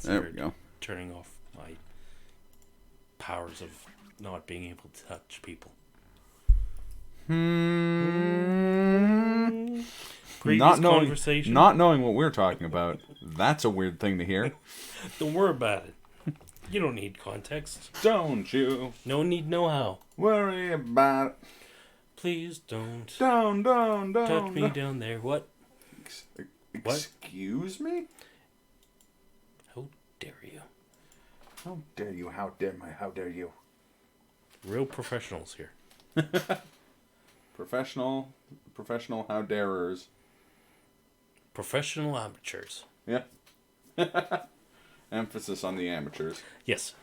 considered go. turning off my powers of not being able to touch people. Previous conversation. Not knowing what we're talking about, that's a weird thing to hear. Don't worry about it. You don't need context. Don't you? No need, no how. Worry about it. Please don't. Don't. Touch me down there. What? Excuse me? How dare you? How dare you? How dare you? Real professionals here. Professional how darers. Professional amateurs. Yeah. Emphasis on the amateurs. Yes.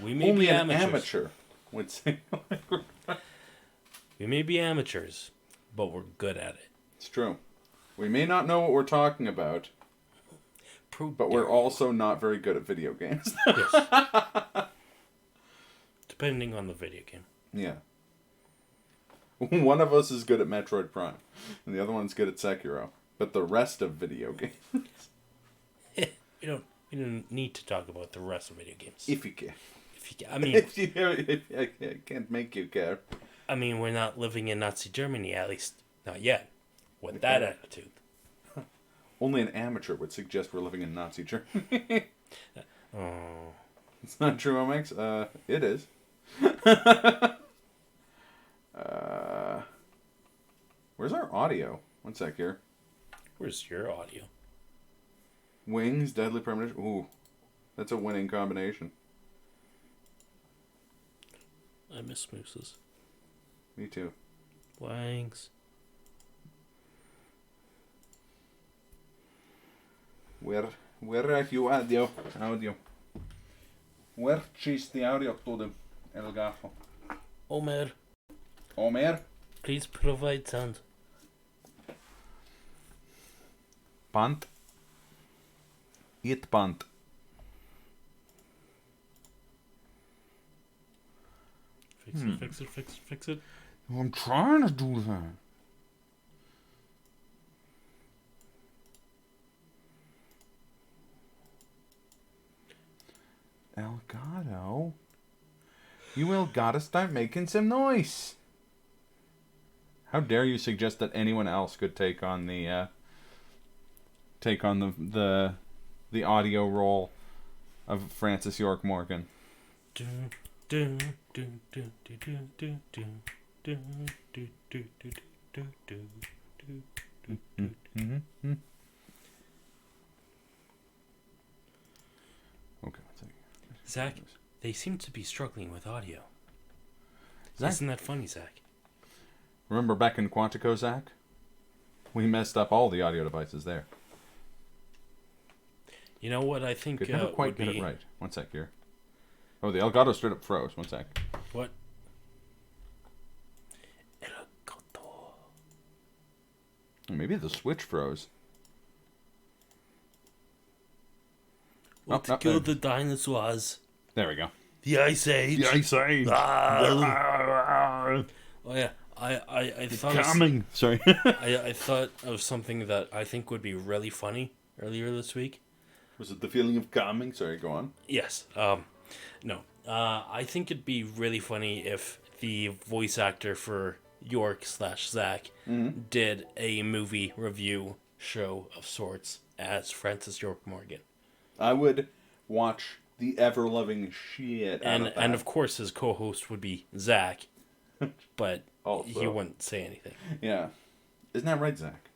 We may Only be an amateurs. amateur would say. We may be amateurs, but we're good at it. It's true. We may not know what we're talking about, but we're also not very good at video games. Yes. Depending on the video game. Yeah. One of us is good at Metroid Prime, and the other one's good at Sekiro. But the rest of video games... We don't need to talk about the rest of video games. If you care. I mean... I can't make you care. I mean, we're not living in Nazi Germany, at least not yet. With that attitude. Only an amateur would suggest we're living in Nazi Germany. Oh. It's not true, Omex. It is. Where's our audio? One sec here. Where's your audio? Wings, Deadly Premonition. Ooh, that's a winning combination. I miss mooses. Me too. Wangs. Where are you, audio? Where is the audio to them, El Gafo? Omer, Please provide sound. Pant. Eat pant. Fix it. I'm trying to do that. Elgato. You Elgato, start making some noise. How dare you suggest that anyone else could take on the audio role of Francis York Morgan? Okay, Zach, they seem to be struggling with audio. Zach? Isn't that funny, Zach? Remember back in Quantico, Zach? We messed up all the audio devices there. You know what I think Could never quite get it right. One sec here. Oh, the Elgato straight up froze. One sec. What? Elgato. Maybe the switch froze. To kill the dinosaurs. There we go. The Ice Age. The Ice Age. Oh yeah, I thought coming. Sorry. I thought of something that I think would be really funny earlier this week. Was it the feeling of coming? Sorry, go on. Yes. No. I think it'd be really funny if the voice actor for York/Zach did a movie review show of sorts as Francis York Morgan. I would watch the ever-loving shit out of that. And of course his co-host would be Zach, but Also. he wouldn't say anything. Yeah. Isn't that right, Zach?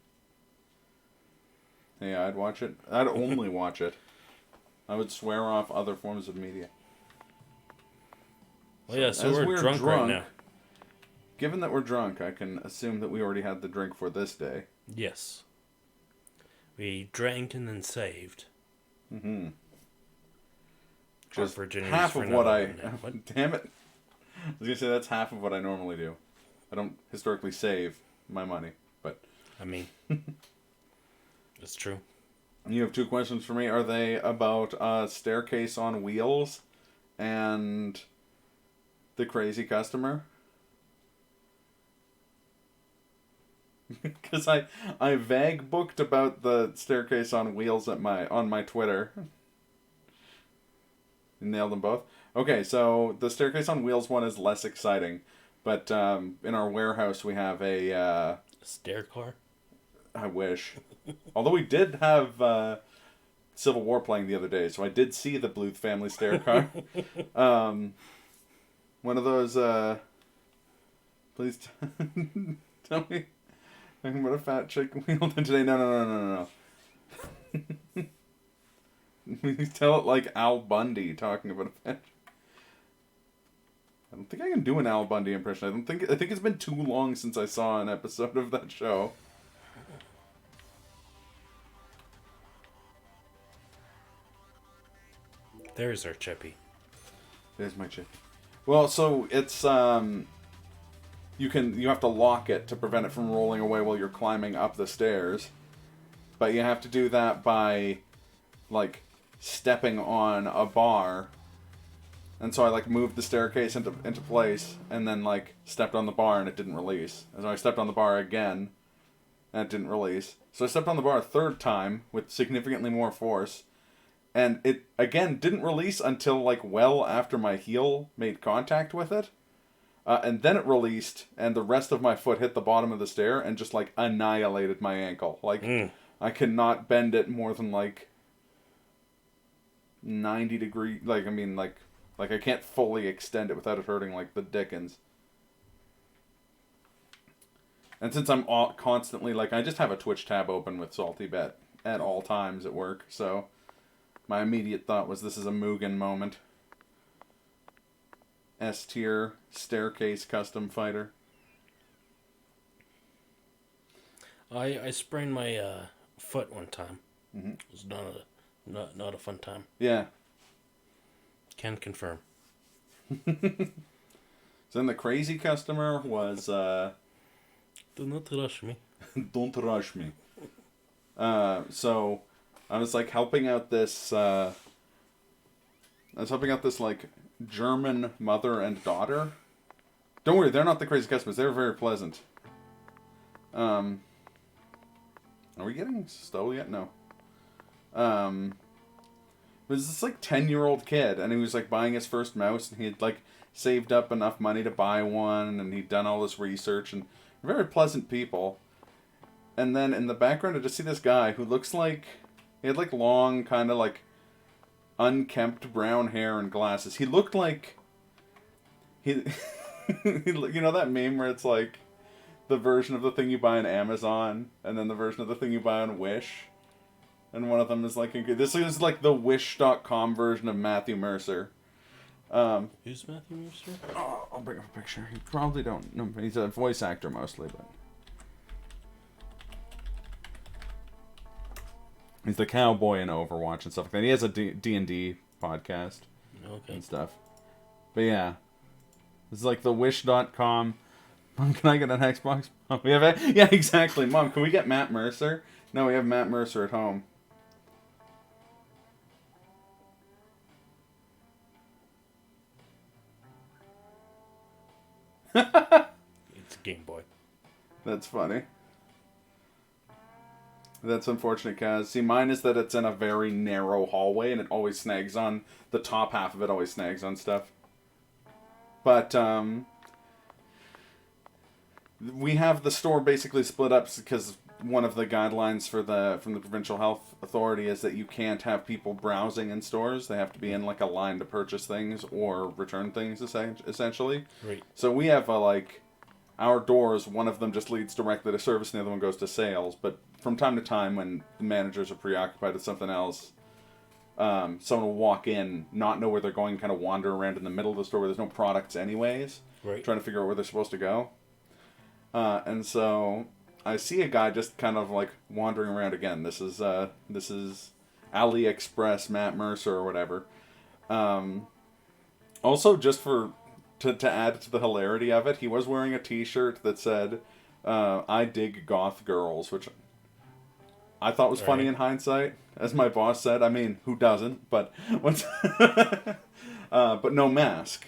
Yeah, I'd watch it. I'd only watch it. I would swear off other forms of media. Well, yeah, so we're drunk right now. Given that we're drunk, I can assume that we already had the drink for this day. Yes. We drank and then saved. Mm-hmm. Just virginities half for of what I... What? Damn it. I was going to say that's half of what I normally do. I don't historically save my money, but... I mean... It's true. You have two questions for me. Are they about Staircase on Wheels and The Crazy Customer? because I vague booked about the staircase on wheels on my Twitter. Nailed them both. Okay, so the staircase on wheels one is less exciting, but in our warehouse we have a stair car. I wish. Although we did have Civil War playing the other day, so I did see the Bluth family stair car. One of those. Please tell me. What a fat chick wheeled in today. No. You tell it like Al Bundy talking about a fat. I don't think I can do an Al Bundy impression. I think it's been too long since I saw an episode of that show. There's our Chippy. There's my Chippy. Well, so it's you have to lock it to prevent it from rolling away while you're climbing up the stairs. But you have to do that by like stepping on a bar. And so I like moved the staircase into place and then like stepped on the bar and it didn't release. And so I stepped on the bar again and it didn't release. So I stepped on the bar a third time with significantly more force. And it, again, didn't release until, like, well after my heel made contact with it. And then it released, and the rest of my foot hit the bottom of the stair and just, like, annihilated my ankle. Like, I cannot bend it more than, like, 90 degrees. Like, I mean, like I can't fully extend it without it hurting, like, the dickens. And since I'm constantly, like, I just have a Twitch tab open with Salty Bet at all times at work, so... My immediate thought was this is a Mugen moment. S-tier staircase custom fighter. I sprained my foot one time. Mm-hmm. It was not a fun time. Yeah. Can confirm. So then the crazy customer was... Do not rush me. Don't rush me. So... I was like helping out this like German mother and daughter. Don't worry, they're not the crazy customers. They're very pleasant. Are we getting stole yet? No. It was this like 10-year-old kid, and he was like buying his first mouse, and he had like saved up enough money to buy one, and he'd done all this research, and very pleasant people. And then in the background I just see this guy who looks like he had, like, long, kind of, like, unkempt brown hair and glasses. He looked like... you know that meme where it's, like, the version of the thing you buy on Amazon, and then the version of the thing you buy on Wish? And one of them is, like... This is, like, the Wish.com version of Matthew Mercer. Who's Matthew Mercer? Oh, I'll bring up a picture. You probably don't know. He's a voice actor, mostly, but... He's the cowboy in Overwatch and stuff like that. He has a D&D podcast and stuff. But yeah. This is like the Wish.com. Mom, can I get an Xbox? Mom, we have yeah, exactly. Mom, can we get Matt Mercer? No, we have Matt Mercer at home. It's Game Boy. That's funny. That's unfortunate, Kaz. See, mine is that it's in a very narrow hallway, and it always snags on... The top half of it always snags on stuff. But, we have the store basically split up because one of the guidelines from the Provincial Health Authority is that you can't have people browsing in stores. They have to be in, like, a line to purchase things or return things, essentially. Right. So we have, our doors, one of them just leads directly to service and the other one goes to sales. But from time to time, when the managers are preoccupied with something else, someone will walk in, not know where they're going, kind of wander around in the middle of the store where there's no products anyways, right. Trying to figure out where they're supposed to go. And so I see a guy just kind of like wandering around again. This is AliExpress Matt Mercer or whatever. Also, just to add to the hilarity of it, he was wearing a t-shirt that said, I dig goth girls, which I thought was funny in hindsight. As my boss said, I mean, who doesn't? But but no mask.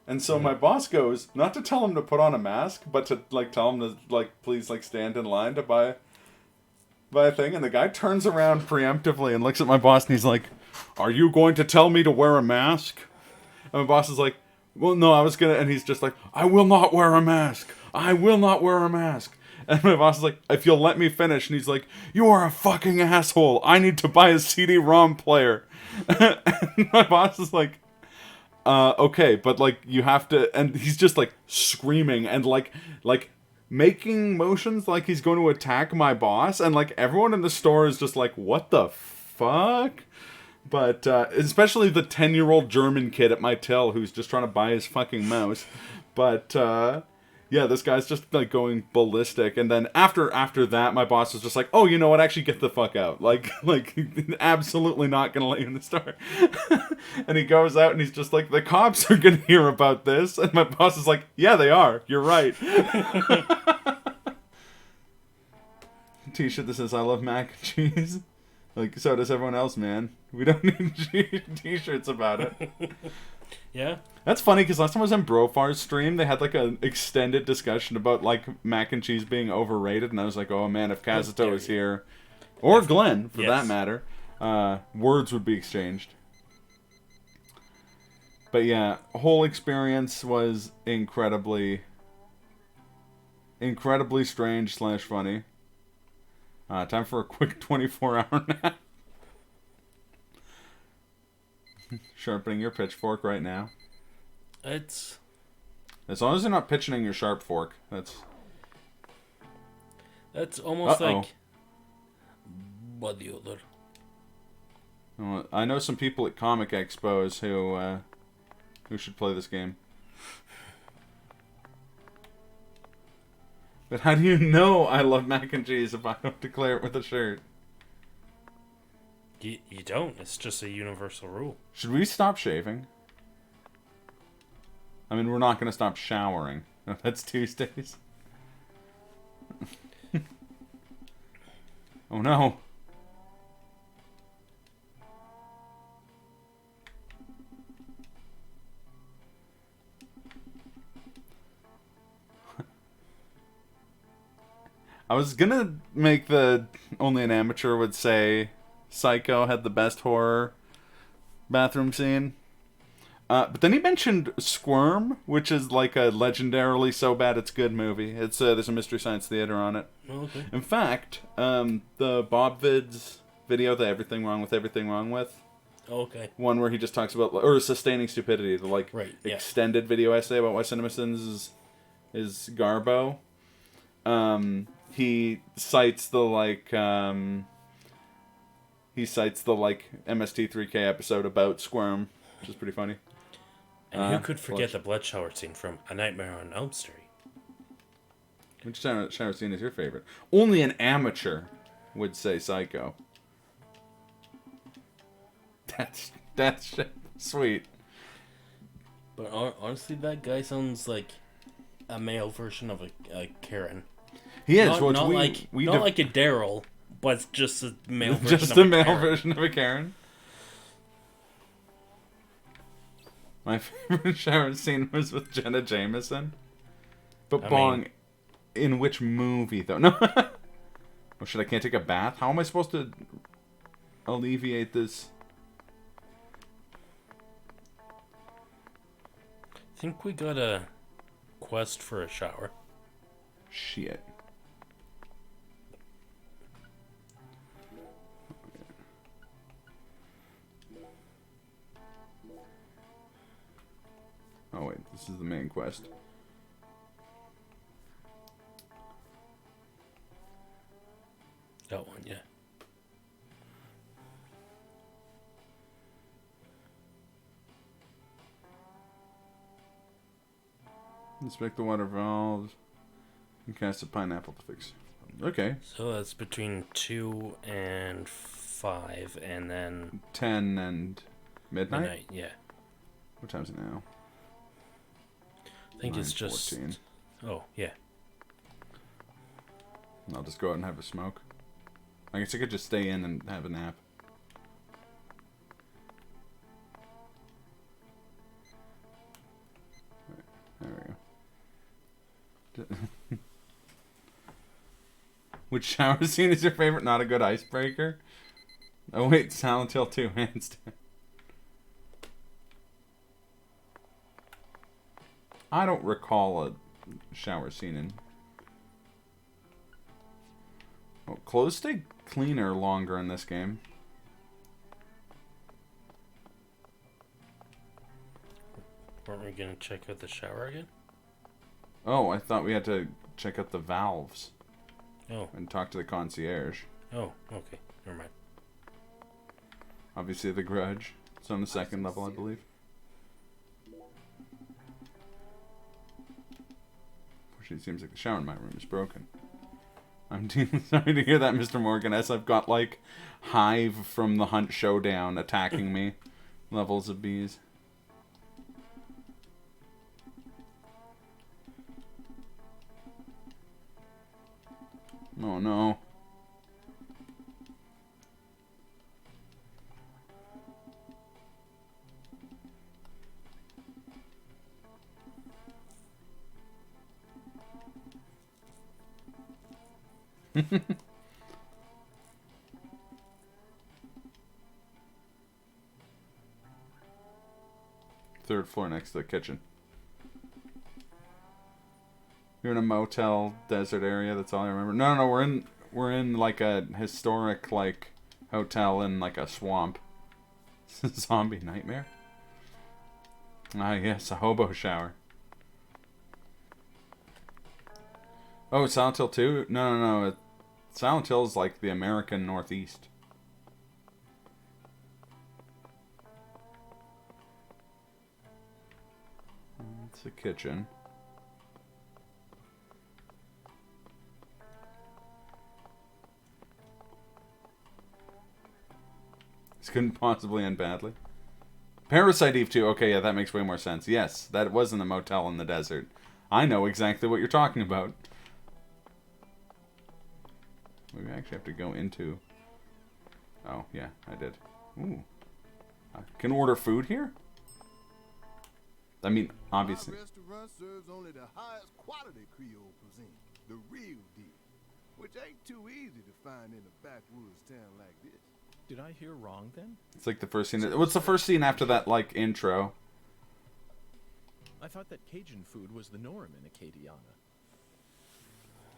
And so my boss goes, not to tell him to put on a mask, but to, like, tell him to, like, please, like, stand in line to buy a thing. And the guy turns around preemptively and looks at my boss and he's like, are you going to tell me to wear a mask? And my boss is like, well, no, I was gonna, and he's just like, I will not wear a mask. I will not wear a mask. And my boss is like, if you'll let me finish. And he's like, you are a fucking asshole. I need to buy a CD-ROM player. And my boss is like, okay, but, like, you have to, and he's just, like, screaming and, like, making motions like he's going to attack my boss. And, like, everyone in the store is just like, what the fuck? But, especially the 10-year-old German kid at my till who's just trying to buy his fucking mouse. But, yeah, this guy's just, like, going ballistic. And then after that, my boss was just like, oh, you know what, actually get the fuck out. Like, absolutely not gonna let you in the store. And he goes out and he's just like, the cops are gonna hear about this. And my boss is like, yeah, they are. You're right. T-shirt that says, I love mac and cheese. Like, so does everyone else, man. We don't need T-shirts about it. Yeah. That's funny, because last time I was on Brofar's stream, they had, like, an extended discussion about, like, mac and cheese being overrated, and I was like, oh, man, if Kazuto was here, or Glenn, for that matter, words would be exchanged. But, yeah, whole experience was incredibly strange / funny. Time for a quick 24-hour nap. Sharpening your pitchfork right now. It's... As long as you're not pitching your sharp fork, that's almost like... What the other? I know some people at comic expos who should play this game. But how do you know I love mac and cheese if I don't declare it with a shirt? You don't. It's just a universal rule. Should we stop shaving? I mean, we're not going to stop showering. That's Tuesdays. Oh no. I was gonna make the only an amateur would say Psycho had the best horror bathroom scene. But then he mentioned Squirm, which is like a legendarily so bad it's good movie. It's there's a Mystery Science Theater on it. Oh, okay. In fact, the Bob Vids video, the Everything Wrong With. Oh, okay. One where he just talks about, or Sustaining Stupidity, the extended video essay about why CinemaSins is Garbo. He cites the MST3K episode about Squirm, which is pretty funny. And who could forget the blood shower scene from A Nightmare on Elm Street? Which shower scene is your favorite? Only an amateur would say Psycho. That's sweet. But honestly, that guy sounds like a male version of a Karen. He is. Not like a Daryl, but just a male version just of a a male Karen. version of a Karen. My favorite shower scene was with Jenna Jameson. But in which movie though? No. Oh shit! I can't take a bath. How am I supposed to alleviate this? I think we got a quest for a shower. Shit. Oh wait, this is the main quest. That one, yeah. Inspect the water valves and cast a pineapple to fix. Okay. So that's between 2 and 5, and then 10 and midnight? Yeah. What time is it now? I think it's just... 14. Oh, yeah. I'll just go out and have a smoke. I guess I could just stay in and have a nap. Which shower scene is your favorite? Not a good icebreaker. Oh wait, Silent Hill 2, hands down. I don't recall a shower scene in. Oh, clothes stay cleaner longer in this game. Weren't we gonna check out the shower again? Oh, I thought we had to check out the valves. Oh. And talk to the concierge. Oh, okay. Never mind. Obviously, the Grudge. It's on the second level, I believe. Fortunately, it seems like the shower in my room is broken. I'm sorry to hear that, Mr. Morgan, as I've got, like, Hive from the Hunt Showdown attacking me. Levels of bees. Oh, no. Third floor next to the kitchen. You're in a motel desert area, that's all I remember. No, we're in like a historic like hotel in like a swamp. Zombie nightmare? Ah yes, a hobo shower. Oh, Silent Hill 2? No. Silent Hill is like the American Northeast. It's the kitchen. This couldn't possibly end badly. Parasite Eve 2. Okay, yeah, that makes way more sense. Yes, that was in the motel in the desert. I know exactly what you're talking about. We actually have to go into... Oh, yeah, I did. Ooh. I can order food here? I mean, obviously. My restaurant serves only the highest quality Creole cuisine, the real deal, which ain't too easy to find in a backwoods town like this. Did I hear wrong then? It's like the first scene. What's the first scene after that, like, intro? I thought that Cajun food was the norm in Acadiana.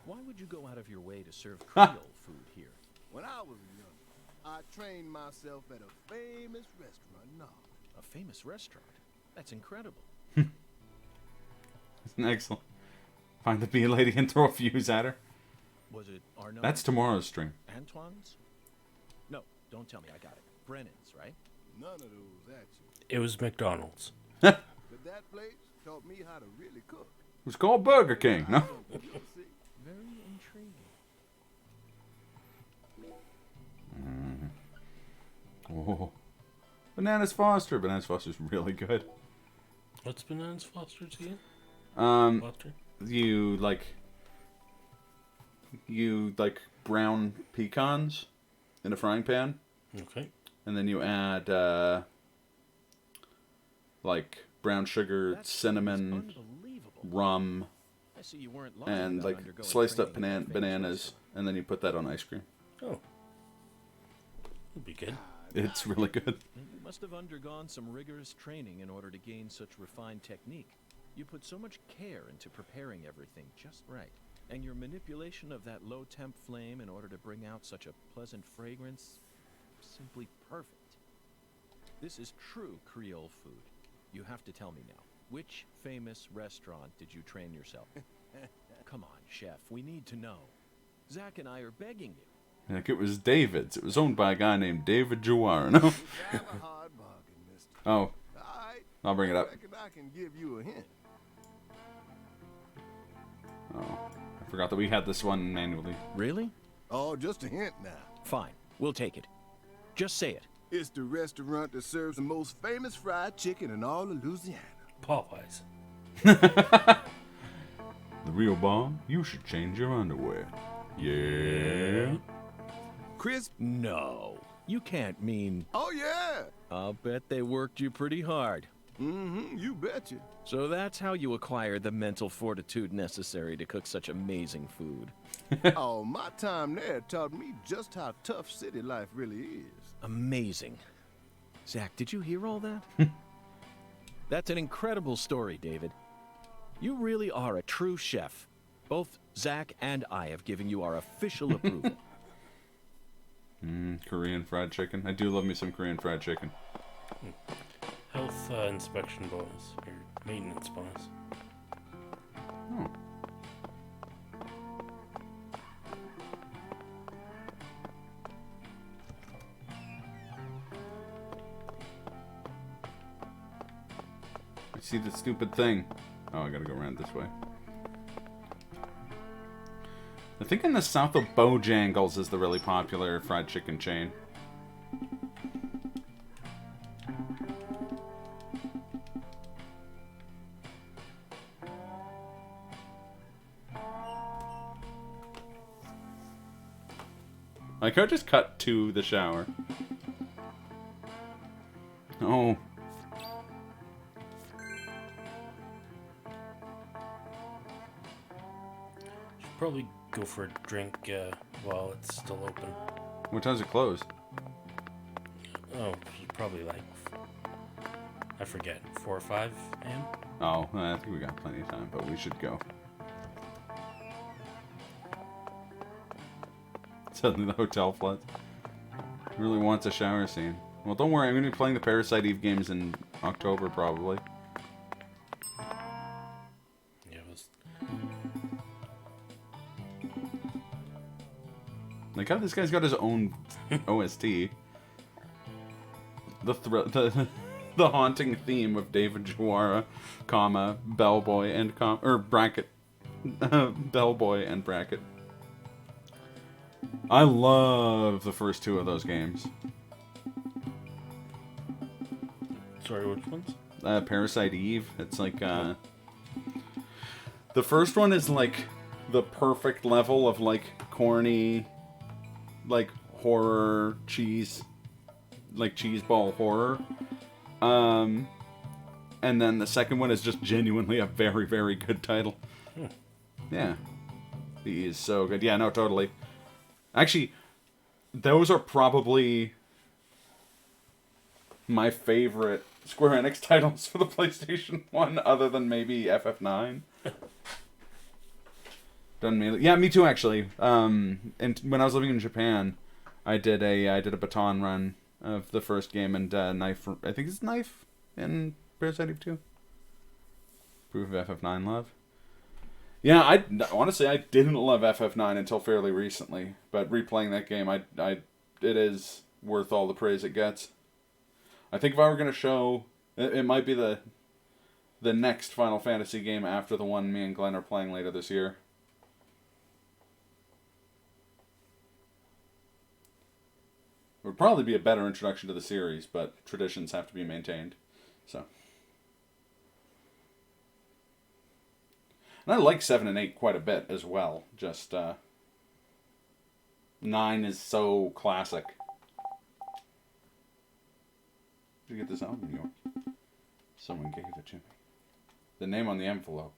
Why would you go out of your way to serve Creole food here? When I was young, I trained myself at a famous restaurant now. A famous restaurant? That's incredible. Excellent. Find the bee lady and throw a fuse at her. Was it Arnaud? That's tomorrow's stream. Antoine's? No, don't tell me I got it. Brennan's, right? None of those, actually. It was McDonald's. But that place taught me how to really cook. It was called Burger King, no? You'll see. Very intriguing. Oh. Bananas Foster. Bananas Foster's really good. What's Bananas Foster's again? Foster? You like brown pecans in a frying pan. Okay. And then you add like brown sugar, That's cinnamon, unbelievable. rum, I see you weren't lying and about like undergoing sliced up training at a famous bananas, restaurant. and then you put that on ice cream. Oh. Would be good. It's really good. You must have undergone some rigorous training in order to gain such refined technique. You put so much care into preparing everything just right. And your manipulation of that low temp flame in order to bring out such a pleasant fragrance, simply perfect. This is true Creole food. You have to tell me now, which famous restaurant did you train yourself? Come on, chef, we need to know. Zach and I are begging you. Like it was David's. It was owned by a guy named David Jawara. No? You have a hard bargain, mister. Oh, All right. I'll bring it up. Reckon I can give you a hint. Oh, I forgot that we had this one manually. Really? Oh, just a hint now. Fine, we'll take it. Just say it. It's the restaurant that serves the most famous fried chicken in all of Louisiana. Popeyes. The real bomb? You should change your underwear. Yeah. Crisp? No, you can't mean... Oh, yeah. I'll bet they worked you pretty hard. Mm-hmm, you betcha. So that's how you acquire the mental fortitude necessary to cook such amazing food. Oh, my time there taught me just how tough city life really is. Amazing. Zach, did you hear all that? That's an incredible story, David. You really are a true chef. Both Zach and I have given you our official approval. Korean fried chicken. I do love me some Korean fried chicken. Health inspection bonus, or maintenance bonus. Oh. I see the stupid thing. Oh, I gotta go around this way. I think in the south of Bojangles is the really popular fried chicken chain. I could just cut to the shower. Oh. Should probably go for a drink while it's still open. What time's it close? Oh, probably like, I forget, 4 or 5 a.m.? Oh, I think we got plenty of time, but we should go. Suddenly the hotel floods. Really wants a shower scene. Well, don't worry, I'm going to be playing the Parasite Eve games in October, probably. Yeah, it was... Like how this guy's got his own OST. The haunting theme of David Jawara, comma, Bellboy and bracket. Bellboy and bracket. I love the first 2 of those games. Sorry, which ones? Parasite Eve. It's like, the first one is like the perfect level of like corny, like horror cheese, like cheeseball horror. And then the second one is just genuinely a very, very good title. Yeah. He is so good. Yeah, no, totally. Actually, those are probably my favorite Square Enix titles for the PlayStation 1, other than maybe FF9. Yeah, me too, actually. And when I was living in Japan, I did a baton run of the first game, and Knife, I think it's Knife in Parasite Eve 2. Proof of FF9 love. Yeah, honestly, I didn't love FF9 until fairly recently, but replaying that game, it is worth all the praise it gets. I think if I were going to show, it might be the next Final Fantasy game after the one me and Glenn are playing later this year. It would probably be a better introduction to the series, but traditions have to be maintained. So. And I like 7 and 8 quite a bit as well. Just, 9 is so classic. Did you get this album, York? Someone gave it to me. The name on the envelope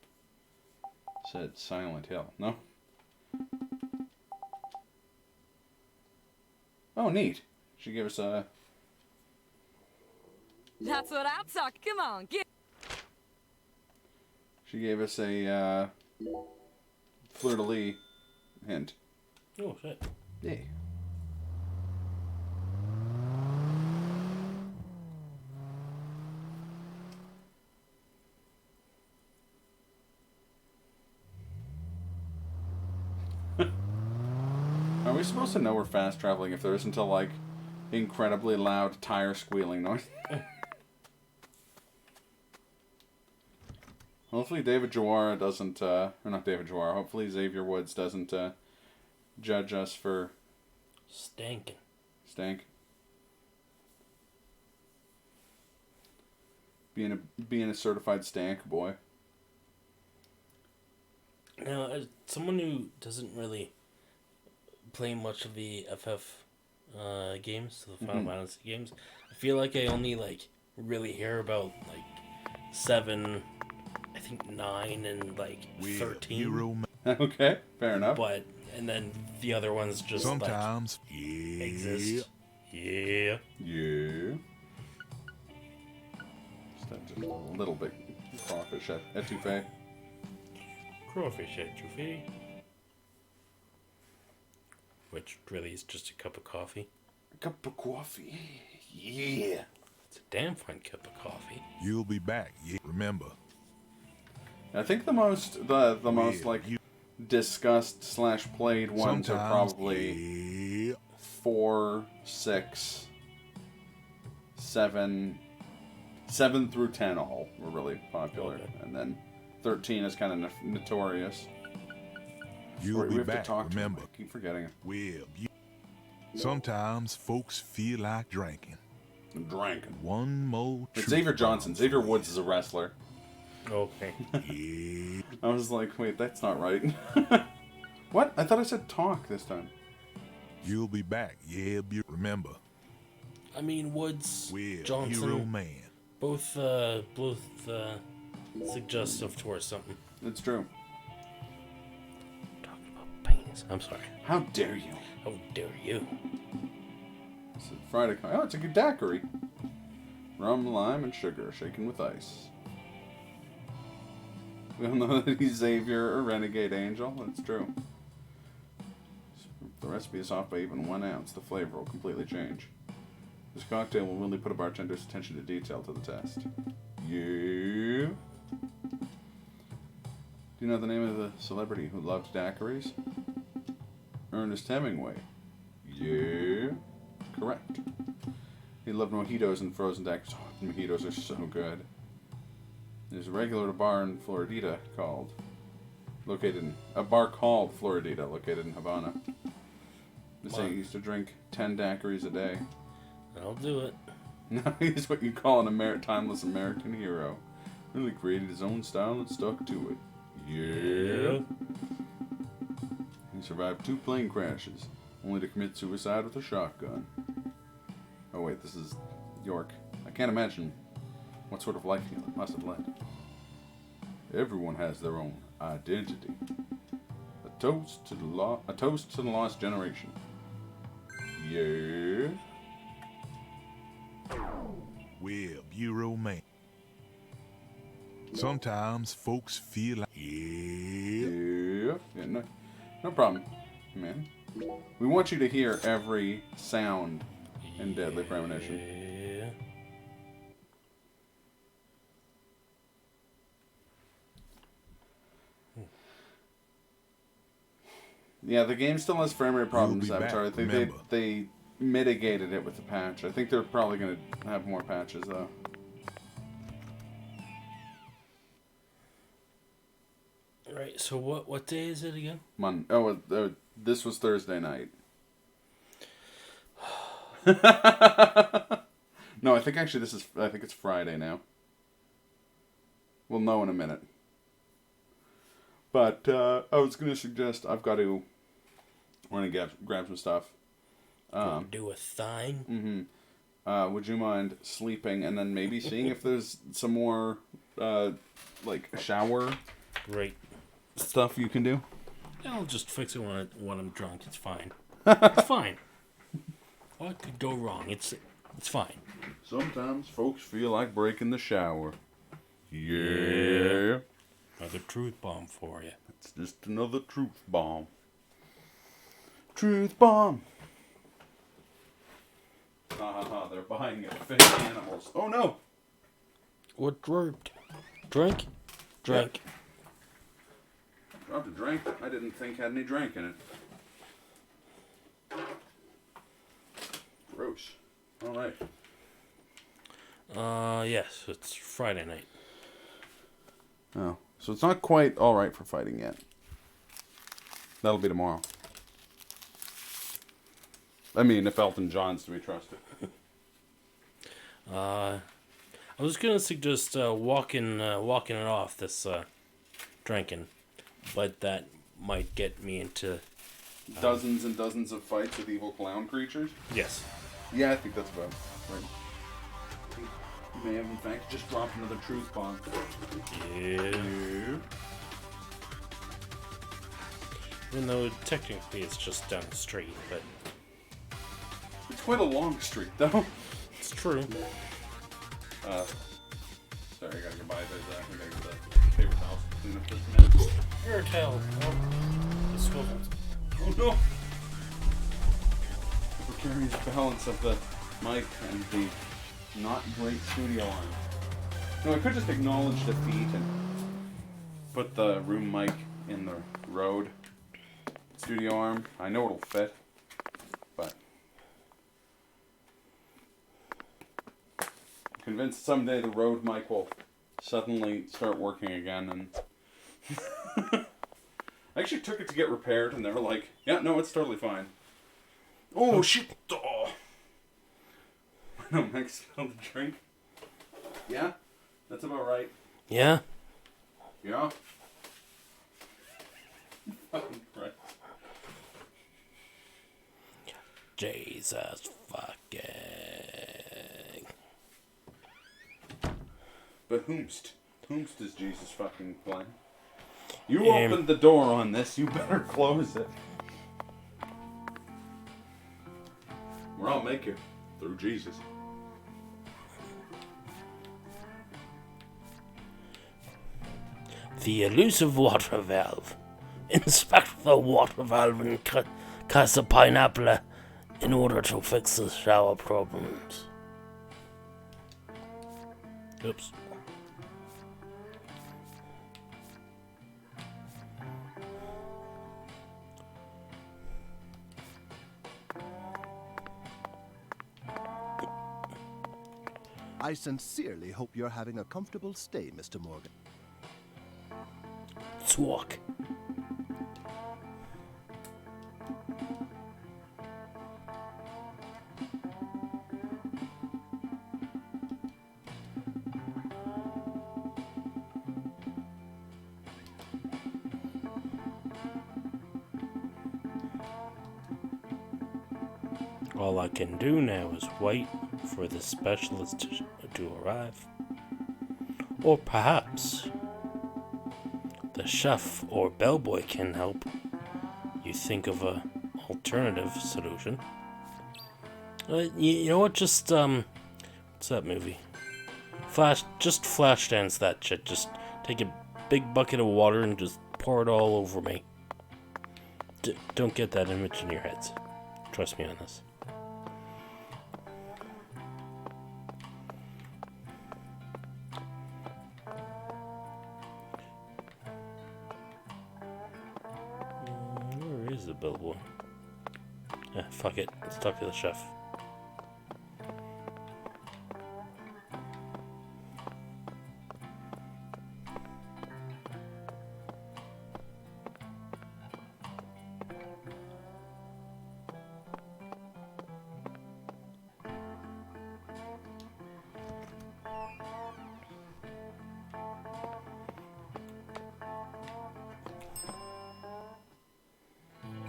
said Silent Hill. No? Oh, neat. She gave us a... That's what I'm talking. Come on, get. She gave us a fleur-de-lis hint. Oh, shit. Yeah. Are we supposed to know we're fast traveling if there isn't a, like, incredibly loud tire squealing noise? Hopefully David Jawara doesn't, or not David Jawara, hopefully Xavier Woods doesn't judge us for... Stankin'. Stank. Being a certified stank boy. Now, as someone who doesn't really play much of the FF games, the Final Fantasy games, I feel like I only, like, really hear about, like, 7, I think 9, and like 13. Okay, fair enough. But and then the other ones just Sometimes, like exist. Yeah. Yeah. Just a little bit crawfish etouffee. Crawfish etouffee. Which really is just a cup of coffee. A cup of coffee. Yeah. It's a damn fine cup of coffee. you'll be back. Yeah, remember. I think the most like discussed / played ones are Sometimes, probably yeah. 4, 6, 7 through 10 all were really popular, Okay. and then 13 is kind of notorious. You'll we be have back. to talk to him. Remember. I keep forgetting it. Well, sometimes folks feel like drinking. Drinking. One more. It's truth Xavier Johnson. bomb Xavier for Woods is a wrestler. Okay. you. Yeah. I was like, wait, that's not right. What? I thought I said talk this time. You'll be back. Yeah, remember. I mean, Woods, Well, hero Johnson, man. both suggestive towards something. It's true. Talking about penis. I'm sorry. How dare you? How dare you? It's a Friday. Oh, it's a good daiquiri. Rum, lime, and sugar, shaken with ice. We all know that he's Xavier or Renegade Angel. That's true. If the recipe is off by even 1 ounce, the flavor will completely change. This cocktail will really put a bartender's attention to detail to the test. Yeah. Do you know the name of the celebrity who loved daiquiris? Ernest Hemingway. Yeah. Correct. He loved mojitos and frozen daiquiris. Oh, mojitos are so good. There's a regular bar in Floridita called located in Havana. They say he used to drink 10 daiquiris a day. I'll do it. Now he's what you call an timeless American hero. Really created his own style and stuck to it. Yeah. He survived 2 plane crashes, only to commit suicide with a shotgun. Oh wait, this is York. I can't imagine what sort of life he must have led. Everyone has their own identity. A toast to the lost generation. Yeah. Well, hero man. Sometimes folks feel like. Yeah. Yeah, no problem, man. We want you to hear every sound in Deadly Premonition. Yeah. Yeah, the game still has frame rate problems, You'll be Avatar. I back, think remember. they mitigated it with the patch. I think they're probably going to have more patches, though. Right. So what day is it again? This was Thursday night. No, I think actually I think it's Friday now. We'll know in a minute. But I was going to suggest I want to grab some stuff. Do a thing. Would you mind sleeping and then maybe seeing if there's some more like shower Great. stuff you can do? I'll just fix it when I'm drunk. It's fine. It's fine. What could go wrong? It's fine. Sometimes folks feel like breaking the shower. Yeah. Another truth bomb for you. It's just another truth bomb. Truth bomb. They're buying fake animals. Oh no! What dropped? Drink? Drink. Dropped a drink I didn't think had any drink in it. Gross. Alright. Yes, it's Friday night. Oh. So it's not quite alright for fighting yet. That'll be tomorrow. I mean, if Elton John's to be trusted. I was gonna suggest walking it off this drinking, but that might get me into Dozens and dozens of fights with evil clown creatures? yes. Yeah, I think that's about right. May have in fact just dropped another truth bomb. Yeah. Even though technically it's just down the street, but It's quite a long street, though. it's true. Sorry, I gotta go by. We gotta get the paper towels. Clean up this mess. Your tail. Oh, it's swiveled. Oh no! The precarious balance of the mic and the not great studio arm. No, I could just acknowledge defeat and put the room mic in the Rode studio arm. I know it'll fit, but I'm convinced someday the Rode mic will suddenly start working again. And I actually took it to get repaired, and they were like, "Yeah, no, it's totally fine." Oh shit! Oh. No, Max spilled the drink. Yeah, that's about right. Yeah. Yeah. Fucking Christ. Jesus fucking. But whomst is Jesus fucking playing? You opened the door on this. You better close it. Or I'll make it through Jesus. The elusive water valve. Inspect the water valve and cast a pineapple in order to fix the shower problems. Oops. I sincerely hope you're having a comfortable stay, Mr. Morgan. Let's walk. All I can do now is wait for the specialist to arrive. Or perhaps the chef or bellboy can help you think of a alternative solution. You know what? Just what's that movie? Just flash dance that shit. Just take a big bucket of water and just pour it all over me. Don't get that image in your heads. Trust me on this. Where is the bellboy? Fuck it. Let's talk to the chef.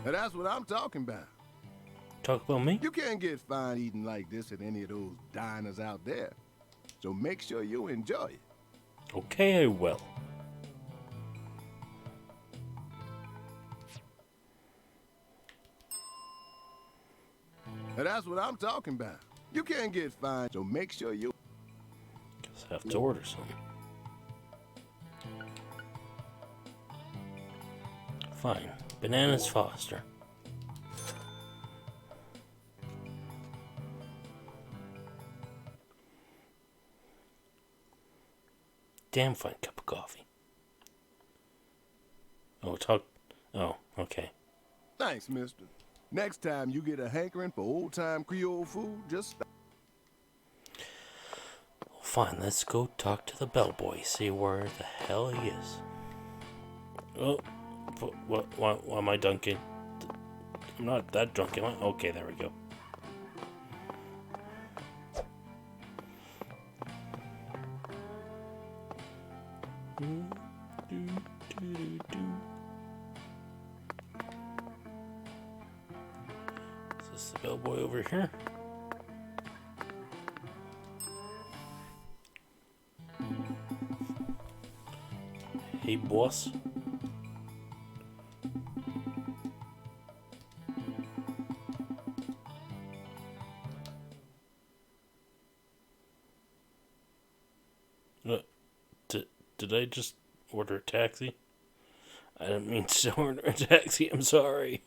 Now that's what I'm talking about. Talk about me? You can't get fine eating like this at any of those diners out there. So make sure you enjoy it. Okay, I will. Now that's what I'm talking about. You can't get fine, so make sure you... Guess I have to order something. Fine. Bananas Foster. Damn fine cup of coffee. Oh, okay. Thanks, mister. Next time you get a hankering for old-time Creole food, just stop. Fine, let's go talk to the bellboy, see where the hell he is. Oh, why am I dunking? I'm not that drunk, am I? Okay, there we go. Is this the bellboy over here? Hey, boss. Did I just order a taxi? I didn't mean to order a taxi. I'm sorry.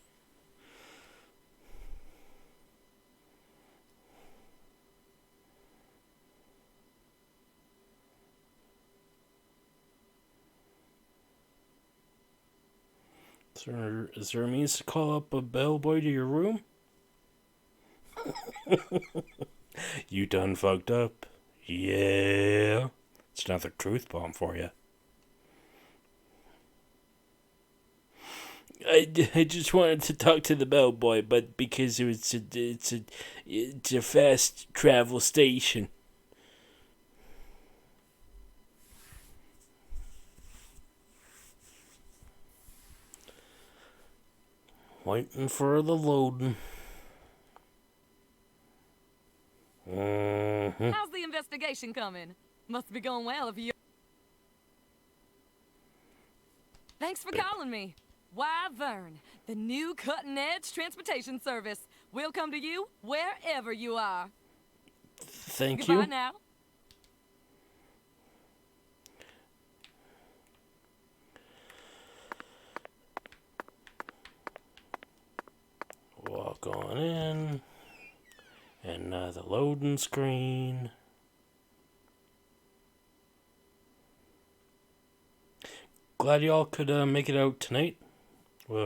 Is there a means to call up a bellboy to your room? You done fucked up. Yeah. It's another truth bomb for you. I just wanted to talk to the bellboy, but because it's a fast travel station. Waiting for the loading. How's the investigation coming? Must be going well if you... Thanks for calling me. Wyvern, the new cutting-edge transportation service. We'll come to you wherever you are. Thank Goodbye you. now. Walk on in. And the loading screen. Glad y'all could make it out tonight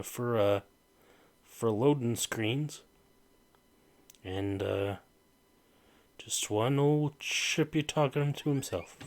for loading screens. And just one old chippy talking to himself.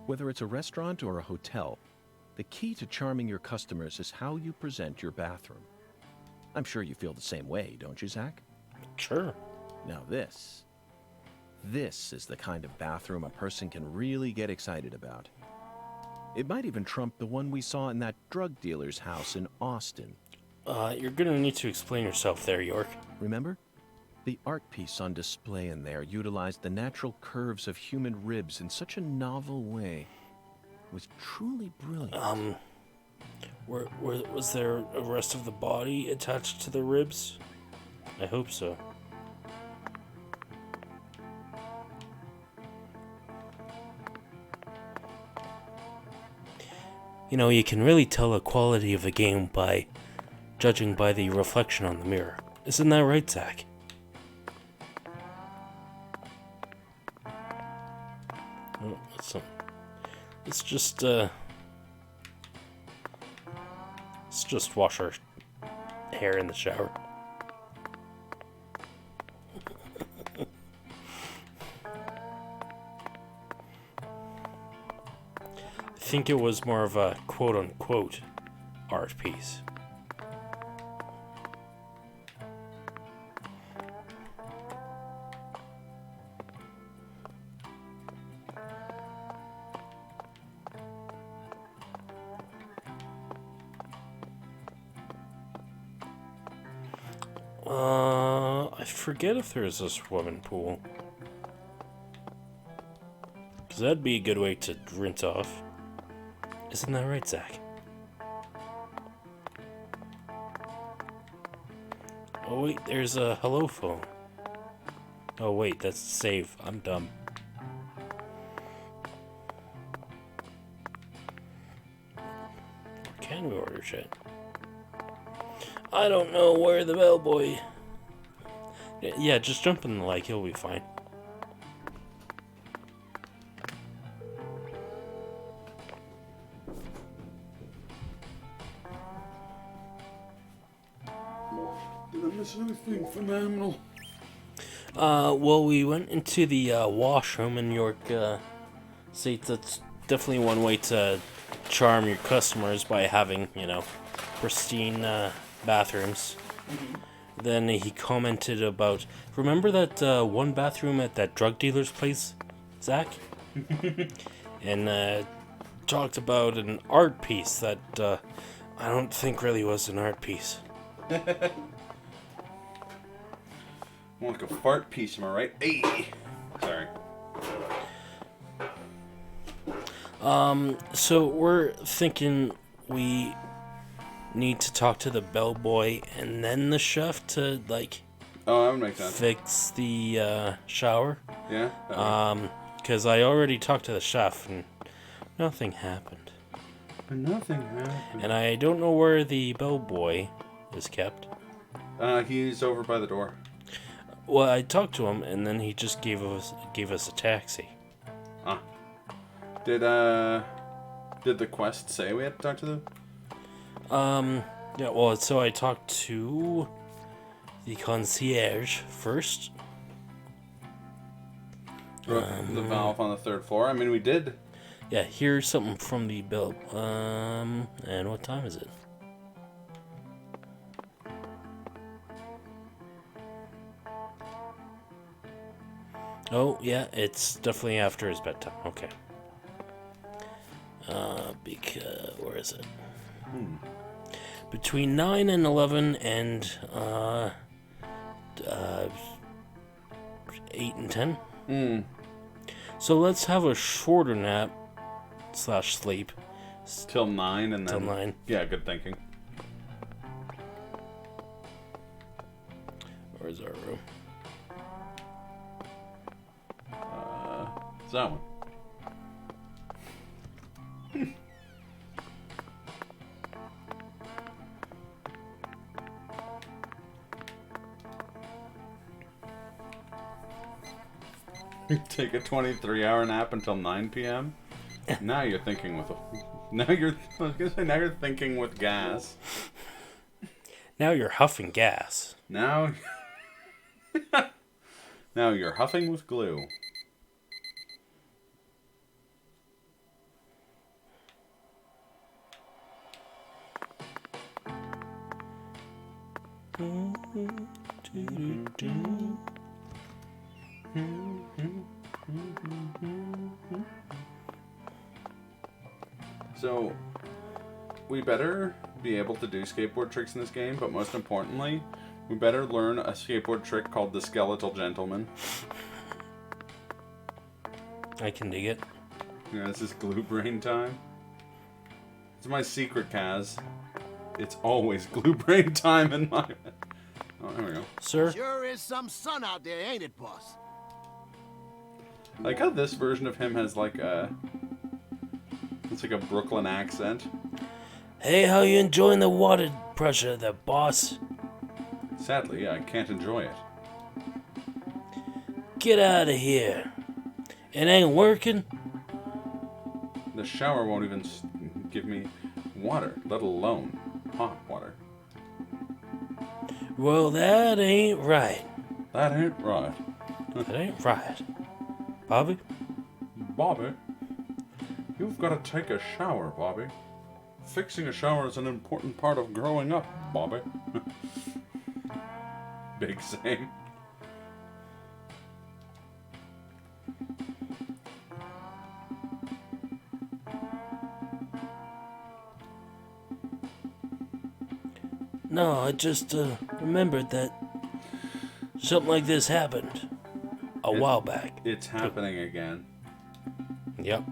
Whether it's a restaurant or a hotel, the key to charming your customers is how you present your bathroom. I'm sure you feel the same way, don't you, Zach? Sure. Now this is the kind of bathroom a person can really get excited about. It might even trump the one we saw in that drug dealer's house in Austin. You're gonna need to explain yourself there, York. Remember? The art piece on display in there utilized the natural curves of human ribs in such a novel way. It was truly brilliant. Was there a rest of the body attached to the ribs? I hope so. You know, you can really tell the quality of a game by judging by the reflection on the mirror. Isn't that right, Zach? Oh, let's just wash our hair in the shower. I think it was more of a quote-unquote art piece. I forget if there's a swimming pool. Because that'd be a good way to rinse off. Isn't that right, Zach? Oh wait, there's a hello phone. Oh wait, that's save. I'm dumb. Can we order shit? I don't know where the bellboy... Yeah, just jump in the lake, he'll be fine. Did I miss anything phenomenal? Well, we went into the washroom in York. See, that's definitely one way to charm your customers by having, pristine bathrooms. Then he commented about, remember that one bathroom at that drug dealer's place, Zach? And talked about an art piece that I don't think really was an art piece. More like a fart piece, am I right? Hey! Sorry. So we're thinking we need to talk to the bellboy and then the chef to, like, Oh, that would make sense. fix the shower. Yeah? Because I already talked to the chef and nothing happened. Nothing happened. And I don't know where the bellboy is kept. He's over by the door. Well, I talked to him and then he just gave us a taxi. Ah. Did the quest say we had to talk to them? Yeah, well, so I talked to the concierge first. The valve on the 3rd floor. I mean, we did. Yeah, here's something from the bill. And what time is it? Oh, yeah, it's definitely after his bedtime. Okay. Because where is it? Between 9 and 11 and 8 and 10. So let's have a shorter nap / sleep Till 9 and then. till 9. Yeah, good thinking. Where's our room? It's that one. Take a 23-hour nap until 9 p.m. Now you're thinking with now you're thinking with gas. Now you're huffing gas. Now now you're huffing with glue. So, we better be able to do skateboard tricks in this game, but most importantly, we better learn a skateboard trick called the Skeletal Gentleman. I can dig it. Yeah, this is glue brain time. It's my secret, Kaz. It's always glue brain time in my... Oh, there we go. Sir? Sure is some sun out there, ain't it, boss? I like how this version of him has like a... It's like a Brooklyn accent. Hey, how you enjoying the water pressure there, boss? Sadly, I can't enjoy it. Get out of here. It ain't working? The shower won't even give me water, let alone hot water. Well, that ain't right. That ain't right. That ain't right. Bobby? Bobby, you've got to take a shower, Bobby. Fixing a shower is an important part of growing up, Bobby. Big same. No, I just remembered that something like this happened a while back. It's happening again. Yep.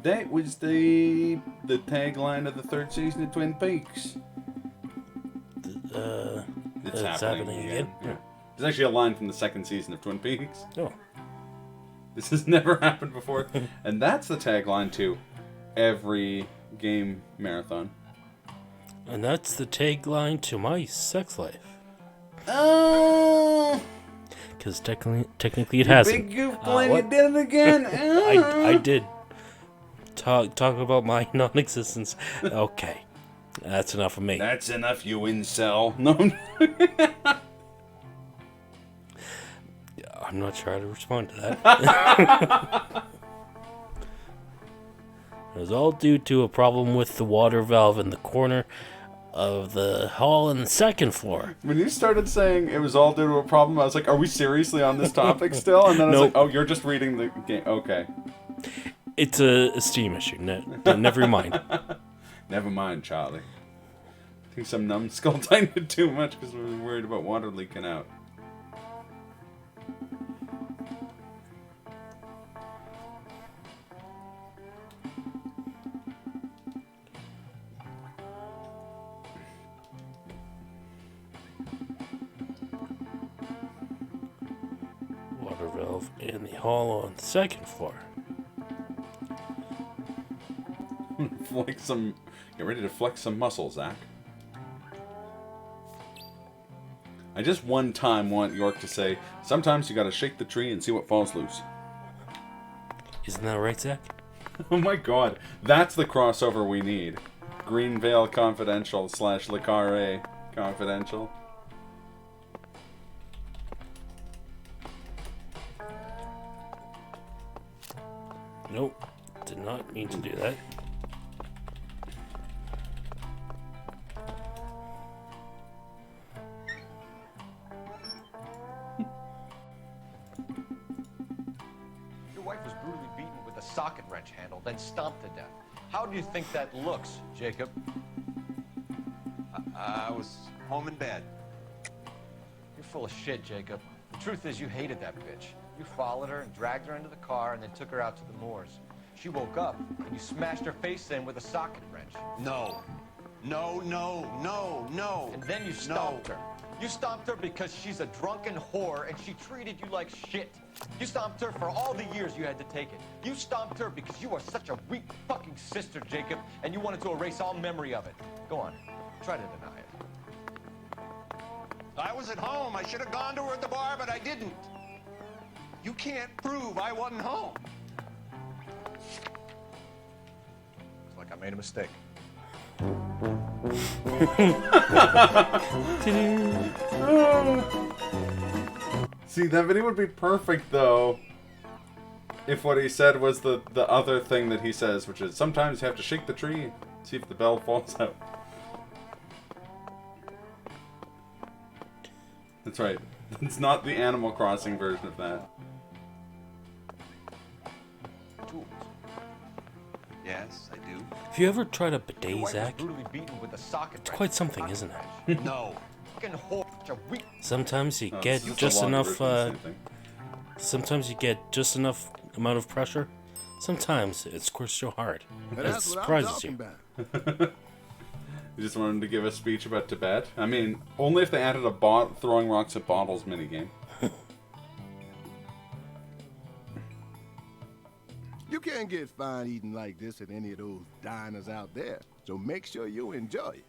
That was the tagline of the 3rd season of Twin Peaks. It's happening again. Yeah. There's actually a line from the 2nd season of Twin Peaks. Oh. This has never happened before. And that's the tagline to every game marathon. And that's the tagline to my sex life. Oh! Because technically it hasn't. Big goof, Glenn, what? you did it again. I did. Talk about my non-existence. Okay. That's enough of me. That's enough, you incel. No. I'm not sure how to respond to that. It was all due to a problem with the water valve in the corner of the hall on the second floor. When you started saying it was all due to a problem, I was like, are we seriously on this topic still? And then I was like, oh, you're just reading the game. Okay. It's a Steam issue. Never mind. Never mind, Charlie. I think some numbskull tightened too much because we were worried about water leaking out. Water valve in the hall on the second floor. Get ready to flex some muscles, Zach. I just one time want York to say, sometimes you gotta shake the tree and see what falls loose. Isn't that right, Zach? Oh my god, that's the crossover we need. Greenvale Confidential / Le Carré Confidential. Nope. Did not mean to do that. Your wife was brutally beaten with a socket wrench handle, then stomped to death. How do you think that looks, Jacob? I was home in bed. You're full of shit, Jacob. The truth is you hated that bitch. You followed her and dragged her into the car and then took her out to the moors. She woke up and you smashed her face in with a socket wrench. No. No, no, no, no. And then you stomped her. You stomped her because she's a drunken whore and she treated you like shit. You stomped her for all the years you had to take it. You stomped her because you are such a weak fucking sister, Jacob, and you wanted to erase all memory of it. Go on. Try to deny it. I was at home. I should have gone to her at the bar, but I didn't. You can't prove I wasn't home. Looks like I made a mistake. See, that video would be perfect, though, if what he said was the other thing that he says, which is, sometimes you have to shake the tree, see if the bell falls out. That's right. It's not the Animal Crossing version of that. Tools. Yes, I do. Have you ever tried a bidet, Your wife was Zach? brutally beaten with a socket It's wrench. quite something, isn't it? No. Fucking whore. Such a weak. Sometimes you No, get it's just a just long enough. version of the same thing. Sometimes you get just enough amount of pressure. Sometimes it squirts you hard. And It that's what I'm surprises talking you. about. You just wanted to give a speech about Tibet? I mean, only if they added a throwing rocks at bottles minigame. You can't get fine eating like this at any of those diners out there, so make sure you enjoy it.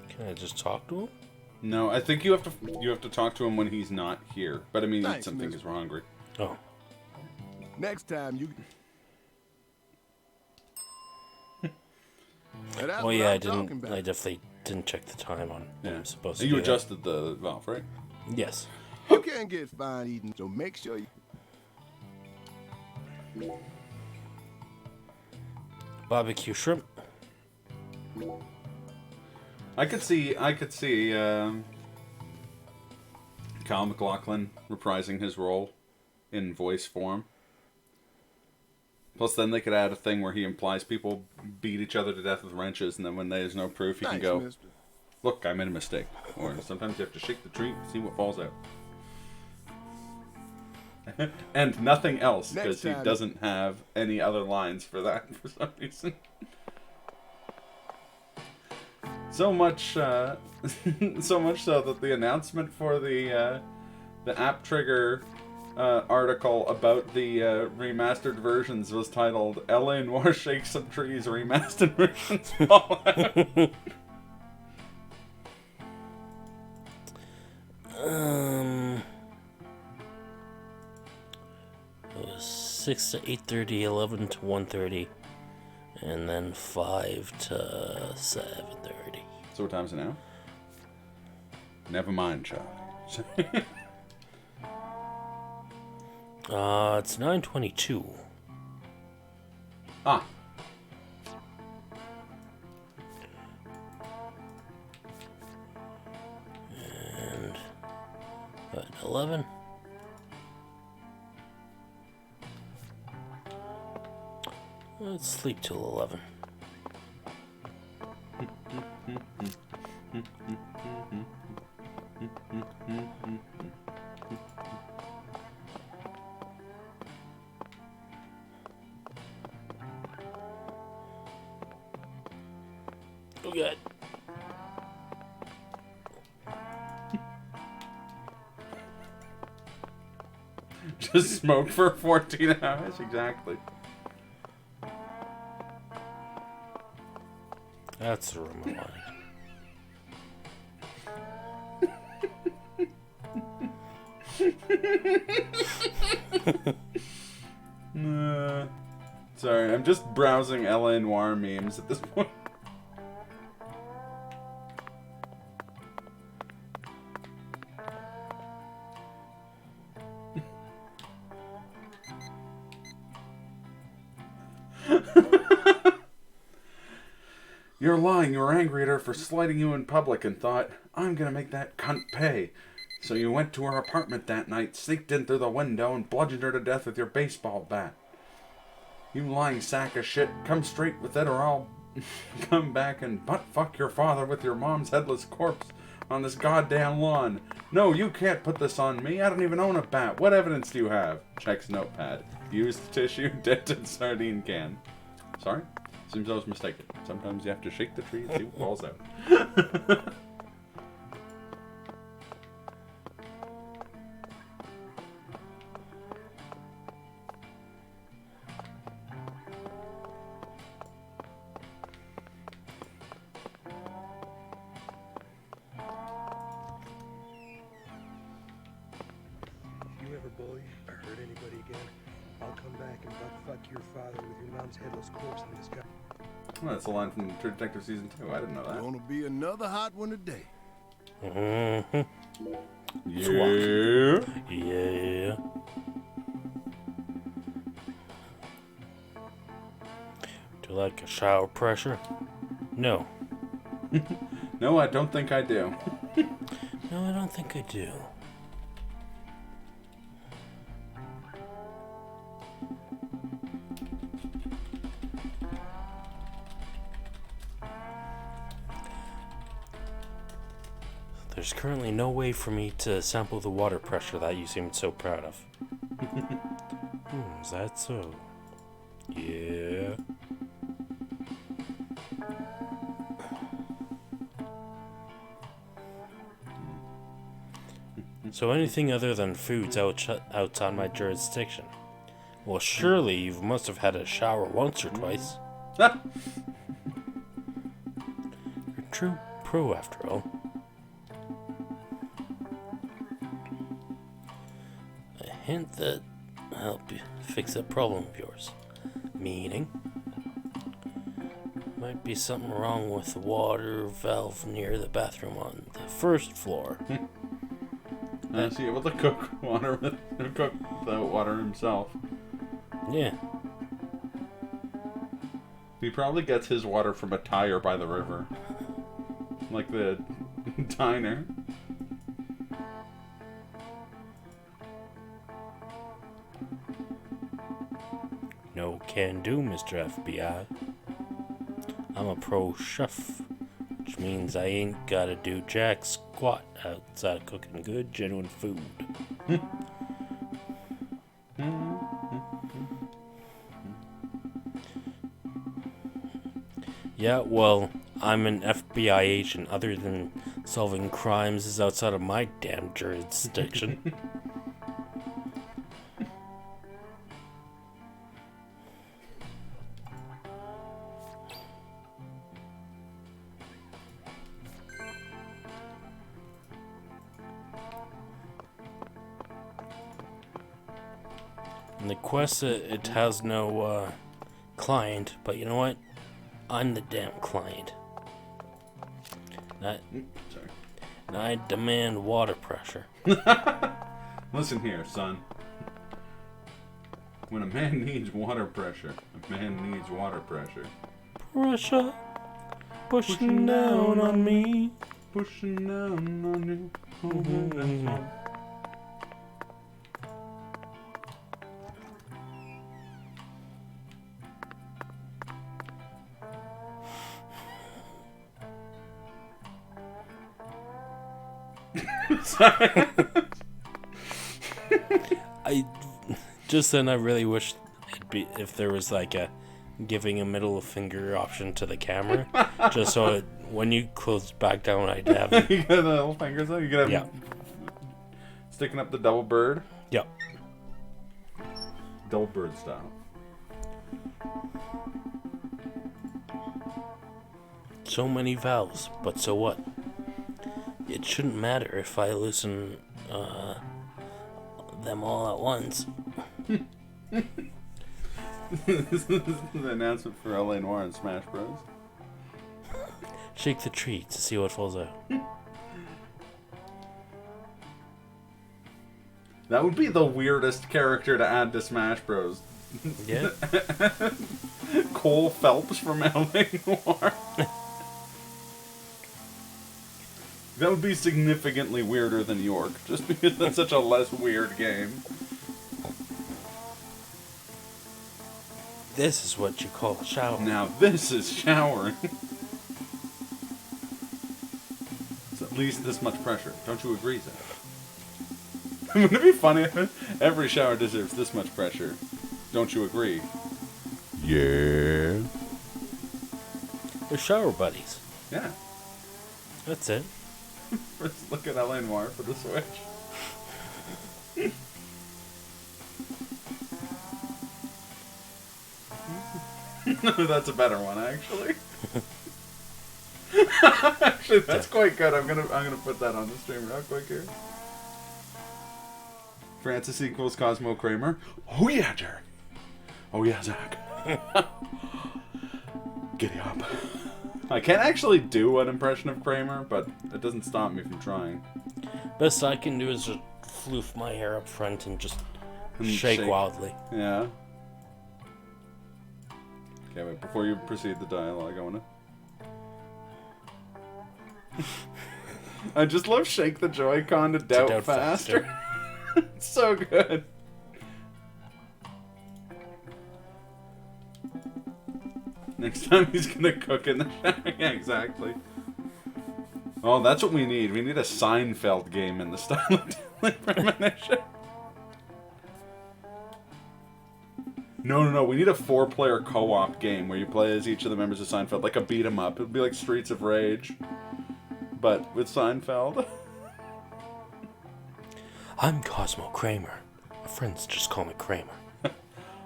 Can I just talk to him? No, I think you have to talk to him when he's not here. But I mean, eat Thanks, something mister. because we're hungry. Oh. Next time you. And that's Oh what yeah, I'm talking about. I definitely didn't check the time on when Yeah. I'm supposed to You do adjusted the valve, right? that. Yes. You can't get fine eating, so make sure you. Barbecue shrimp. I could see Kyle MacLachlan reprising his role in voice form. Plus, then they could add a thing where he implies people beat each other to death with wrenches, and then when there's no proof, he Thanks, can go, mister. "Look, I made a mistake." Or sometimes you have to shake the tree, see what falls out. And nothing else, because Next he time- doesn't have any other lines for that for some reason. So much so that the announcement for the App Trigger article about the remastered versions was titled "L.A. Noire Shakes Some Trees Remastered Versions Fall Out." 6 to 8:30, 11 to 1:30, and then 5 to 7:30. So what time is it now? Never mind, Chuck. It's 9:22. Ah. And 11. Let's sleep till 11. Oh God. Just smoke for 14 hours? Exactly. That's the room I like. Sorry, I'm just browsing LA Noire memes at this point. You're lying. You were angry at her for slighting you in public and thought, I'm gonna make that cunt pay. So you went to her apartment that night, sneaked in through the window, and bludgeoned her to death with your baseball bat. You lying sack of shit, come straight with it or I'll come back and butt-fuck your father with your mom's headless corpse on this goddamn lawn. No, you can't put this on me. I don't even own a bat. What evidence do you have? Checks notepad. Used tissue, dented sardine can. Sorry? Seems I was mistaken. Sometimes you have to shake the tree and see what falls out. You ever bully or hurt anybody again, I'll come back and butt-fuck your father with your mom's headless corpse in this guy. Well, that's a line from True Detective Season 2. I didn't know that. Gonna be another hot one today. Mm-hmm. Yeah. Yeah. Do you like a shower pressure? No. No, I don't think I do. No, I don't think I do. There's currently no way for me to sample the water pressure that you seemed so proud of. Is that so? Yeah. So anything other than food's outside my jurisdiction. Well, surely you must have had a shower once or twice. You're a true pro after all. A hint that help you fix that problem of yours. Meaning, might be something wrong with the water valve near the bathroom on the first floor. I see it with the cook the water himself. Yeah. He probably gets his water from a tire by the river. Like the diner. No can do, Mr. FBI. I'm a pro chef, which means I ain't gotta do jack squat outside of cooking good, genuine food. Yeah, well, I'm an FBI agent. Other than solving crimes is outside of my damn jurisdiction. In the quest, it has no client, but you know what? I'm the damn client. Sorry. And I demand water pressure. Listen here, son. When a man needs water pressure, a man needs water pressure. Pressure pushing down on me. Pushing down on you. Mm-hmm. Sorry. I really wish it'd be if there was like a giving a middle finger option to the camera, just so when you close back down, I'd have you got the little fingers on. You could have sticking up the double bird. Yep. Double bird style. So many valves, but so what? It shouldn't matter if I loosen them all at once. This is the announcement for LA Noire and Smash Bros. Shake the tree to see what falls out. That would be the weirdest character to add to Smash Bros. Yeah. Cole Phelps from LA Noire. That would be significantly weirder than York, just because that's such a less weird game. This is what you call a shower. Now this is showering. It's at least this much pressure. Don't you agree, Zach? Wouldn't it be funny if every shower deserves this much pressure? Don't you agree? Yeah. They're shower buddies. Yeah. That's it. Let's look at LA Noire for the Switch. That's a better one, actually. Actually, that's quite good. I'm gonna put that on the stream real quick here. Francis equals Cosmo Kramer. Oh yeah, Jared. Oh yeah, Zach. Giddy up. I can't actually do an impression of Kramer, but it doesn't stop me from trying. Best I can do is just floof my hair up front and just shake wildly. Yeah. Okay, wait, before you proceed the dialogue, I wanna... I just love Shake the Joy-Con to doubt faster. It's so good. Next time he's gonna cook in the shower. Yeah, exactly. Oh, that's what we need. We need a Seinfeld game in the style of Premonition. No. We need a 4-player co-op game where you play as each of the members of Seinfeld, like a beat 'em up. It would be like Streets of Rage, but with Seinfeld. I'm Cosmo Kramer. My friends just call me Kramer.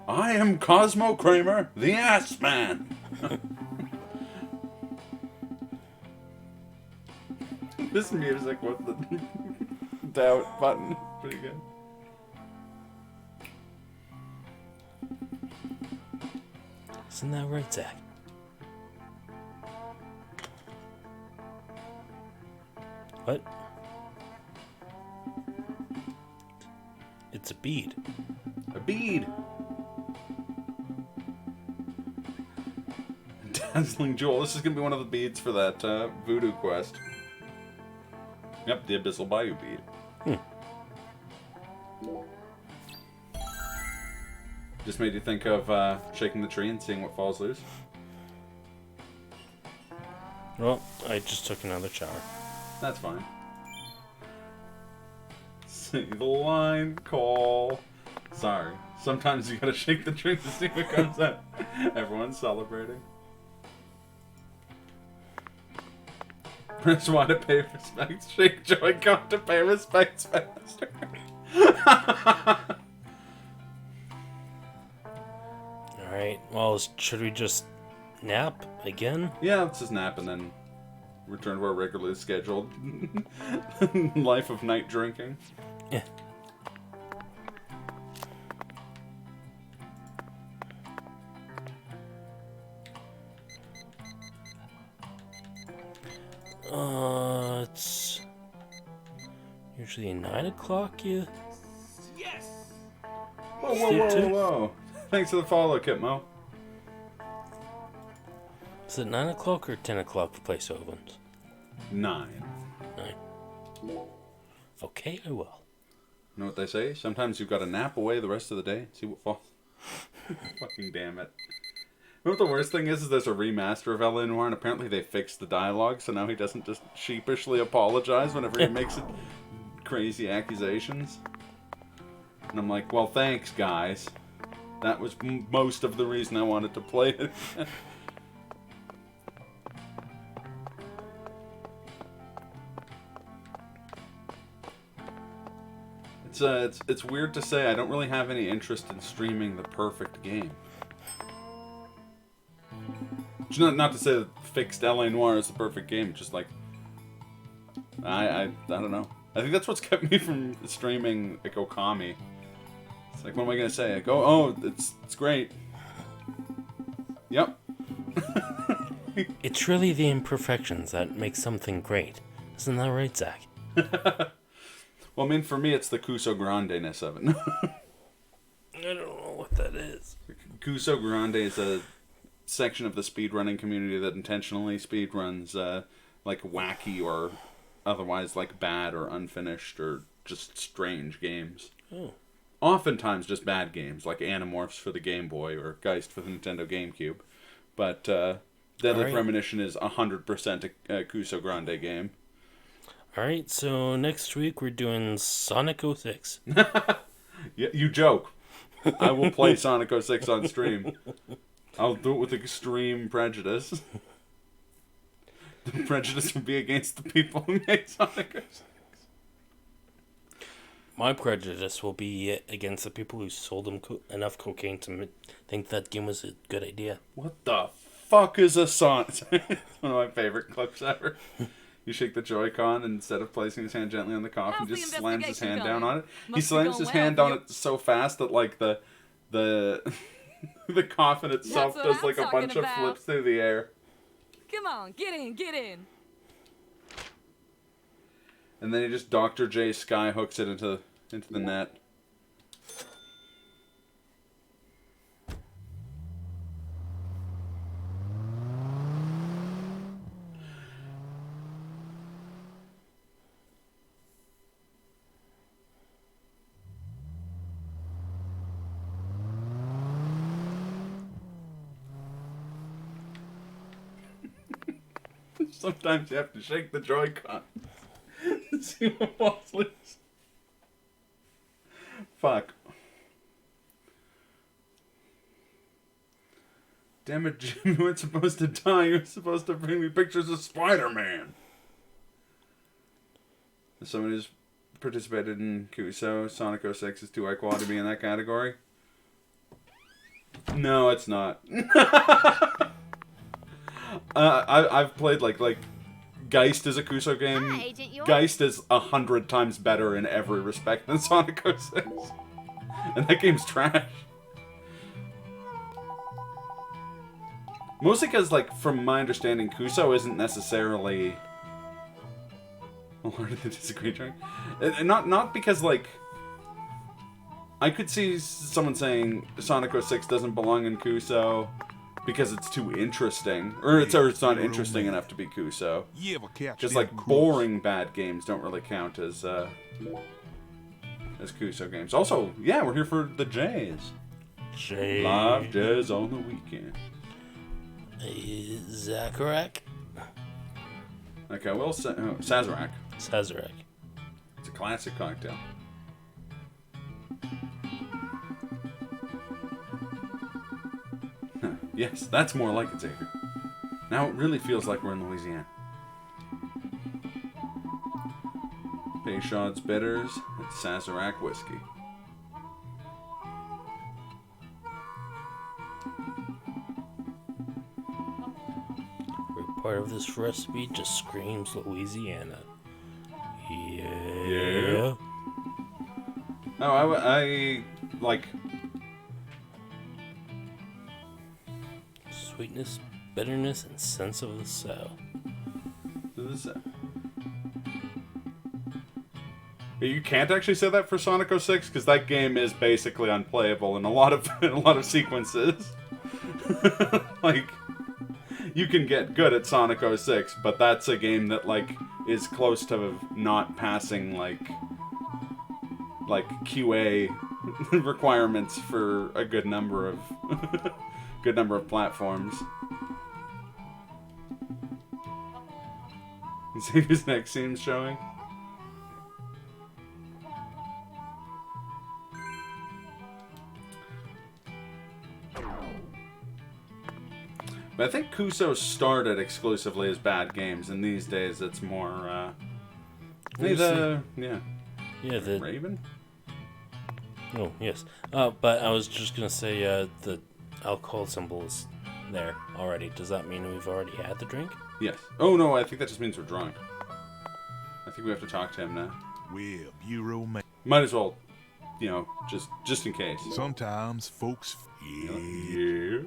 I am Cosmo Kramer, the Ass Man. This music with the doubt button, pretty good. Isn't that right, Zach? What? It's a bead. A bead. Dazzling Jewel. This is going to be one of the beads for that voodoo quest. Yep, the Abyssal Bayou bead. Just made you think of shaking the tree and seeing what falls loose. Well, I just took another shower. That's fine. See the line, Cole. Sorry. Sometimes you gotta shake the tree to see what comes out. Everyone's celebrating. Press Y to pay respects. Shake Joy-Con to pay respects faster. Alright, well, should we just nap again? Yeah, let's just nap and then return to our regularly scheduled life of night drinking. Yeah. It's usually 9 o'clock, yeah? Whoa. Thanks for the follow, Kitmo. Is it 9 o'clock or 10 o'clock for place opens? 9. 9. Okay, I will. You know what they say? Sometimes you've got to nap away the rest of the day. See what falls. Fucking damn it. You know what the worst thing is there's a remaster of L.A. Noire, and apparently they fixed the dialogue, so now he doesn't just sheepishly apologize whenever he makes crazy accusations. And I'm like, well, thanks, guys. That was most of the reason I wanted to play it. It's weird to say I don't really have any interest in streaming the perfect game. Not to say that fixed L.A. Noire is the perfect game, just like I don't know. I think that's what's kept me from streaming like Okami. It's like, what am I gonna say? I go, oh, it's great. Yep. It's really the imperfections that make something great. Isn't that right, Zach? Well, I mean, for me, it's the Kuso Grande-ness of it. I don't know what that is. Kuso Grande is a section of the speedrunning community that intentionally speedruns like wacky or otherwise like bad or unfinished or just strange games. Oh. Oftentimes just bad games, like Animorphs for the Game Boy or Geist for the Nintendo GameCube. But Deadly Premonition is 100% a Kuso Grande game. Alright, so next week we're doing Sonic 06. Yeah, you joke. I will play Sonic 06 on stream. I'll do it with extreme prejudice. The prejudice would be against the people who made Sonic 06. My prejudice will be against the people who sold them enough cocaine to think that game was a good idea. What the fuck is a Sonic? One of my favorite clips ever. You shake the Joy-Con, and instead of placing his hand gently on the coffin, he just slams his hand down on it. He slams his hand on it so fast that like the the coffin itself does like a bunch of flips through the air. Come on, get in. And then he just Dr. J sky hooks it into the net. Sometimes you have to shake the Joy-Con to see what falls loose. Fuck. Damn it, Jim, you weren't supposed to die. You were supposed to bring me pictures of Spider-Man. As someone who's participated in Kuso, Sonic 06 is too high quality to be in that category? No, it's not. I've played like Geist is a Kuso game. Hi, Agent York. Geist is 100 times better in every respect than Sonic 06. And that game's trash. Mostly because, like, from my understanding, Kuso isn't necessarily... Well, where did they disagree, Drake? Not because, like... I could see someone saying Sonic 06 doesn't belong in Kuso because it's too interesting. Or it's not interesting enough to be Kuso. Just, like, boring bad games don't really count as Kuso games. Also, yeah, we're here for the Jays. Jays. Live Jays on the weekend. Zacharak? Okay, well, Sazerac. Sazerac. It's a classic cocktail. Huh, yes, that's more like it, Xavier. Now it really feels like we're in Louisiana. Peychaud's Bitters and Sazerac Whiskey. Part of this recipe just screams Louisiana. Yeah. Oh, I like sweetness, bitterness, and sense of the South. You can't actually say that for Sonic 06 because that game is basically unplayable in a lot of sequences. Like, you can get good at Sonic 06, but that's a game that like is close to not passing like QA requirements for a good number of platforms. You see his next scene's showing? But I think Kuso started exclusively as bad games, and these days it's more, the Raven? Oh, yes. But I was just gonna say, the alcohol symbol is there already. Does that mean we've already had the drink? Yes. Oh, no, I think that just means we're drunk. I think we have to talk to him now. Well, Bureau man. Might as well, just in case. Sometimes folks. Yeah.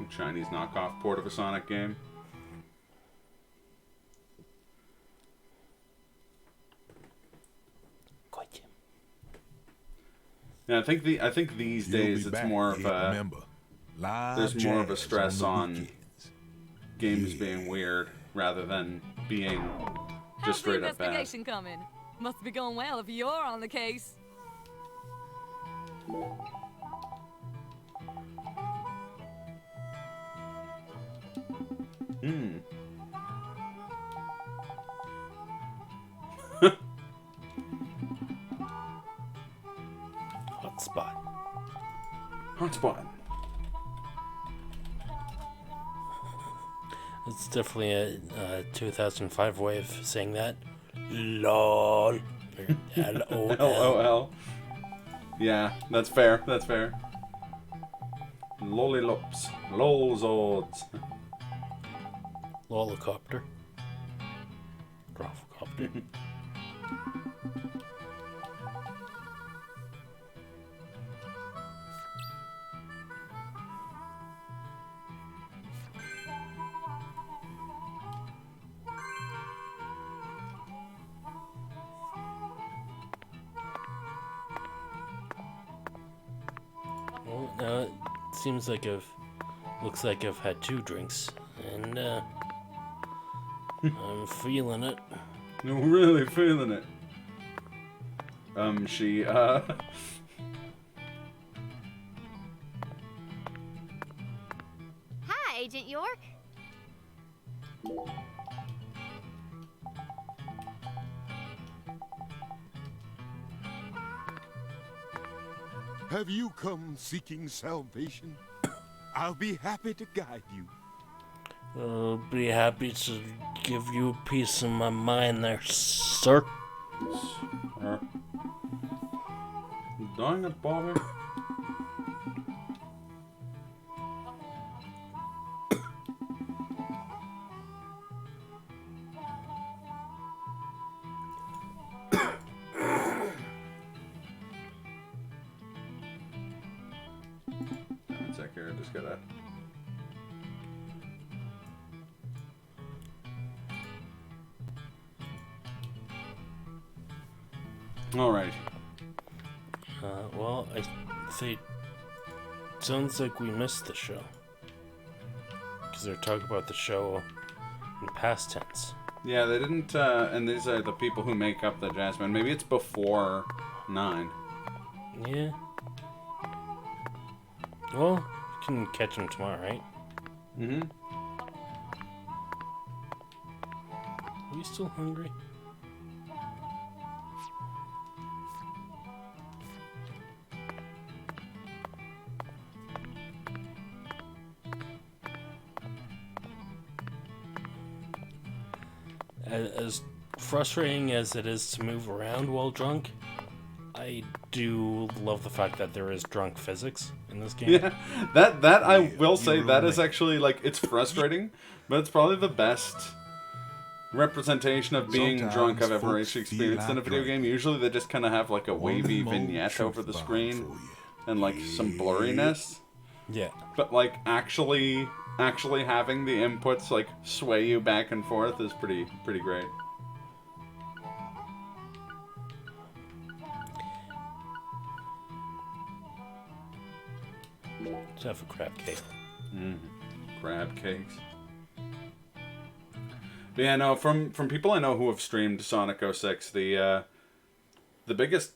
Chinese knockoff port of a Sonic game. Yeah, I think these days it's more of a there's more of a stress on games being weird rather than being just straight up bad. Investigation coming. Must be going well if you're on the case. Hotspot. It's definitely a 2005 way of saying that. LOL. LOL. LOL. Yeah, that's fair. That's fair. Lollilops. Lolzords. Lolicopter. Dropcopter. Well, it seems like looks like I've had 2 drinks, and I'm feeling it. You're really feeling it. Hi, Agent York. Have you come seeking salvation? I'll be happy to guide you. I'll be happy to give you a piece of my mind there, sir. Dang it, Bobby. One sec here, I just gotta... Alright. Well, I say... Sounds like we missed the show. Because they're talking about the show in past tense. Yeah, they didn't, and these are the people who make up the jazz band. Maybe it's before 9. Yeah. Well, we can catch them tomorrow, right? Mm-hmm. Are we still hungry? As frustrating as it is to move around while drunk, I do love the fact that there is drunk physics in this game. Yeah, that I will say that is actually, like, it's frustrating, but it's probably the best representation of being drunk I've ever actually experienced in a video game. Usually they just kind of have, like, a wavy vignette over the screen and, like, some blurriness. Yeah. But like actually having the inputs like sway you back and forth is pretty great. Let's have a crab cake. Crab cakes. But yeah, no, from people I know who have streamed Sonic 06, the biggest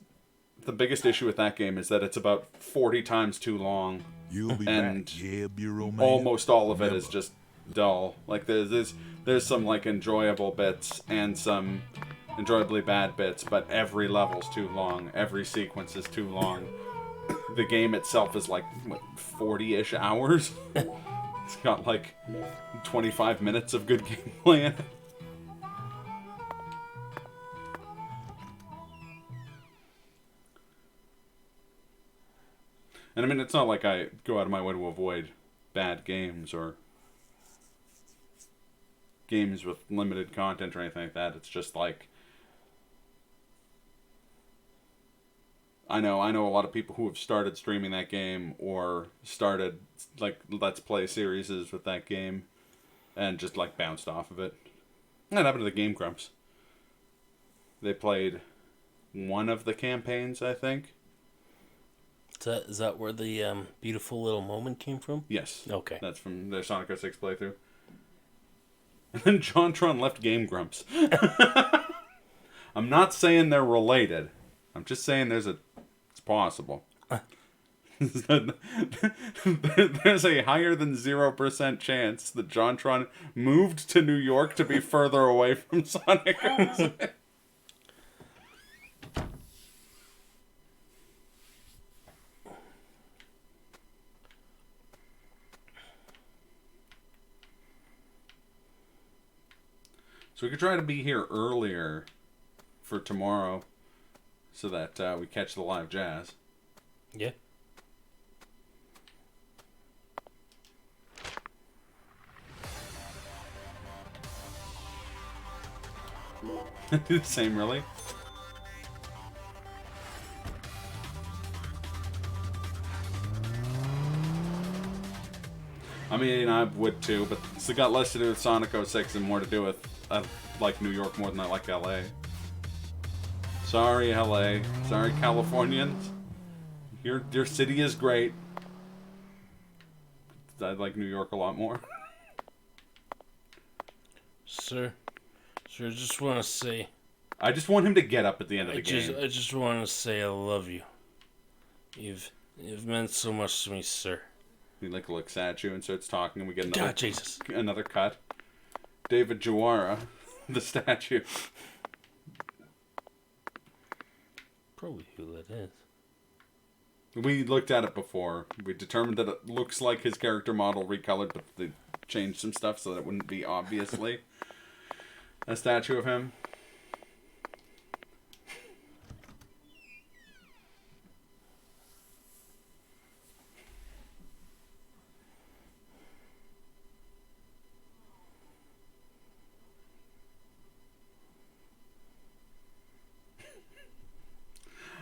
issue with that game is that it's about 40 times too long. You'll be and back, yeah, Bureau man. almost all of it Never. is just dull. Like there's some like enjoyable bits and some enjoyably bad bits, but every level's too long. Every sequence is too long. The game itself is like what, 40-ish hours. It's got like 25 minutes of good gameplay in it. And I mean, it's not like I go out of my way to avoid bad games or games with limited content or anything like that. It's just like I know a lot of people who have started streaming that game or started like Let's Play series with that game and just like bounced off of it. That happened to the Game Grumps. They played one of the campaigns, I think. Is that where the beautiful little moment came from? Yes. Okay. That's from their Sonic 06 playthrough. And then JonTron left Game Grumps. I'm not saying they're related. I'm just saying it's possible. There's a higher than 0% chance that JonTron moved to New York to be further away from Sonic 06. So we could try to be here earlier for tomorrow so that we catch the live jazz. Yeah. Same, really? I mean, I would too, but it's got less to do with Sonic 06 and more to do with I like New York more than I like LA. Sorry, LA. Sorry, Californians. Your city is great. I like New York a lot more. Sir, I just want to say... I just want him to get up at the end of the game. I just want to say I love you. You've meant so much to me, sir. He like looks at you and starts talking, and we get God, Jesus. another cut. David Jawara, the statue. Probably who that is. We looked at it before. We determined that it looks like his character model recolored, but they changed some stuff so that it wouldn't be obviously a statue of him.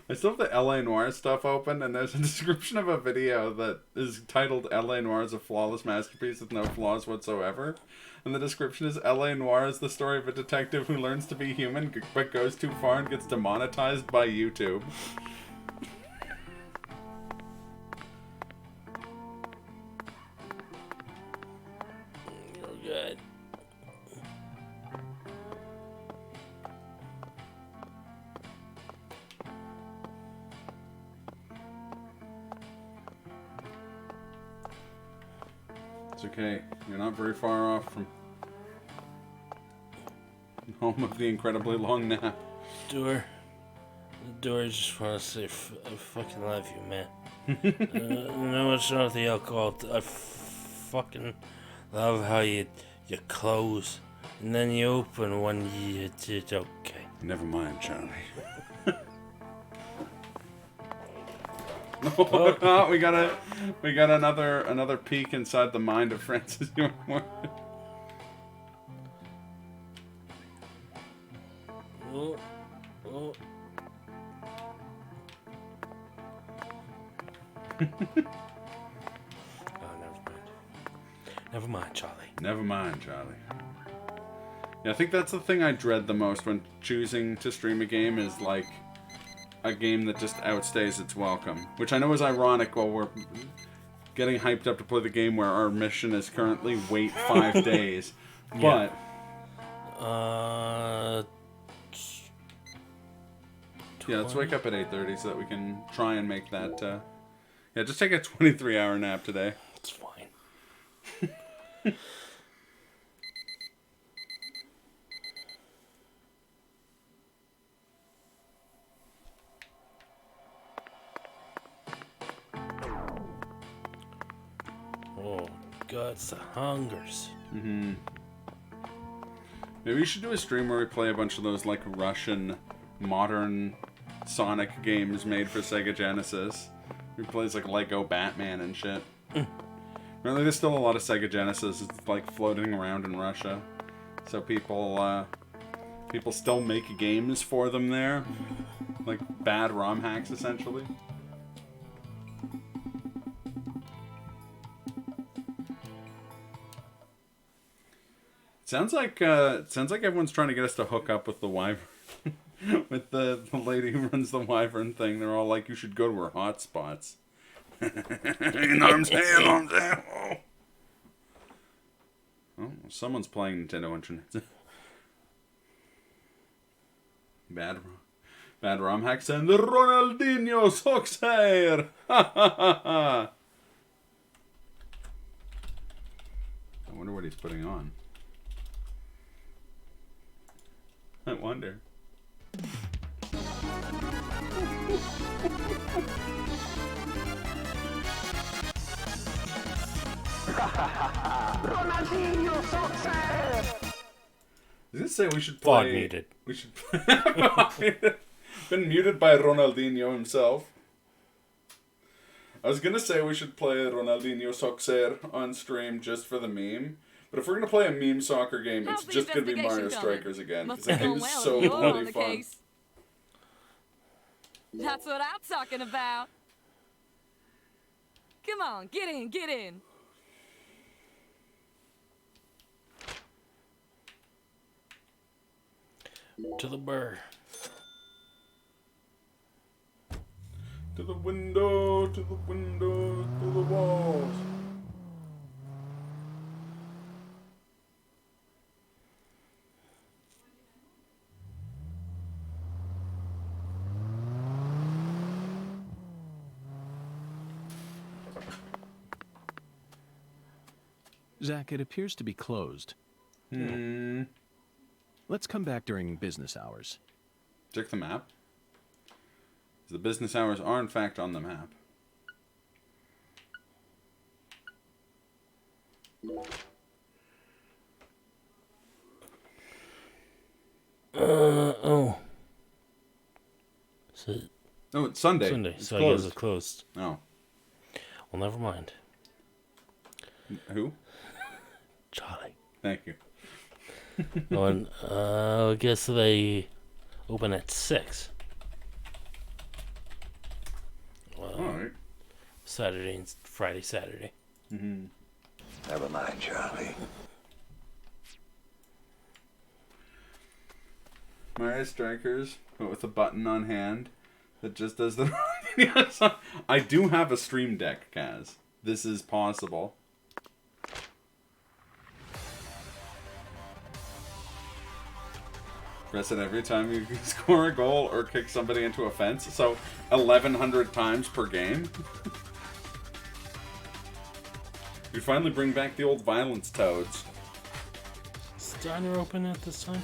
I still have the LA Noire stuff open, and there's a description of a video that is titled LA Noire is a flawless masterpiece with no flaws whatsoever. And the description is LA Noire is the story of a detective who learns to be human but goes too far and gets demonetized by YouTube. Oh, God. It's okay. You're not very far off from home of the incredibly long nap. I just want to say I fucking love you, man. No, it's not the alcohol. I fucking love how you close and then you open when you did okay. Never mind, Charlie. Oh, we got another peek inside the mind of Francis Yormore. Oh. Never mind, Charlie. Never mind, Charlie. Yeah, I think that's the thing I dread the most when choosing to stream a game is, like, a game that just outstays its welcome. Which I know is ironic while we're getting hyped up to play the game where our mission is currently wait 5 days. But... yeah, let's wake up at 8:30 so that we can try and make that, yeah, just take a 23-hour nap today. It's fine. Oh, guts the hungers. Mm-hmm. Maybe we should do a stream where we play a bunch of those, like, Russian modern Sonic games made for Sega Genesis. We plays, like, Lego Batman and shit. Apparently there's still a lot of Sega Genesis, it's, like, floating around in Russia. So people still make games for them there. Like, bad ROM hacks, essentially. Sounds like everyone's trying to get us to hook up with the Wyvern. With the lady who runs the Wyvern thing. They're all like, you should go to her hotspots. You know what I'm saying? Oh, someone's playing Nintendo Internet. Bad ROM hacks and the Ronaldinho socks hair. I wonder what he's putting on. I wonder. Ronaldinho success! I was gonna say we should play. Fog muted. We should. Been muted by Ronaldinho himself. I was gonna say we should play Ronaldinho Soccer on stream just for the meme. But if we're gonna play a meme soccer game, it's just gonna be Mario Strikers again. Because that game is so bloody fun. That's what I'm talking about. Come on, get in, get in. To the burr. To the window, to the window, to the walls. Zach, it appears to be closed. Let's come back during business hours. Check the map. The business hours are in fact on the map. Oh. So, oh, it's Sunday. Sunday, it's so closed. I guess it's closed. Oh. Well, never mind. Who? Charlie. Thank you. And, I guess they open at 6. Well, alright. Saturday and Friday, Saturday. Mm-hmm. Never mind, Charlie. Mario Strikers, but with a button on hand that just does the... I do have a Stream Deck, Kaz. This is possible. Press it every time you score a goal or kick somebody into a fence. So 1,100 times per game. You finally bring back the old violence toads. Is the diner open at this time?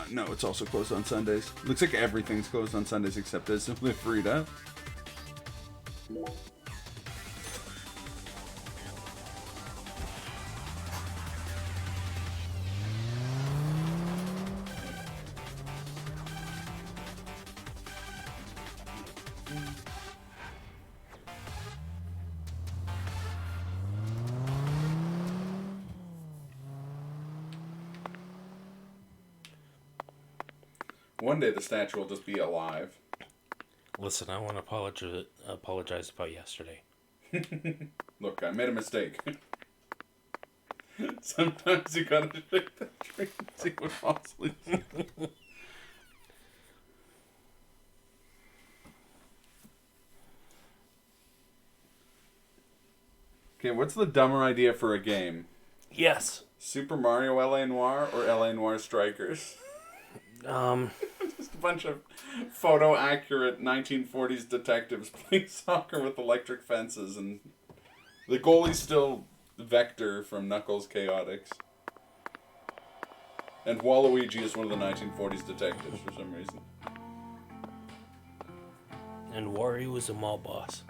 No, it's also closed on Sundays. Looks like everything's closed on Sundays except this with Frida. One day the statue will just be alive. Listen, I want to apologize about yesterday. Look, I made a mistake. Sometimes you gotta shake the tree and see what falls loose. Okay, what's the dumber idea for a game? Yes. Super Mario L.A. Noire or L.A. Noire Strikers? Just a bunch of photo-accurate 1940s detectives playing soccer with electric fences, and the goalie's still Vector from Knuckles Chaotix. And Waluigi is one of the 1940s detectives for some reason. And Wario was a mall boss.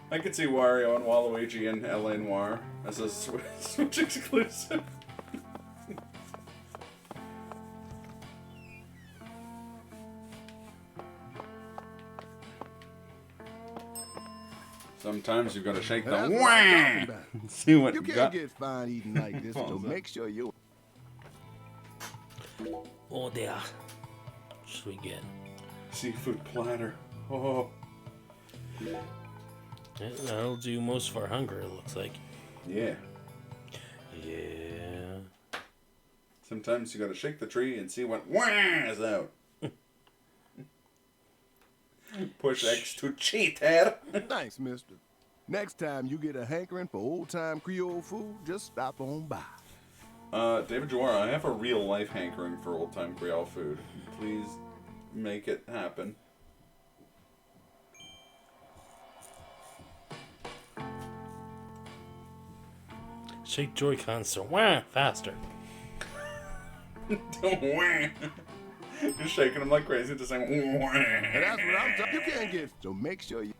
I could see Wario and Waluigi in L.A. Noire as a Switch exclusive. Sometimes you gotta shake the That's what I'm talking wah! about. See what You you can't got. get fine eating like this, so make sure you... Oh dear. Sweet again. Seafood platter. Oh. Yeah, that'll do most of our hunger, it looks like. Yeah. Yeah. Sometimes you gotta shake the tree and see what wahs out. Push X to cheat, Ed. Thanks, mister. Next time you get a hankering for old-time Creole food, just stop on by. David Jawara, I have a real-life hankering for old-time Creole food. Please make it happen. Shake Joy-Cons so wah faster. Don't wah. You're shaking them like crazy, just saying wah. And that's what I'm talking. You can't get... So make sure you...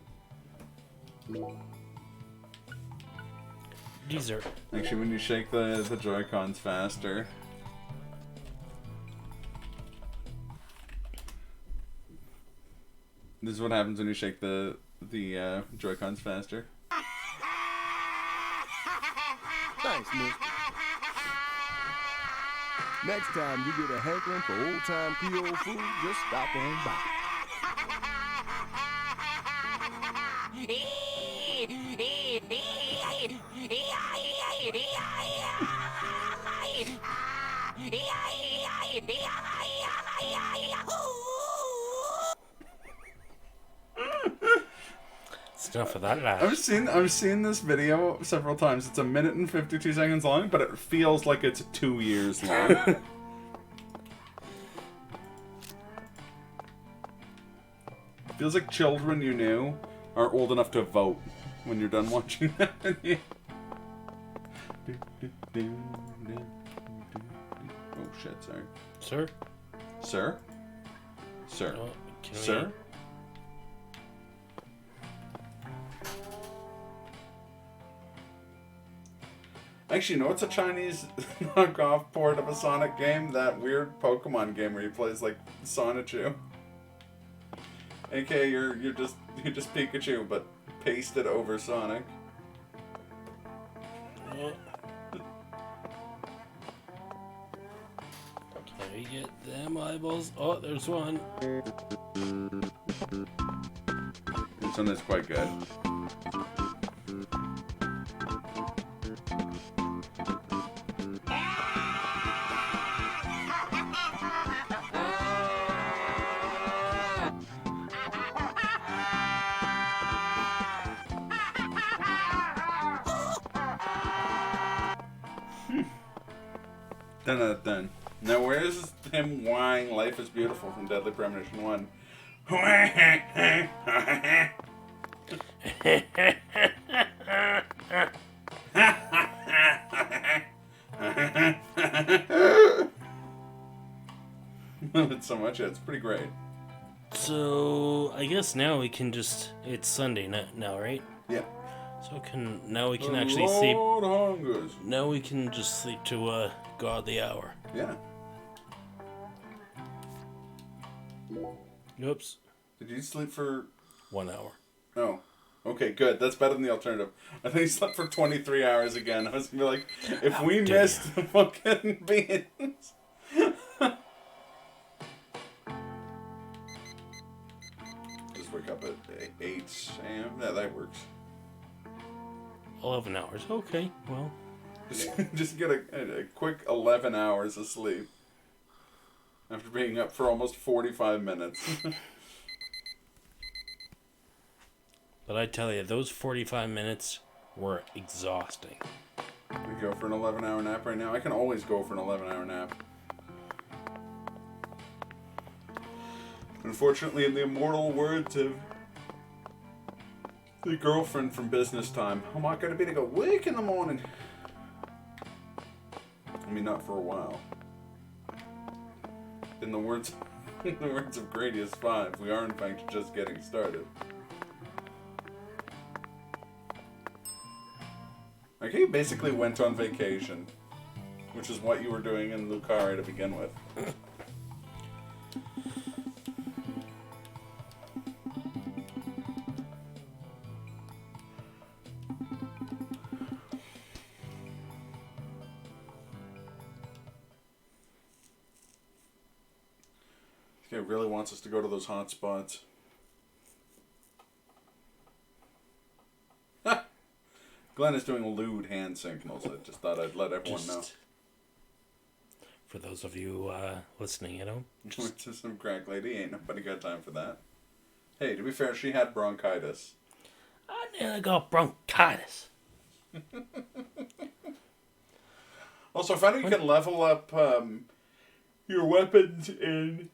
Dessert. Actually, when you shake the Joy-Cons faster. This is what happens when you shake the Joy-Cons faster. Thanks, mister. Next time you get a hankering for old-time Creole food, just stop on by. It's enough of that. I've seen this video several times. It's 1 minute and 52 seconds long, but it feels like it's 2 years long. Feels like children you knew are old enough to vote when you're done watching that video. Oh shit, sorry. Sir? Sir? Sir? Can Sir? Actually, you know what's a Chinese knockoff port of a Sonic game? That weird Pokemon game where he plays like Sonichu. AKA you're just Pikachu, but pasted over Sonic. Can we get them eyeballs? Oh, there's one. This one is quite good. Dun. Now where's him whining Life is Beautiful from Deadly Premonition 1? Love it so much, it's pretty great. So I guess now we can just, it's Sunday now, right? Yeah. So now we can actually sleep. Lord hungers. Now we can just sleep to godly hour. Yeah. Oops. Did you sleep for 1 hour? Oh. Okay, good. That's better than the alternative. I think he slept for 23 hours again. I was gonna be like, if we missed the fucking beans. Just wake up at 8 a.m. Yeah, that works. 11 hours. Okay, well. Just get a quick 11 hours of sleep. After being up for almost 45 minutes. But I tell you, those 45 minutes were exhausting. We go for an 11-hour nap right now. I can always go for an 11-hour nap. Unfortunately, in the immortal words of the girlfriend from Business Time, I'm not going to be able to go work in the morning. I mean, not for a while. In the words of Gradius 5, we are in fact just getting started. Like, he basically went on vacation, which is what you were doing in Lucaria to begin with. This guy really wants us to go to those hot spots. Glenn is doing lewd hand signals. I just thought I'd let everyone know. For those of you listening at home. To some crack lady. Ain't nobody got time for that. Hey, to be fair, she had bronchitis. I nearly got bronchitis. Also, I found you can level up your weapons in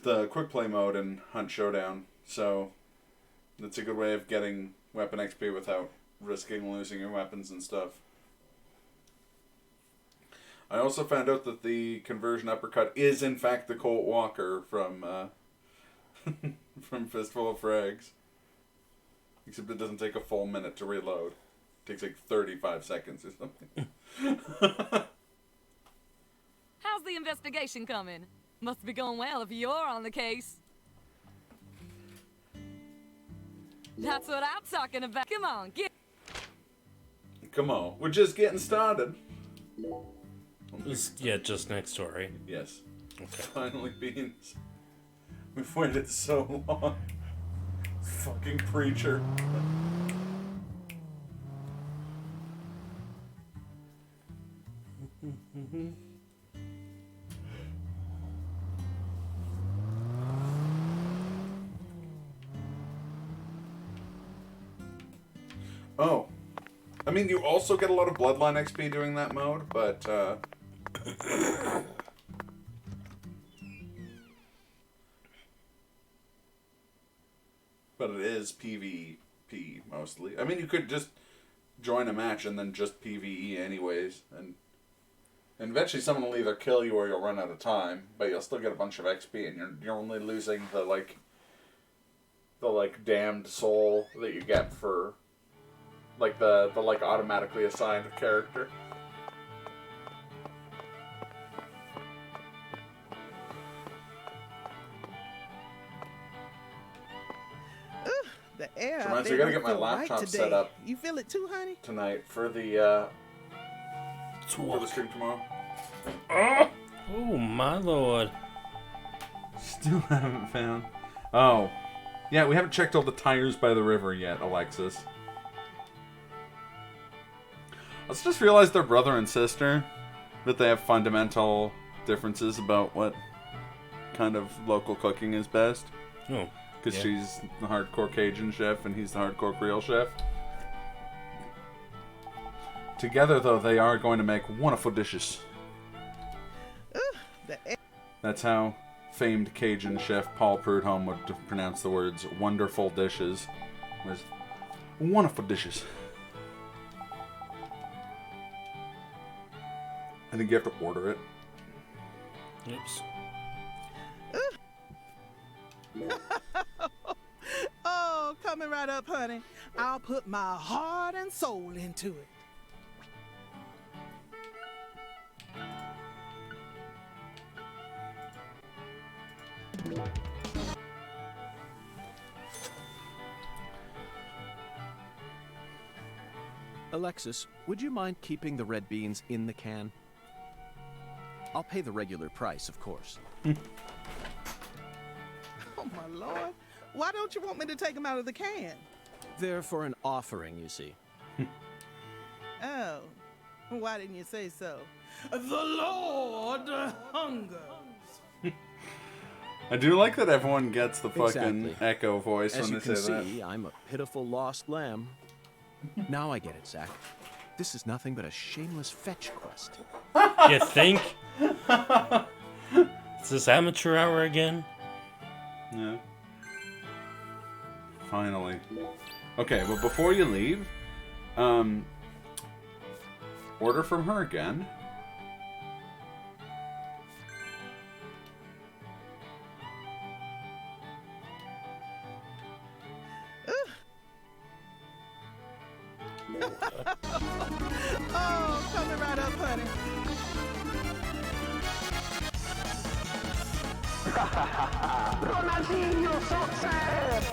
the quick play mode in Hunt Showdown. So, that's a good way of getting weapon XP without risking losing your weapons and stuff. I also found out that the conversion uppercut is in fact the Colt Walker from from Fistful of Frags. Except it doesn't take a full minute to reload. It takes like 35 seconds or something. How's the investigation coming? Must be going well if you're on the case. That's what I'm talking about. Come on, get. Come on, we're just getting started. Yeah, just next door, right? Yes. Okay. Finally, Beans. We've waited so long. Fucking preacher. Oh. I mean, you also get a lot of Bloodline XP doing that mode, but, but it is PvP, mostly. I mean, you could just join a match and then just PvE anyways, and eventually someone will either kill you or you'll run out of time, but you'll still get a bunch of XP, and you're only losing the damned soul that you get for the automatically assigned character. The air. So, I gotta get my laptop set up. You feel it too, honey? Tonight for the stream tomorrow. Oh my lord! Still haven't found. Oh, yeah, we haven't checked all the tires by the river yet, Alexis. Let's just realize they're brother and sister, that they have fundamental differences about what kind of local cooking is best. Oh. Because she's the hardcore Cajun chef and he's the hardcore Creole chef. Together, though, they are going to make wonderful dishes. That's how famed Cajun chef Paul Prudhomme would pronounce the words wonderful dishes. Was wonderful dishes. I think you have to order it. Oops. Oh, coming right up, honey. I'll put my heart and soul into it. Alexis, would you mind keeping the red beans in the can? I'll pay the regular price, of course. Oh my Lord. Why don't you want me to take them out of the can? They're for an offering, you see. Oh, why didn't you say so? The Lord hungers. I do like that everyone gets the fucking Exactly. echo voice As when you they can say see, I'm a pitiful lost lamb. Now I get it, Zach. This is nothing but a shameless fetch quest. You think? Is this amateur hour again? that. Yeah. Finally. Okay, but before you leave, order from her again. Oh, coming right up, honey. Ronaldinho, so sad!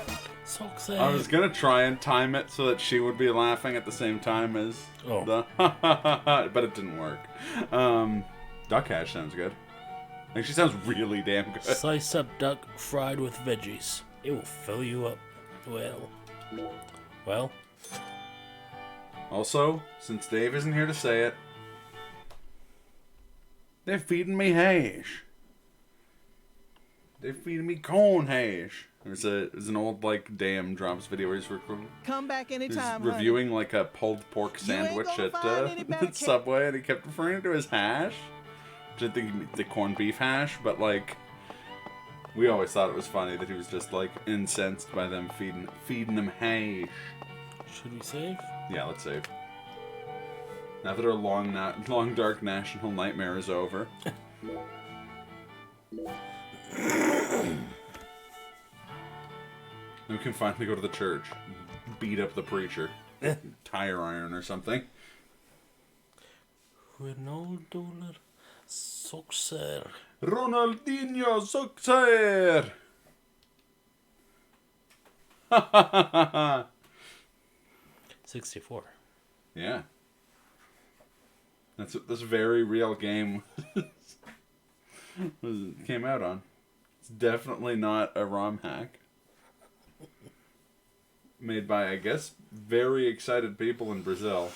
So sad. I was gonna try and time it so that she would be laughing at the same time as the but it didn't work. Duck hash sounds good. Like, she sounds really damn good. Slice up duck fried with veggies. It will fill you up. Well. Also, since Dave isn't here to say it, they're feeding me hash. They're feeding me corn hash. There's an old, like, Damn Drops video where he's Come back anytime, reviewing, like, a pulled pork sandwich at Subway, and he kept referring to his hash. Which I think the corned beef hash, but, like, we always thought it was funny that he was just, like, incensed by them feeding him hash. Should we save? Yeah, let's save. Now that our long dark national nightmare is over. We can finally go to the church. Beat up the preacher. Tire iron or something. Ronaldo Soxer. Ronaldinho Soxer! 64. Yeah. That's this very real game came out on. It's definitely not a ROM hack. Made by, I guess, very excited people in Brazil.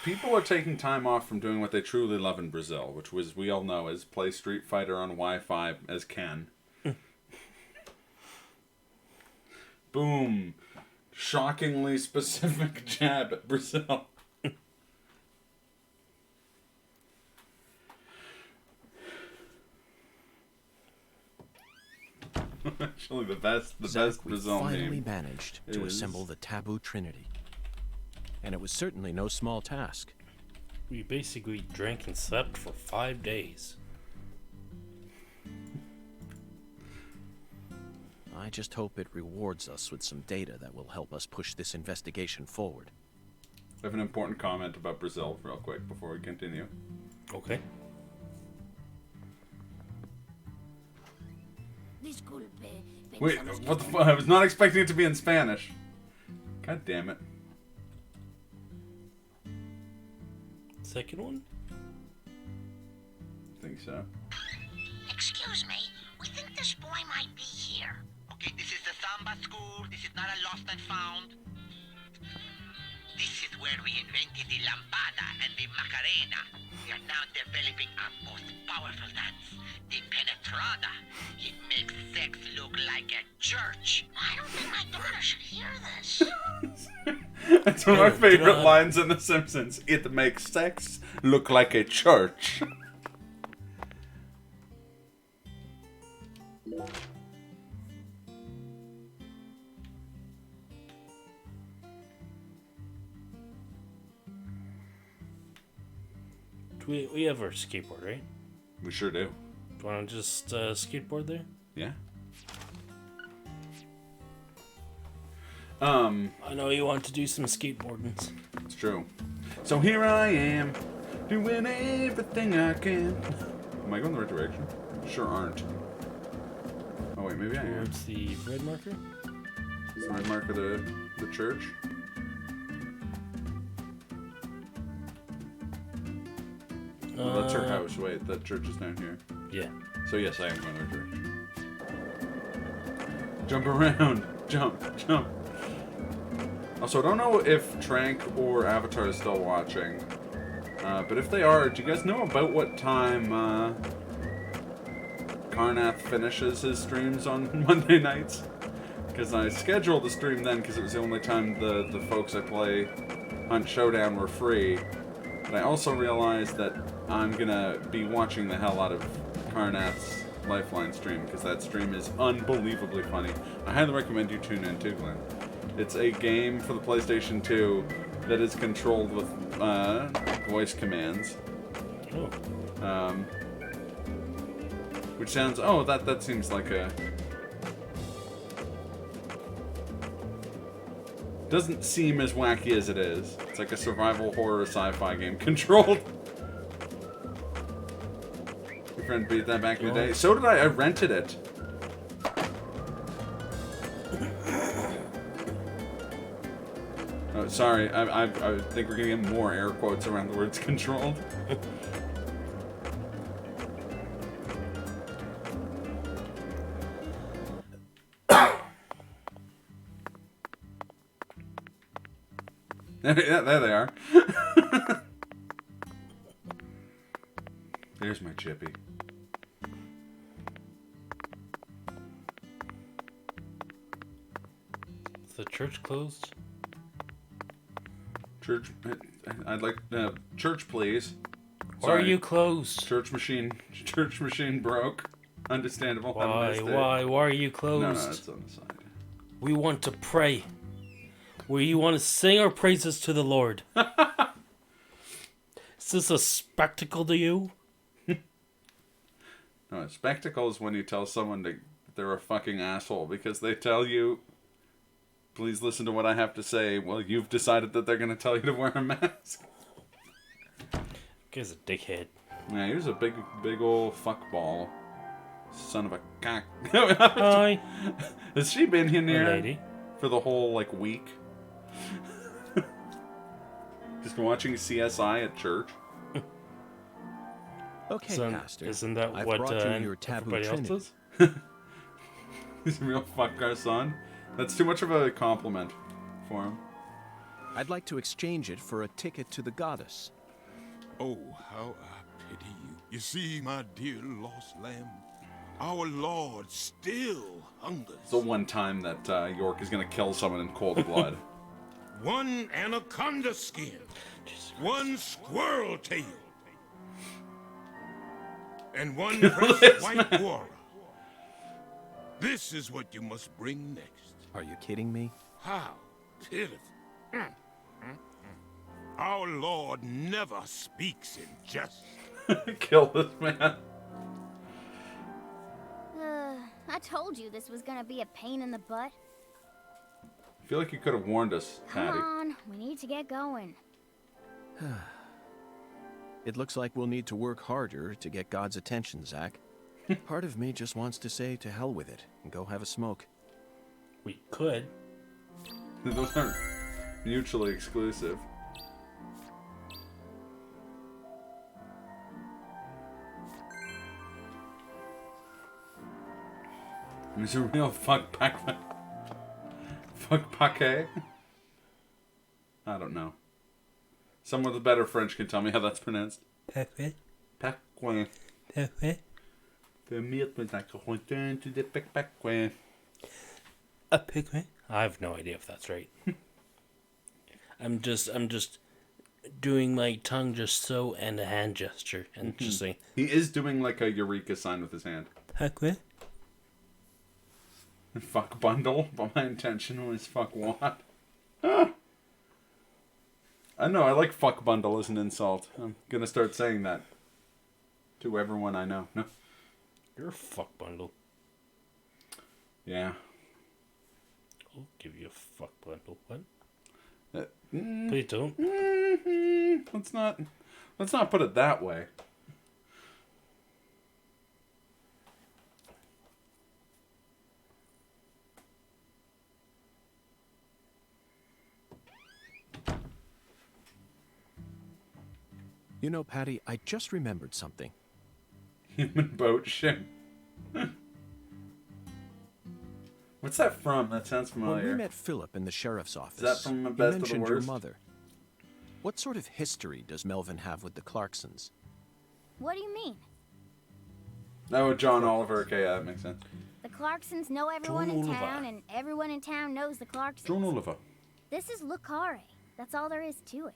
People are taking time off from doing what they truly love in Brazil, which was, we all know, is play Street Fighter on Wi-Fi as Ken. Boom. Shockingly specific jab at Brazil. Actually, the best Brazil we finally name managed to assemble the Taboo Trinity. And it was certainly no small task. We basically drank and slept for 5 days. I just hope it rewards us with some data that will help us push this investigation forward. I have an important comment about Brazil real quick before we continue. Okay. Wait, what the fuck? I was not expecting it to be in Spanish. God damn it. Second one? I think so. Excuse me, we think this boy might be here. Okay, this is the Samba school. This is not a lost and found. This is where we invented the lambada and the macarena. We are now developing our most powerful dance, the penetrada. It makes sex look like a church. I don't think my daughter should hear this. That's one of my favorite lines in The Simpsons. It makes sex look like a church. We have our skateboard, right? We sure do. Do you want to just skateboard there? Yeah. I know you want to do some skateboarding. It's true. So here I am, doing everything I can. Am I going the right direction? Sure aren't. Oh wait, maybe I am. Towards the red marker? Is the red marker the church? Well, that's her house. Wait, that church is down here. Yeah. So yes, I am going to church. Jump around. Jump. Also, I don't know if Trank or Avatar is still watching. But if they are, do you guys know about what time Karnath finishes his streams on Monday nights? Because I scheduled the stream then because it was the only time the folks I play Hunt Showdown were free. But I also realized that I'm going to be watching the hell out of Karnath's Lifeline stream because that stream is unbelievably funny. I highly recommend you tune in too, Glenn. It's a game for the PlayStation 2 that is controlled with voice commands. Oh. Which sounds... Oh, that seems like a... Doesn't seem as wacky as it is. It's like a survival horror sci-fi game controlled. Your friend beat that back in the day. So did I. I rented it. Oh, sorry. I think we're gonna get more air quotes around the words controlled. Yeah, there they are. There's my Chippy. Is the church closed? Church. I'd like church, please. Why are you closed? Church machine broke. Understandable. Why are you closed? No, it's on the side. We want to pray. We want to sing our praises to the Lord. Is this a spectacle to you? No, a spectacle is when you tell someone that they're a fucking asshole because they tell you, please listen to what I have to say. Well, you've decided that they're going to tell you to wear a mask. Guy's a dickhead. Yeah, he was a big old fuckball. Son of a cock. Hi. Has she been in here lady for the whole, week? Just watching CSI at church? Okay, So, Pastor. isn't that I've what brought you your taboo everybody else trinity. does? He's a real fuck our son. That's too much of a compliment for him. I'd like to exchange it for a ticket to the goddess. Oh, how I pity you. You see, my dear lost lamb, our Lord still hungers. It's the one time that York is going to kill someone in cold blood. One anaconda skin, one squirrel tail, and one fresh white guara. This is what you must bring next. Are you kidding me? How pitiful. Our Lord never speaks in jest. Kill this man. I told you this was gonna be a pain in the butt. I feel like you could have warned us, Come Patty. on, we need to get going. It looks like we'll need to work harder to get God's attention, Zach. Part of me just wants to say to hell with it and go have a smoke. We could. Those aren't mutually exclusive. He's a real fuck pack. Fuck paquet? I don't know. Someone with a better French can tell me how that's pronounced. Paquet. Paquet. Paquet. A pigment? I have no idea if that's right. I'm just doing my tongue just so and a hand gesture and just saying. He is doing like a eureka sign with his hand. Paquet. Fuck bundle, but my intention was fuck what? Ah. I know, I like fuck bundle as an insult. I'm gonna start saying that to everyone I know. No. You're a fuck bundle. Yeah. I'll give you a fuck bundle. What? Mm, Please don't. Let's not put it that way. You know, Patty, I just remembered something. Human boat ship. What's that from? That sounds familiar. When we met Philip in the sheriff's office, Is that from The you Best of the mentioned your Worst? mother. What sort of history does Melvin have with the Clarksons? What do you mean? Oh, John Oliver. Okay, yeah, that makes sense. The Clarksons know everyone John in Oliver. town, and everyone in town knows the Clarksons. John Oliver. This is Lucare. That's all there is to it.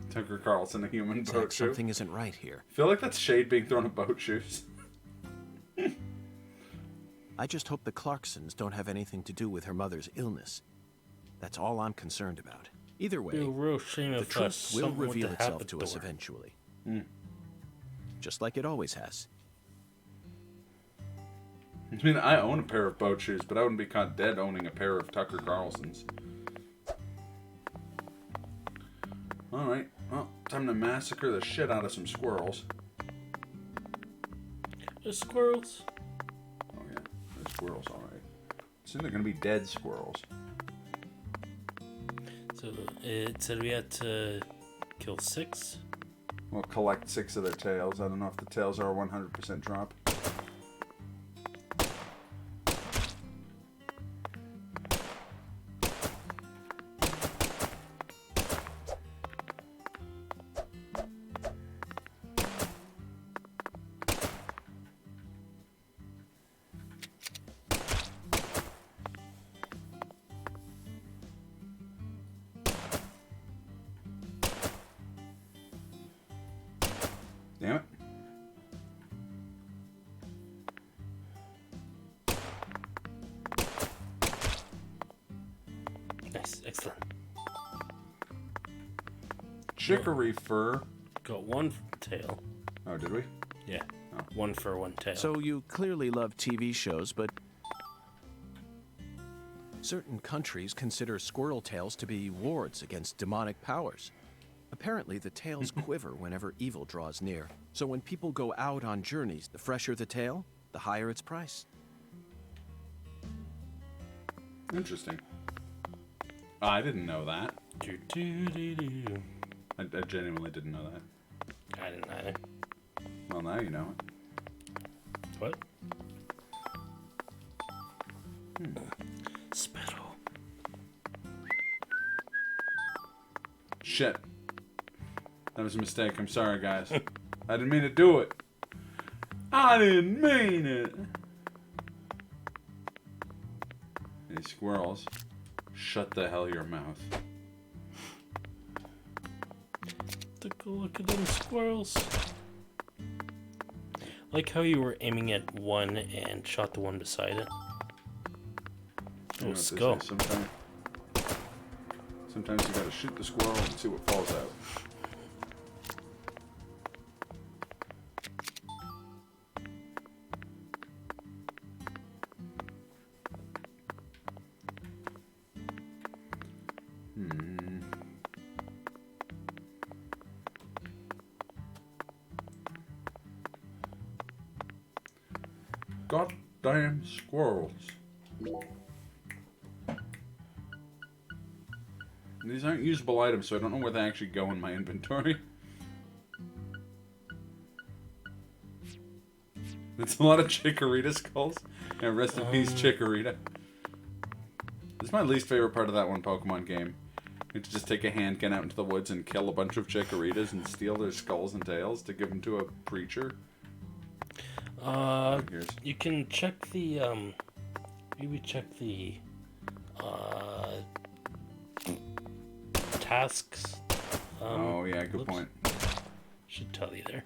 Tucker Carlson, a human It's boat like shoe. something isn't right here. I feel like that's shade being thrown at boat shoes. I just hope the Clarksons don't have anything to do with her mother's illness. That's all I'm concerned about. Either way, Be a real shame the if truth will something were reveal to itself happen to us her. eventually. Mm. Just like it always has. I mean, I own a pair of boat shoes, but I wouldn't be caught dead owning a pair of Tucker Carlsons. Alright, well, time to massacre the shit out of some squirrels. The squirrels. Oh yeah, there's squirrels, alright. Soon they're gonna be dead squirrels. So it said we had to kill 6. We'll collect 6 of their tails. I don't know if the tails are a 100% drop. Damn it. Nice, excellent. Chicory fur. Got 1 tail. Oh, did we? Yeah. 1 fur, 1 tail. So you clearly love TV shows, but certain countries consider squirrel tails to be wards against demonic powers. Apparently, the tails quiver whenever evil draws near. So when people go out on journeys, the fresher the tail, the higher its price. Interesting. I didn't know that. Do-do-do-do. I genuinely didn't know that. I didn't either. Well, now you know it. What? Spittle. Shit. That was a mistake. I'm sorry, guys. I didn't mean to do it. I didn't mean it. Hey, squirrels. Shut the hell your mouth. Take a look at them squirrels. Like how you were aiming at one and shot the one beside it. You know Oh, what they skull. say, sometimes you gotta shoot the squirrel and see what falls out. Goddamn squirrels. These aren't usable items, so I don't know where they actually go in my inventory. It's a lot of Chikorita skulls. Yeah, rest in peace, Chikorita. This is my least favorite part of that one Pokemon game. You have to just take a handgun out into the woods and kill a bunch of Chikoritas and steal their skulls and tails to give them to a preacher. You can check the, maybe check the, tasks. Oh, yeah, good point. Should tell you there.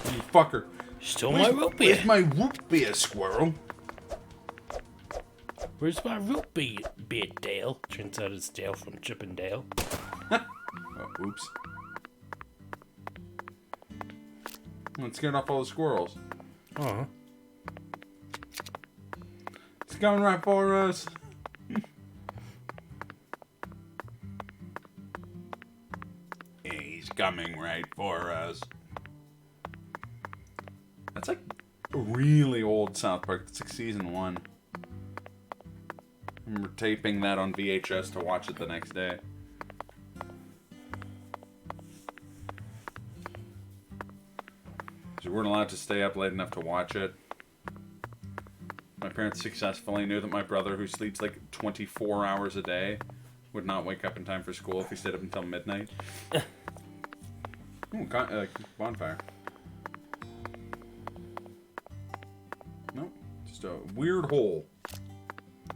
You fucker. Stole my root beer. Where's my root beer, squirrel? Where's my root beer, Dale? Turns out it's Dale from Chip and Dale. Oh, oops. Let's get off all the squirrels. Uh-huh. It's coming right for us. coming right for us. That's like a really old South Park. It's like season 1. I remember taping that on VHS to watch it the next day. We weren't allowed to stay up late enough to watch it. My parents successfully knew that my brother, who sleeps like 24 hours a day, would not wake up in time for school if he stayed up until midnight. Ooh, bonfire. Nope, just a weird hole.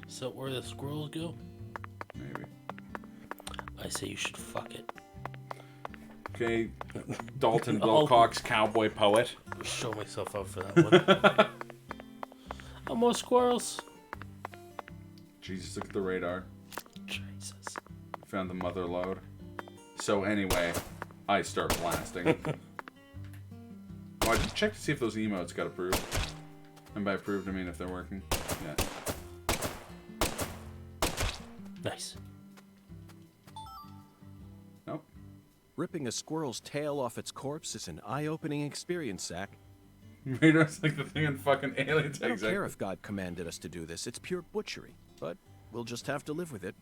Is that where the squirrels go? Maybe. I say you should fuck it. Okay, Dalton Wilcox, cowboy poet. Show myself out for that one. Oh, more squirrels. Jesus, look at the radar. Jesus. Found the mother lode. So anyway, I start blasting. Oh, I just checked to see if those emotes got approved. And by approved, I mean if they're working. Yeah. Nice. Nope. Ripping a squirrel's tail off its corpse is an eye-opening experience, Zach. Radar's like the thing in fucking Aliens. I don't care if God commanded us to do this. It's pure butchery. But we'll just have to live with it.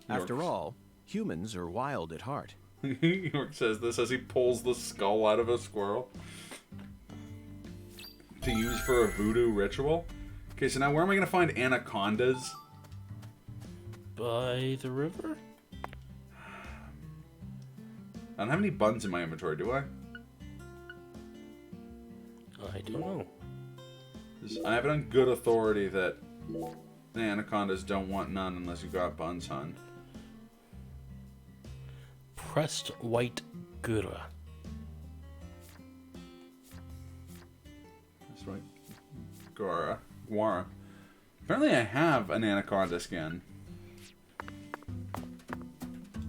After all, humans are wild at heart. York says this as he pulls the skull out of a squirrel. To use for a voodoo ritual? Okay, so now where am I going to find anacondas? By the river? I don't have any buns in my inventory, do I? I don't know. I have it on good authority that the anacondas don't want none unless you got buns, hon. Pressed white gura. That's right. Guara. Apparently I have an anaconda skin.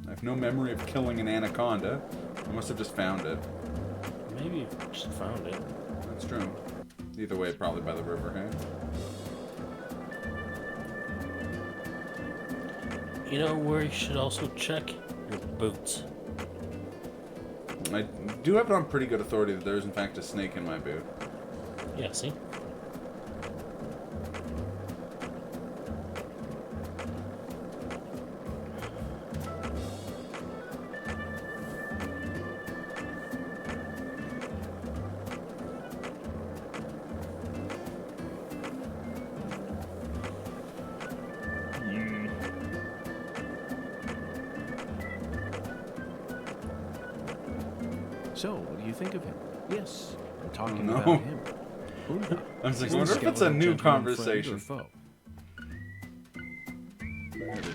I have no memory of killing an anaconda. I must have just found it. Maybe you just found it. That's true. Either way, probably by the river, hey? You know where you should also check? Your boots. I do have it on pretty good authority that there is in fact a snake in my boot. Yeah, see? So, what do you think of him? Yes, I'm talking no. about him. I was like, I wonder if it's a new conversation.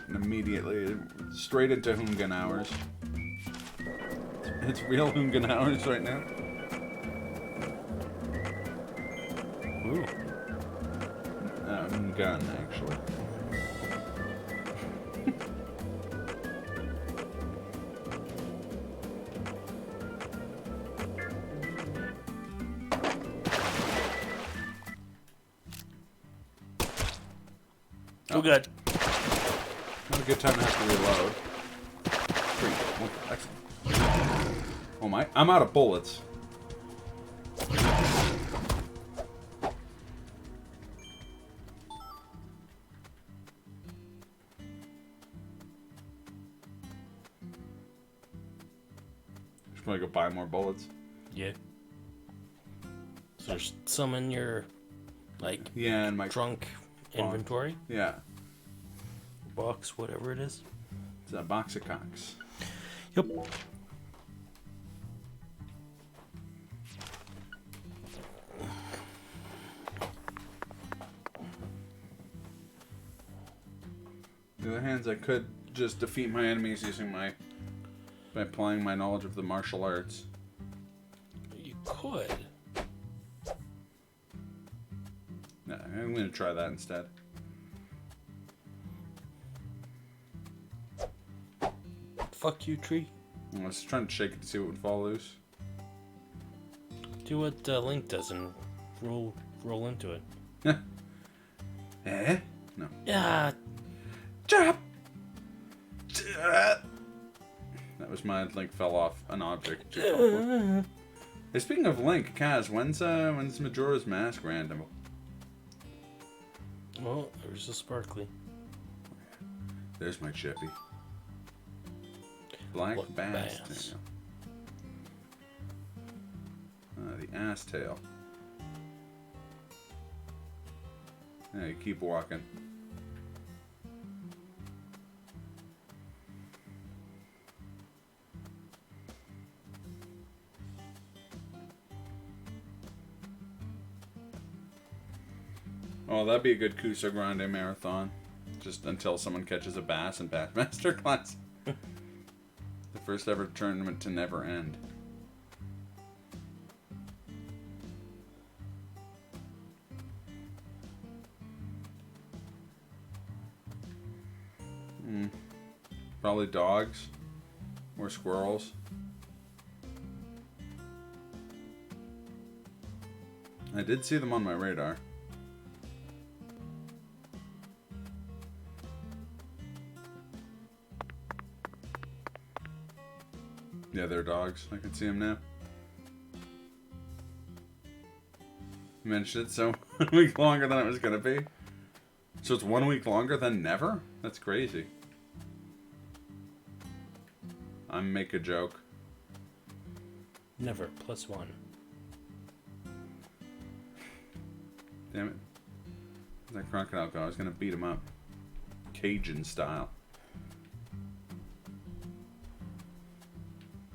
Immediately, straight into Hungan hours. It's real Hungan hours right now. Ooh. Hungan, actually. Oh, good. Not a good time to have to reload. Excellent. Oh my! I'm out of bullets. Just gonna go buy more bullets. Yeah. So there's some in your, like, yeah, in my trunk inventory? Yeah. Box, whatever it is. It's a box of cocks. Yep. On the other hand, I could just defeat my enemies using by applying my knowledge of the martial arts. You could. No, I'm gonna try that instead. Fuck you, tree. I was trying to shake it to see what would fall loose. Do what Link does and roll into it. Eh? No. Yeah. Drop. That was my Link fell off an object. Hey, speaking of Link, Kaz, when's Majora's Mask random? Well, there's a sparkly. There's my chippy. Black bass tail. The ass tail. Yeah, you keep walking. Oh, that'd be a good Kusa Grande marathon. Just until someone catches a bass in Bassmaster class. The first ever tournament to never end. Probably dogs or squirrels. I did see them on my radar. Yeah, they're dogs. I can see them now. You mentioned it so 1 week longer than it was gonna be. So it's 1 week longer than never? That's crazy. I'm make a joke. Never +1. Damn it. That crocodile guy, I was gonna beat him up. Cajun style.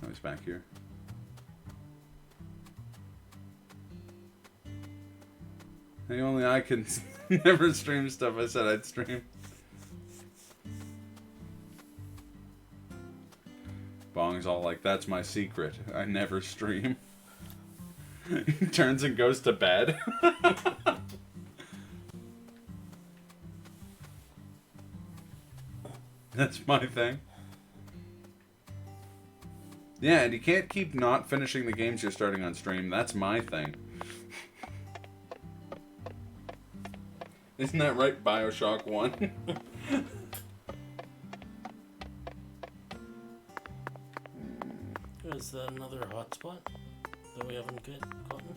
Oh, he's back here. Hey, only I can never stream stuff I said I'd stream. Bong's all like, that's my secret. I never stream. He turns and goes to bed. That's my thing. Yeah, and you can't keep not finishing the games you're starting on stream. That's my thing. Isn't that right, Bioshock 1? Is that another hotspot that we haven't gotten?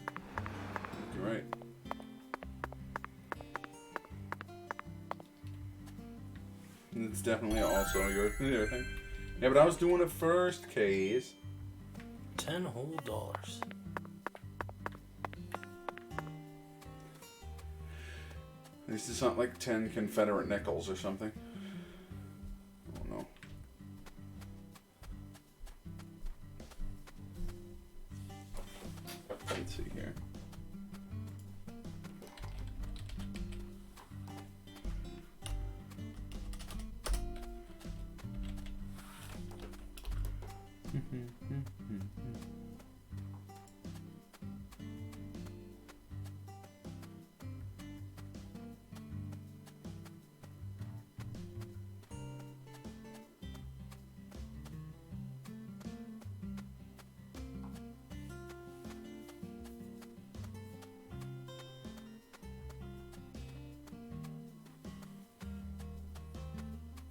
You're right. It's definitely also your thing. Yeah, but I was doing it first, K's. $10 whole. At least it's not like 10 Confederate nickels or something. Oh no. Let's see here.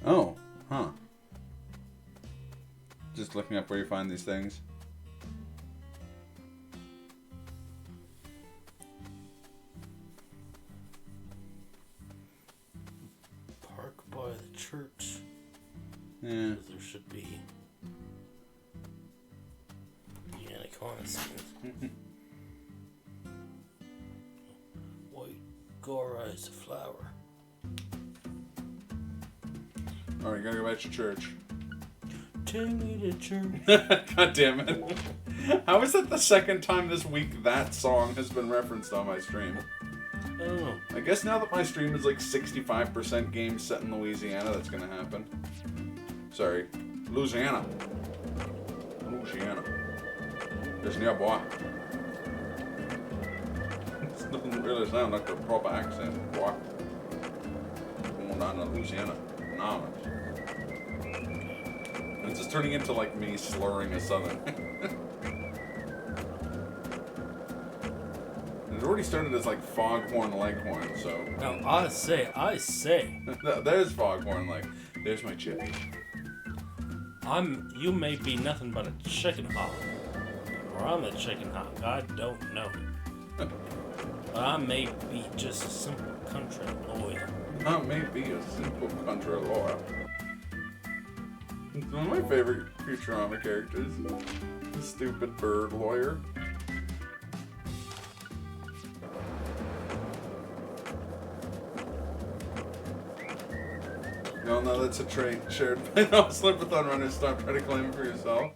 Oh, huh. Just looking up where you find these things. Park by the church. Yeah. There should be the anaconda scenes. White Gora is a flower. Alright, you gotta go back to church. Take me to church. God damn it. How is that the second time this week that song has been referenced on my stream? I don't know. I guess now that my stream is like 65% games set in Louisiana, that's gonna happen. Sorry. Louisiana. Louisiana. There's nearby. It doesn't really sound like the proper accent, boy. Going down to Louisiana. No. It's just turning into like me slurring a southern. It already started as like Foghorn Leghorn, so. No, I say. There's Foghorn Leg. There's my chippy. You may be nothing but a chicken hawk. Or I'm a chicken hawk, I don't know. But I may be just a simple country lawyer. I may be a simple country lawyer. It's one of my favorite Futurama characters. The stupid bird lawyer. No, that's a trait shared by no Slip-a-thon runners. Stop trying to claim it for yourself.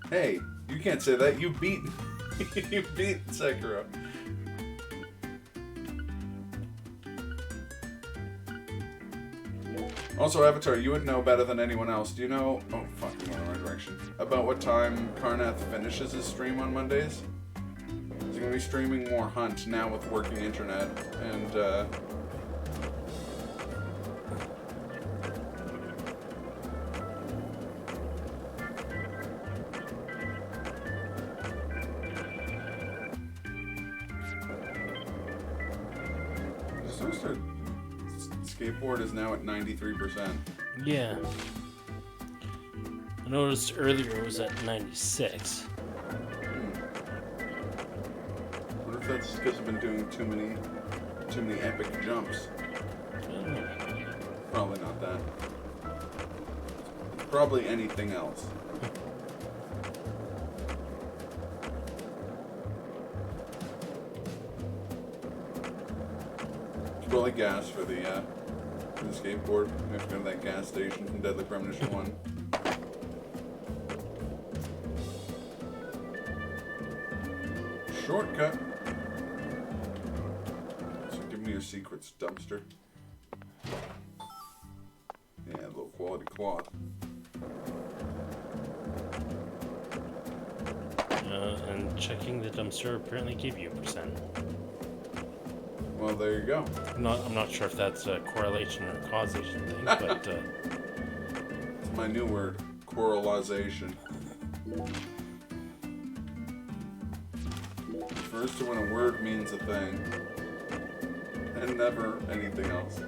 Hey, you can't say that. You beat you beat Sekiro. Also, Avatar, you would know better than anyone else. Do you know... Oh, fuck, I'm going in the right direction. About what time Karnath finishes his stream on Mondays? He's going to be streaming more Hunt now with working internet. And, skateboard is now at 93%. Yeah. I noticed earlier it was at 96. What if that's because I've been doing too many epic jumps? Probably not that. Probably anything else. Probably gas for the skateboard. We have to go to that gas station from Deadly Premonition 1. Shortcut. So give me your secrets, dumpster. Yeah, low quality cloth. And checking the dumpster apparently gave you a percent. Well, there you go. I'm not sure if that's a correlation or a causation thing, but... It's my new word, correlization. Refers to when a word means a thing, and never anything else.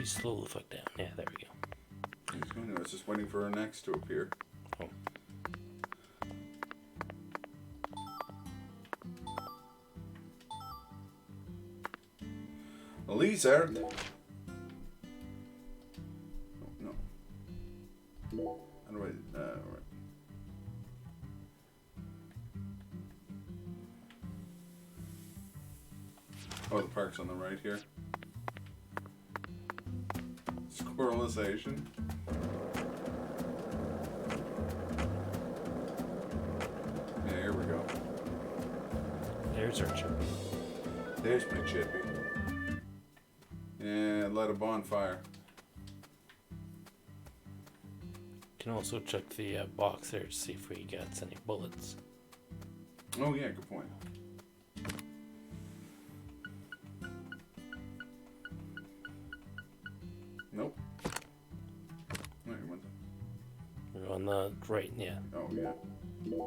Slow the fuck down. Yeah, there we go. He's going to. I was just waiting for our next to appear. Oh. Lizard. No. How do I? Right. Oh, the park's on the right here. Squirrelization. Yeah, here we go. There's our chippy. There's my chippy. Yeah, light a bonfire. Can also check the box there to see if we got any bullets. Oh yeah, good point. Nope. No, you went. We're on the right, yeah. Oh yeah. There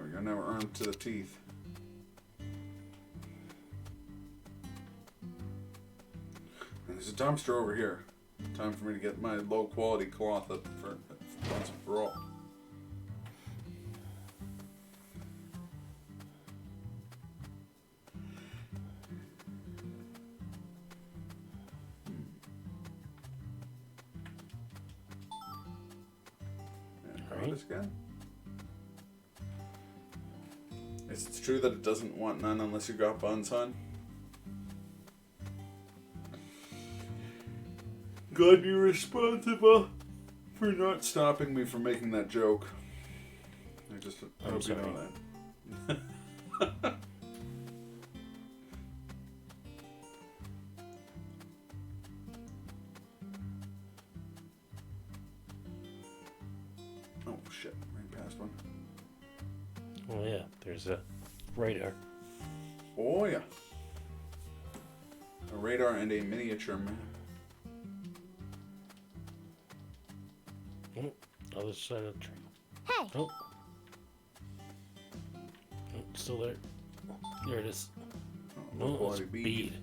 we go. Now we're armed to the teeth. And there's a dumpster over here. Time for me to get my low quality cloth up for once and for all. Again. It's true that it doesn't want none unless you got buns, hon. God, you're responsible for not stopping me from making that joke. I hope you know that. Oh yeah, there's a radar. Oh yeah. A radar and a miniature map. Oh, other side of the train. Hey. Oh. Still there. There it is. Oh, it's bead.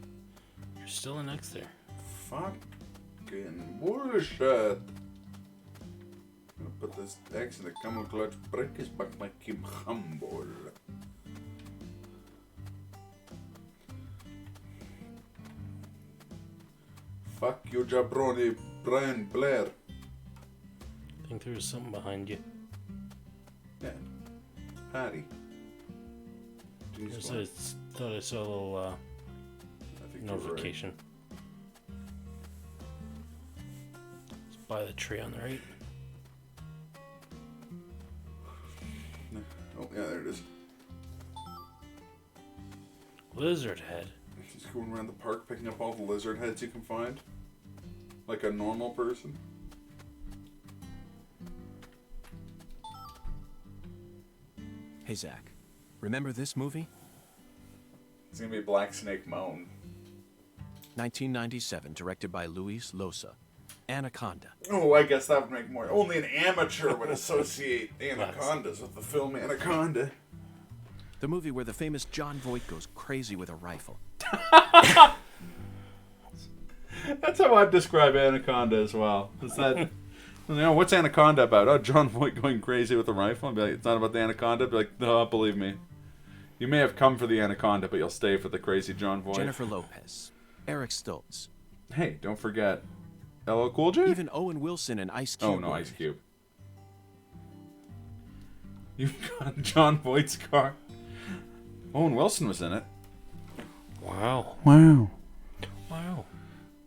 You're still an X there. Fucking bullshit. I'm gonna put this X in the camouflage brackets back my Kim humble. Fuck you, jabroni, Brian Blair. I think there's something behind you. Yeah. Patty. I thought I saw a little notification. It's by the tree on the right. Oh, yeah, there it is. Lizard head. He's going around the park picking up all the lizard heads you can find. Like a normal person. Hey, Zach. Remember this movie? It's gonna be Black Snake Moan. 1997, directed by Luis Loza. Anaconda. Oh, I guess that would make more. Only an amateur would associate anacondas with the film Anaconda. The movie where the famous John Voight goes crazy with a rifle. That's how I'd describe Anaconda as well. Is that, you know, what's Anaconda about? Oh, John Voight going crazy with a rifle. I'd be like, it's not about the Anaconda. I'd be like, no, believe me. You may have come for the Anaconda, but you'll stay for the crazy John Voight. Jennifer Lopez. Eric Stoltz. Hey, don't forget LL Cool J? Even Owen Wilson and Ice Cube. Oh, no, Ice Cube. You've got John Voight's car. Owen Wilson was in it. Wow. Wow. Wow.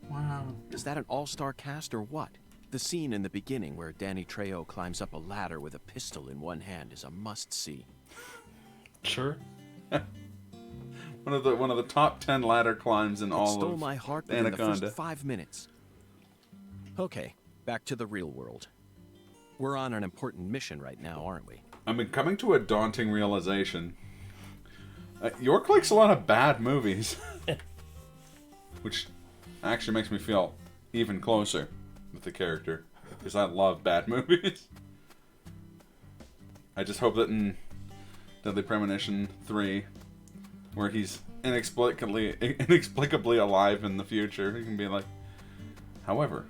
Wow. Is that an all-star cast or what? The scene in the beginning where Danny Trejo climbs up a ladder with a pistol in one hand is a must-see. Sure. One of the top 10 ladder climbs in all of Anaconda. Stole my heart within the first 5 minutes. Okay, back to the real world. We're on an important mission right now, aren't we? I'm coming to a daunting realization. York likes a lot of bad movies. Which actually makes me feel even closer with the character. Because I love bad movies. I just hope that in Deadly Premonition 3, where he's inexplicably alive in the future, he can be like, however,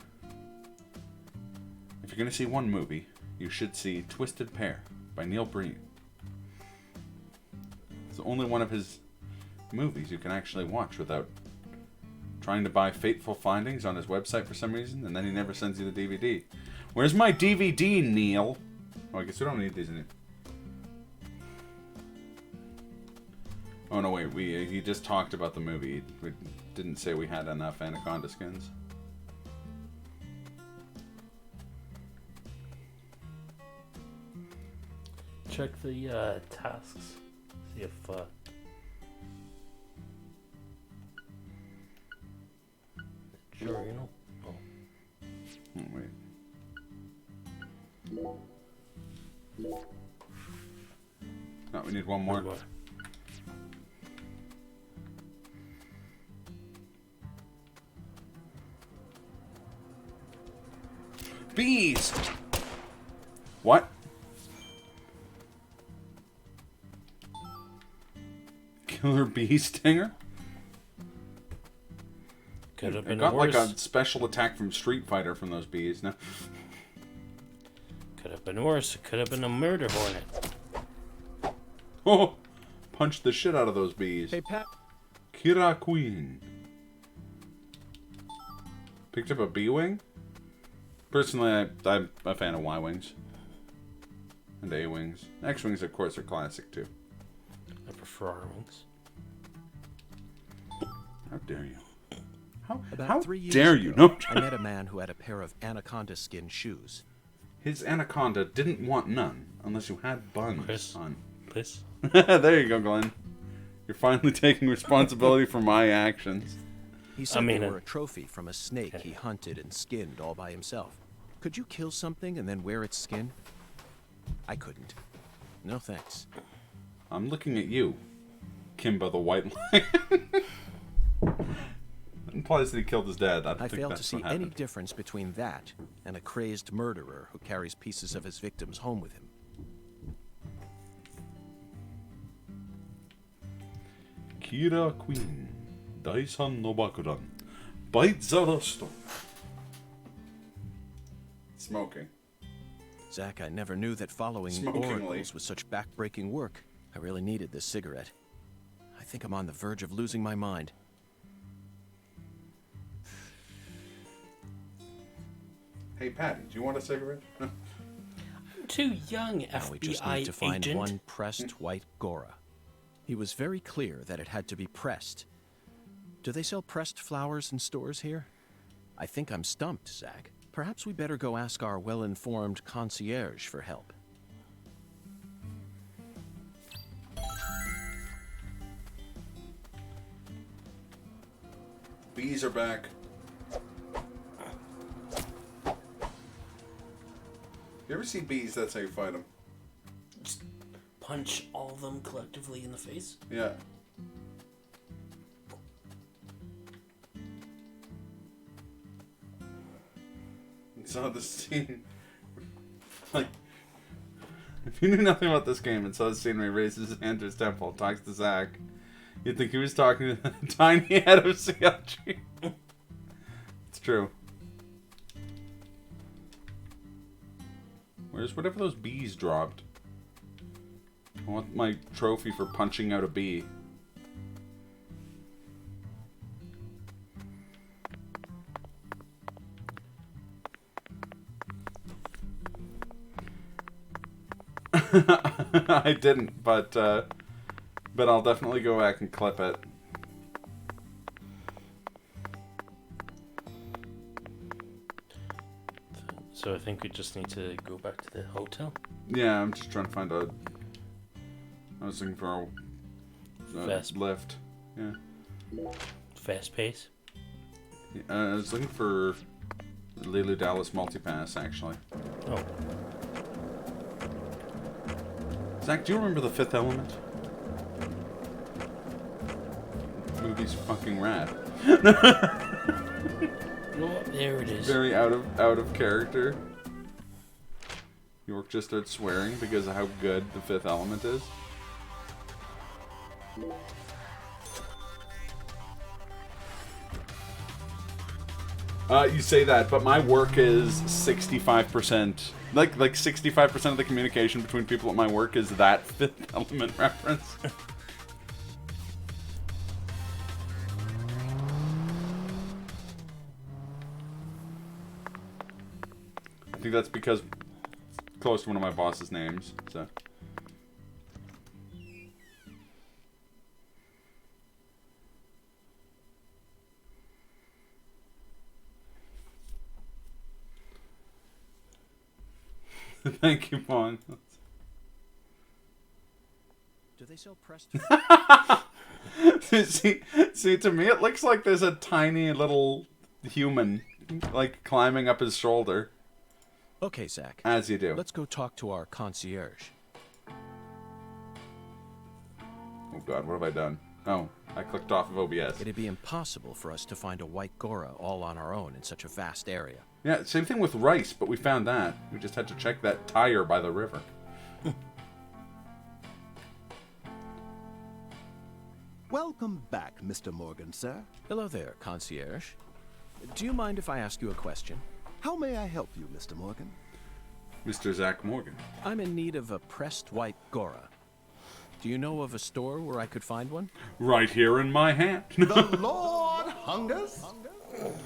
if you're going to see one movie, you should see Twisted Pair by Neil Breen. It's only one of his movies you can actually watch without trying to buy Fateful Findings on his website for some reason, and then he never sends you the DVD. Where's my DVD, Neil? Oh, I guess we don't need these anymore. Oh no, wait, he just talked about the movie. We didn't say we had enough Anaconda skins. Check the tasks. See if sure, you know. Oh, wait. No, we need one more. Bees! What? Killer bee stinger? Could have been got worse. like a special attack from Street Fighter from those bees. No. Could have been worse. It could have been a murder hornet. Oh! Punched the shit out of those bees. Hey, Pat. Kira Queen. Picked up a bee wing? Personally, I'm a fan of Y-wings. And A-wings. X-wings, of course, are classic, too. I prefer R-wings. How dare you? About 3 years dare ago, you? No. I met a man who had a pair of anaconda skin shoes. His anaconda didn't want none, unless you had buns Chris. on. Chris? There you go, Glenn. You're finally taking responsibility for my actions. He said they were a trophy from a snake he hunted and skinned all by himself. Could you kill something and then wear its skin? I couldn't. No thanks. I'm looking at you, Kimba the White Lion. Implies that he killed his dad. I fail to see any difference between that and a crazed murderer who carries pieces of his victims home with him. Kira Queen, Daisan no Bakuran, Bite Zarasto. Smoking. Zack, I never knew that following oracles was such back-breaking work. I really needed this cigarette. I think I'm on the verge of losing my mind. Hey, Patty, do you want a cigarette? I'm too young, FBI now we just need to find agent. one pressed white Gora. He was very clear that it had to be pressed. Do they sell pressed flowers in stores here? I think I'm stumped, Zack. Perhaps we better go ask our well-informed concierge for help. Bees are back. You ever see bees? That's how you fight them. Just punch all of them collectively in the face? Yeah. You saw the scene. Like, if you knew nothing about this game and saw the scene where he raises his hand to his temple, talks to Zack, you'd think he was talking to the tiny head of CLG. It's true. Where's whatever those bees dropped? I want my trophy for punching out a bee. I didn't, but I'll definitely go back and clip it. So I think we just need to go back to the hotel. Yeah, I'm just trying to find a. I was looking for a Fast lift. Yeah. Fast pace. Yeah, I was looking for Lulu Dallas multipass actually. Oh. Zach, do you remember The Fifth Element? The movie's fucking rad. Oh, there it is. Very out of character. York just starts swearing because of how good The Fifth Element is. You say that, but my work is 65%. Like 65% of the communication between people at my work is that Fifth Element reference. I think that's because it's close to one of my boss's names, so. Thank you, Vaughn. Do they sell pressed? see, to me it looks like there's a tiny little human, like, climbing up his shoulder. Okay, Zack. As you do. Let's go talk to our concierge. Oh god, what have I done? Oh, I clicked off of OBS. It'd be impossible for us to find a white Gora all on our own in such a vast area. Yeah, same thing with rice, but we found that. We just had to check that tire by the river. Welcome back, Mr. Morgan, sir. Hello there, concierge. Do you mind if I ask you a question? How may I help you, Mr. Morgan? Mr. Zach Morgan. I'm in need of a pressed white Gora. Do you know of a store where I could find one? Right here in my hand. The Lord hungers?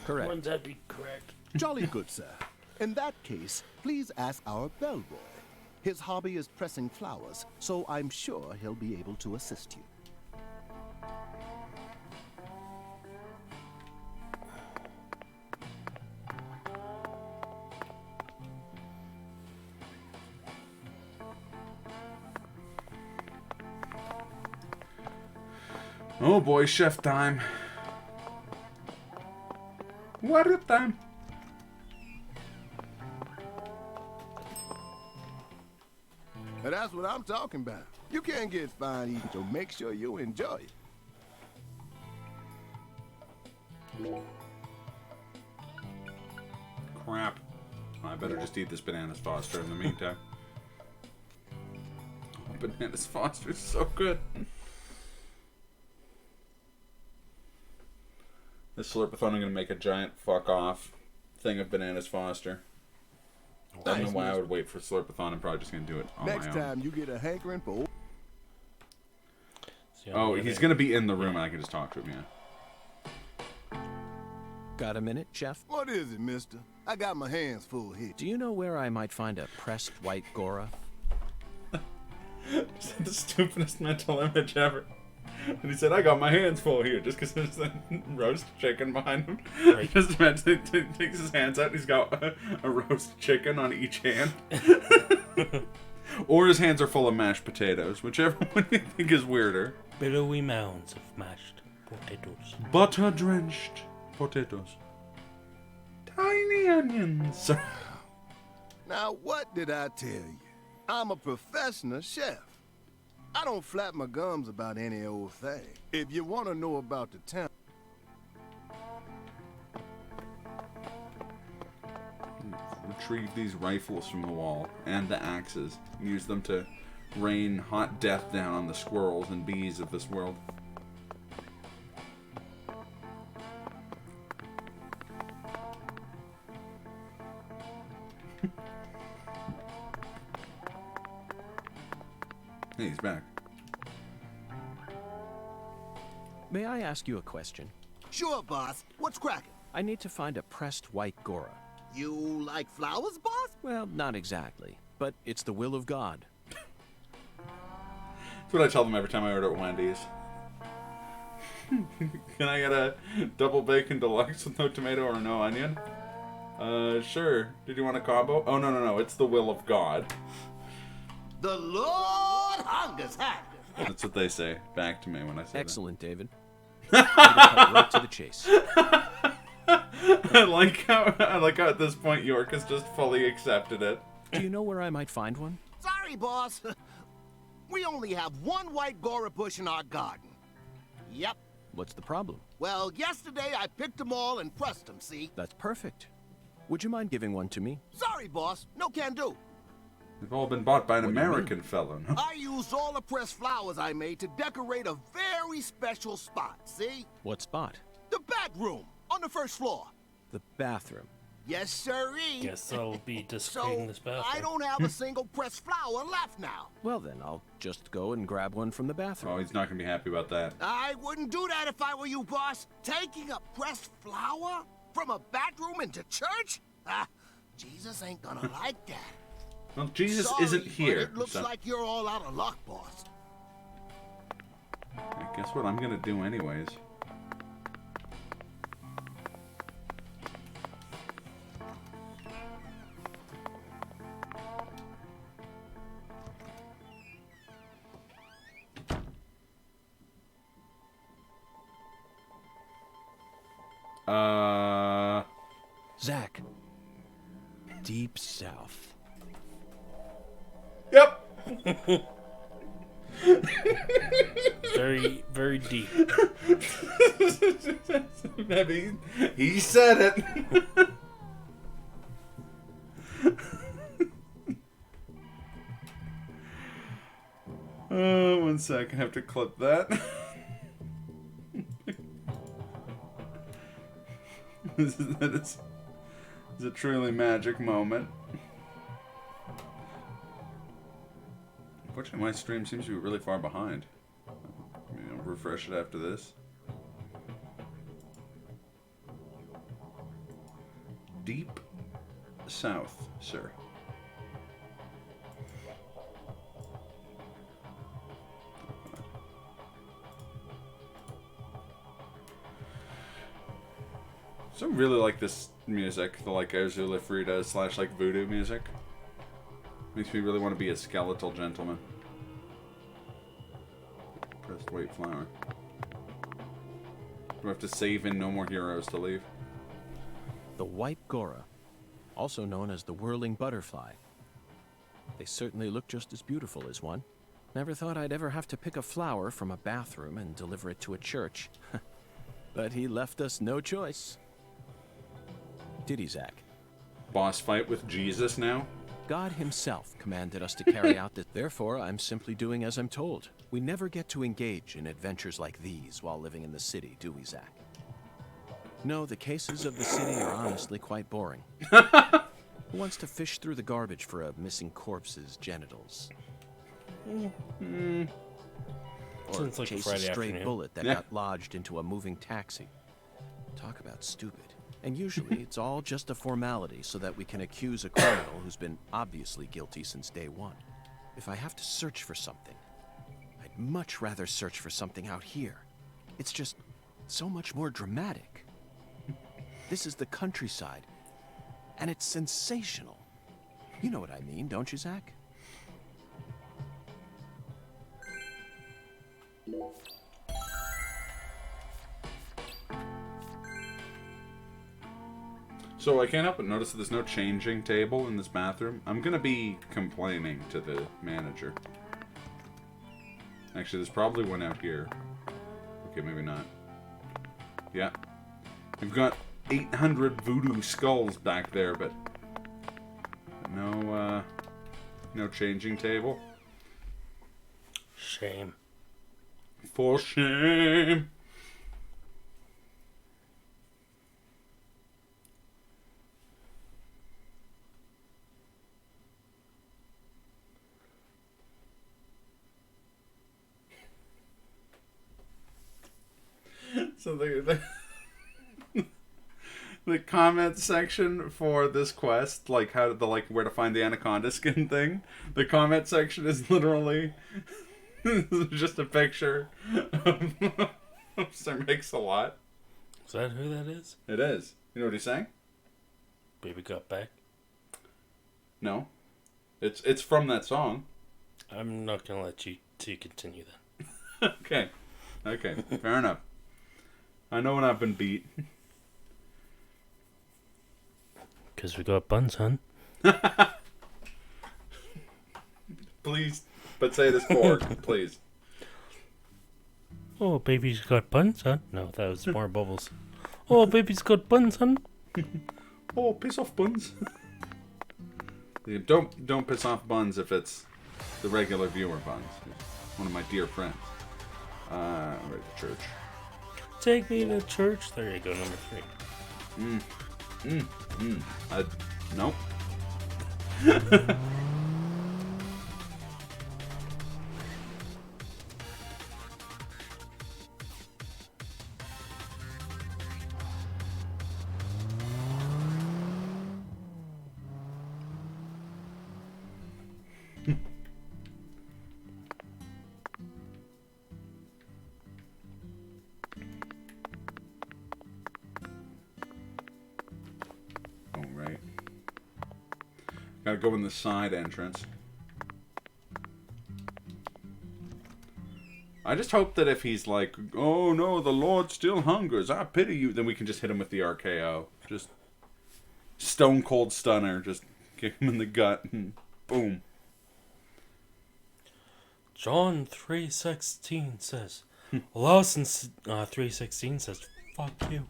Correct. Wouldn't that be correct? Jolly good, sir. In that case, please ask our bellboy. His hobby is pressing flowers, so I'm sure he'll be able to assist you. Oh boy, chef time. What up time? And as That's what I'm talking about. You can't get fine eating, so make sure you enjoy it. Crap. I better just eat this Bananas Foster in the meantime. Oh, Bananas Foster is so good. This Slurpathon, I'm going to make a giant fuck off thing of Bananas Foster. I don't know why I would wait for Slurpathon. I'm probably just going to do it on Next my own. time you get a hankering for... Oh, he's going to be in the room and I can just talk to him, yeah. Got a minute, Chef? What is it, mister? I got my hands full here. Do you know where I might find a pressed white Gora? Just the stupidest mental image ever. And he said, I got my hands full here, just because there's a roast chicken behind him. Right. Just imagine he takes his hands out and he's got a roast chicken on each hand. Or his hands are full of mashed potatoes, whichever one you think is weirder. Billowy mounds of mashed potatoes. Butter-drenched potatoes. Tiny onions. Now, what did I tell you? I'm a professional chef. I don't flap my gums about any old thing. If you want to know about the town... Retrieve these rifles from the wall and the axes. Use them to rain hot death down on the squirrels and bees of this world. Hey, he's back. May I ask you a question? Sure, boss. What's cracking? I need to find a pressed white Gora. You like flowers, boss? Well, not exactly, but it's the will of God. That's what I tell them every time I order at Wendy's. Can I get a double bacon deluxe with no tomato or no onion? Sure. Did you want a combo? Oh, no. It's the will of God. The Lord hungers happy. That's what they say back to me when I say Excellent, David. Right to the chase. I like how at this point York has just fully accepted it. Do you know where I might find one? Sorry, boss. We only have one white Gora bush in our garden. Yep. What's the problem? Well, yesterday I picked them all and pressed them, see? That's perfect. Would you mind giving one to me? Sorry, boss. No can do. They've all been bought by an American fellow, no? I used all the pressed flowers I made to decorate a very special spot, see? What spot? The back room, on the first floor. The bathroom. Yes, sirree. Guess I'll be desecrating this bathroom. I don't have a single pressed flower left now. Well then, I'll just go and grab one from the bathroom. Oh, he's not going to be happy about that. I wouldn't do that if I were you, boss. Taking a pressed flower from a bathroom into church? Jesus ain't gonna like that. Well, Jesus Sorry, isn't here. But it looks like you're all out of luck, boss. Guess what I'm going to do anyways? Zach. Deep South. Yep. Very, very deep. Maybe he said it. Oh, 1 sec. I have to clip that. This is a truly magic moment. Unfortunately, my stream seems to be really far behind. I'll refresh it after this. Deep South, sir. So I really like this music, the like Azula Frida / like voodoo music. Makes me really want to be a skeletal gentleman. Pressed white flower. Do I have to save in No More Heroes to leave? The white Gora, also known as the whirling butterfly. They certainly look just as beautiful as one. Never thought I'd ever have to pick a flower from a bathroom and deliver it to a church. But he left us no choice. Did he, Zach? Boss fight with Jesus now? God himself commanded us to carry out this. Therefore, I'm simply doing as I'm told. We never get to engage in adventures like these while living in the city, do we, Zach? No, the cases of the city are honestly quite boring. Who wants to fish through the garbage for a missing corpse's genitals? Or Sounds like a chase a Friday stray afternoon. bullet that got lodged into a moving taxi. Talk about stupid. And usually it's all just a formality so that we can accuse a criminal who's been obviously guilty since day one. If I have to search for something, I'd much rather search for something out here. It's just so much more dramatic. This is the countryside, and it's sensational. You know what I mean, don't you, Zach? So I can't help but notice that there's no changing table in this bathroom. I'm gonna be complaining to the manager. Actually, there's probably one out here. Okay, maybe not. Yeah. We've got 800 voodoo skulls back there, but no changing table. Shame. For shame. So the comment section for this quest, like where to find the anaconda skin thing, the comment section is literally just a picture of Sir Mix-a-Lot. Is that who that is? It is. You know what he's saying? Baby got back. No, it's from that song. I'm not gonna let you continue then. Okay, fair enough. I know when I've been beat. Because we got buns, hun. Please, but say this forward, please. Oh, baby's got buns, huh? No, that was more bubbles. Oh, baby's got buns, hun. Oh, piss off buns. Don't piss off buns if it's the regular viewer buns. One of my dear friends. Right to church. Take me to church. There you go, number 3. Nope. Gotta go in the side entrance. I just hope that if he's like, oh no, the Lord still hungers, I pity you, then we can just hit him with the RKO. Just stone cold stunner, just kick him in the gut and boom. John 3:16 says, Lawson 3:16 says, fuck you.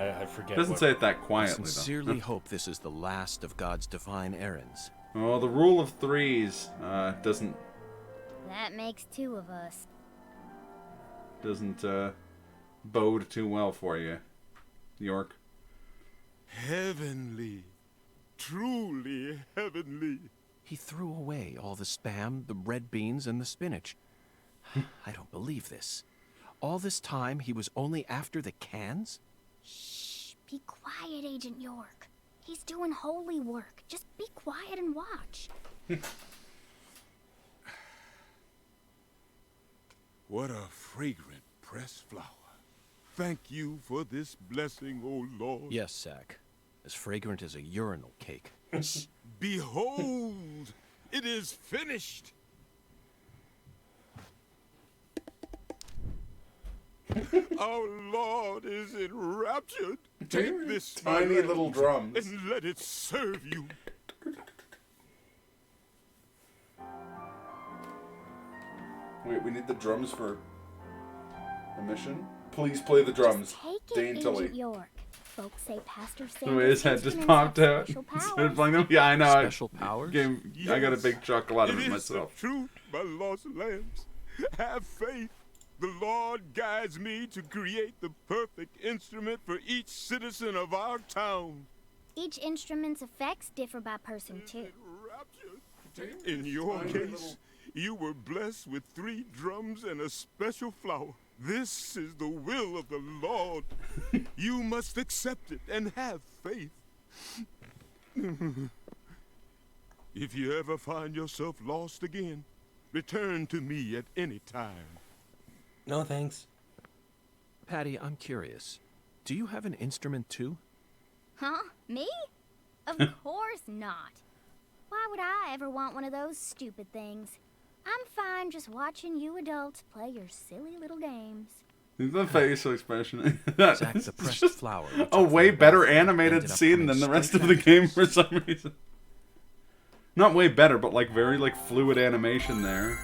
I forget. Doesn't say it that quietly, I sincerely hope this is the last of God's divine errands. Oh, the rule of threes doesn't That makes 2 of us. Doesn't bode too well for you, York. Heavenly. Truly heavenly. He threw away all the Spam, the red beans, and the spinach. I don't believe this. All this time he was only after the cans? Shh, be quiet, Agent York. He's doing holy work. Just be quiet and watch. What a fragrant pressed flower. Thank you for this blessing, O Lord. Yes, Zach. As fragrant as a urinal cake. Behold, it is finished. Our Lord is enraptured. Take this tiny little drums and let it serve you. Wait, we need the drums for a mission? Please play the drums. Just take it, daintily. Agent York. Folks say Pastor The way his Sanders' head just instruments popped have out. special Instead of powers. playing them. Yeah, I know. Special powers? I got a big chuckle out of it It is myself. the truth, my lost lambs. Have faith. The Lord guides me to create the perfect instrument for each citizen of our town. Each instrument's effects differ by person, too. In your case, you were blessed with 3 drums and a special flower. This is the will of the Lord. You must accept it and have faith. If you ever find yourself lost again, return to me at any time. No, thanks. Patty, I'm curious. Do you have an instrument too? Huh? Me? Of course not. Why would I ever want one of those stupid things? I'm fine just watching you adults play your silly little games. The facial expression. Zach, the pressed just flower we a took way from the better bathroom animated ended up scene coming than the rest straight of the back game for some reason. Not way better, but like very like fluid animation there.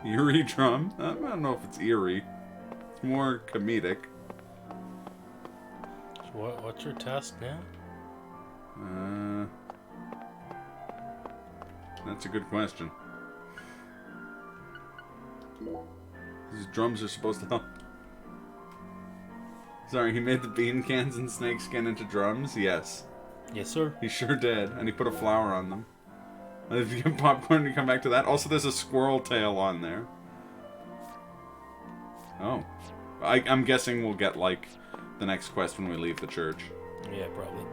Eerie drum? I don't know if it's eerie. It's more comedic. What's your task now? That's a good question. These drums are supposed to help. Sorry, he made the bean cans and snakeskin into drums? Yes. Yes, sir. He sure did, and he put a flower on them. And if you get popcorn, you come back to that. Also, there's a squirrel tail on there. Oh. I'm guessing we'll get, like, the next quest when we leave the church. Yeah, probably.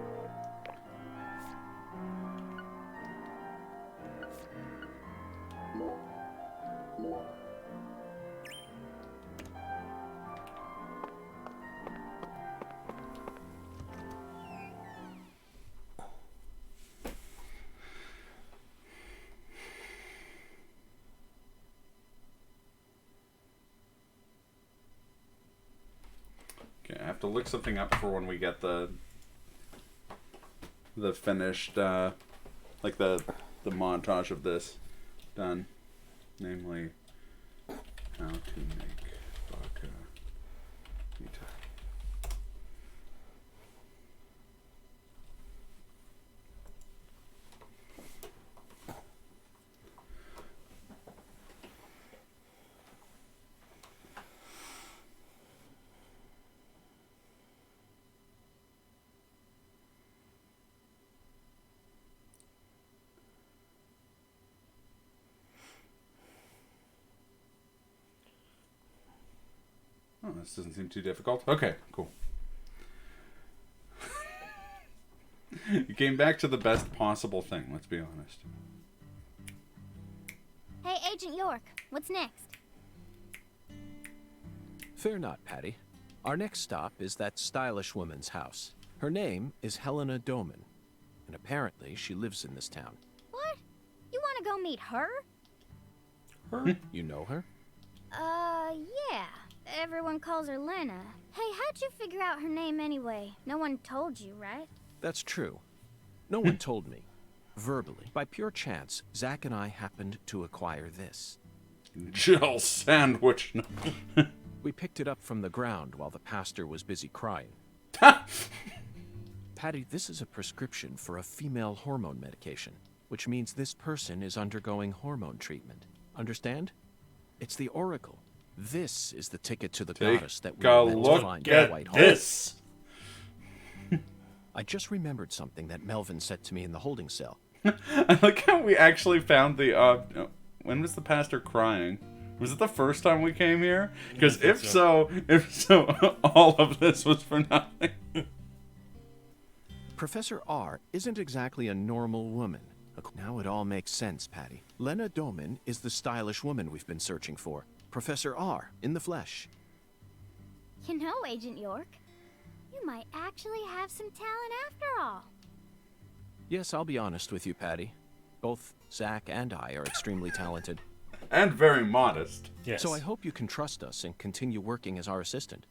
Okay, I have to look something up for when we get the finished, like the montage of this done. Namely, how to make vodka Vita. Oh, this doesn't seem too difficult. Okay, cool. You came back to the best possible thing, let's be honest. Hey, Agent York, what's next? Fear not, Patty. Our next stop is that stylish woman's house. Her name is Helena Doman, and apparently she lives in this town. What? You want to go meet her? Her? You know her? Yeah. Everyone calls her Lena. Hey, how'd you figure out her name anyway? No one told you, right? That's true. No one told me. Verbally, by pure chance, Zach and I happened to acquire this. Jill sandwich. We picked it up from the ground while the pastor was busy crying. Patty, this is a prescription for a female hormone medication, which means this person is undergoing hormone treatment. Understand? It's the Oracle. This is the ticket to the goddess that we were meant to find at Whitehall. This. I just remembered something that Melvin said to me in the holding cell. I like how we actually found the, when was the pastor crying? Was it the first time we came here? Because if so, all of this was for nothing. Professor R isn't exactly a normal woman. Now it all makes sense, Patty. Lena Doman is the stylish woman we've been searching for. Professor R, in the flesh. You know, Agent York, you might actually have some talent after all. Yes, I'll be honest with you, Patty. Both Zach and I are extremely talented. And very modest. Yes. So I hope you can trust us and continue working as our assistant.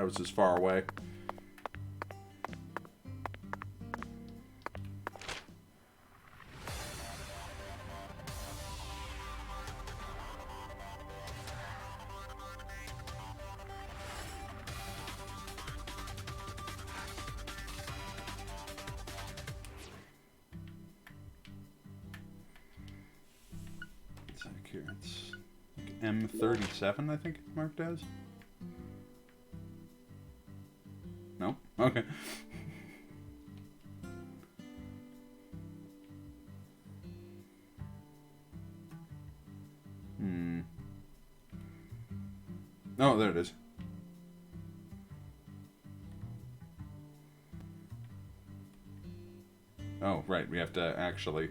house is far away. Here, it's like M37, I think it's marked as. No? Okay. Oh, there it is. Oh, right, we have to actually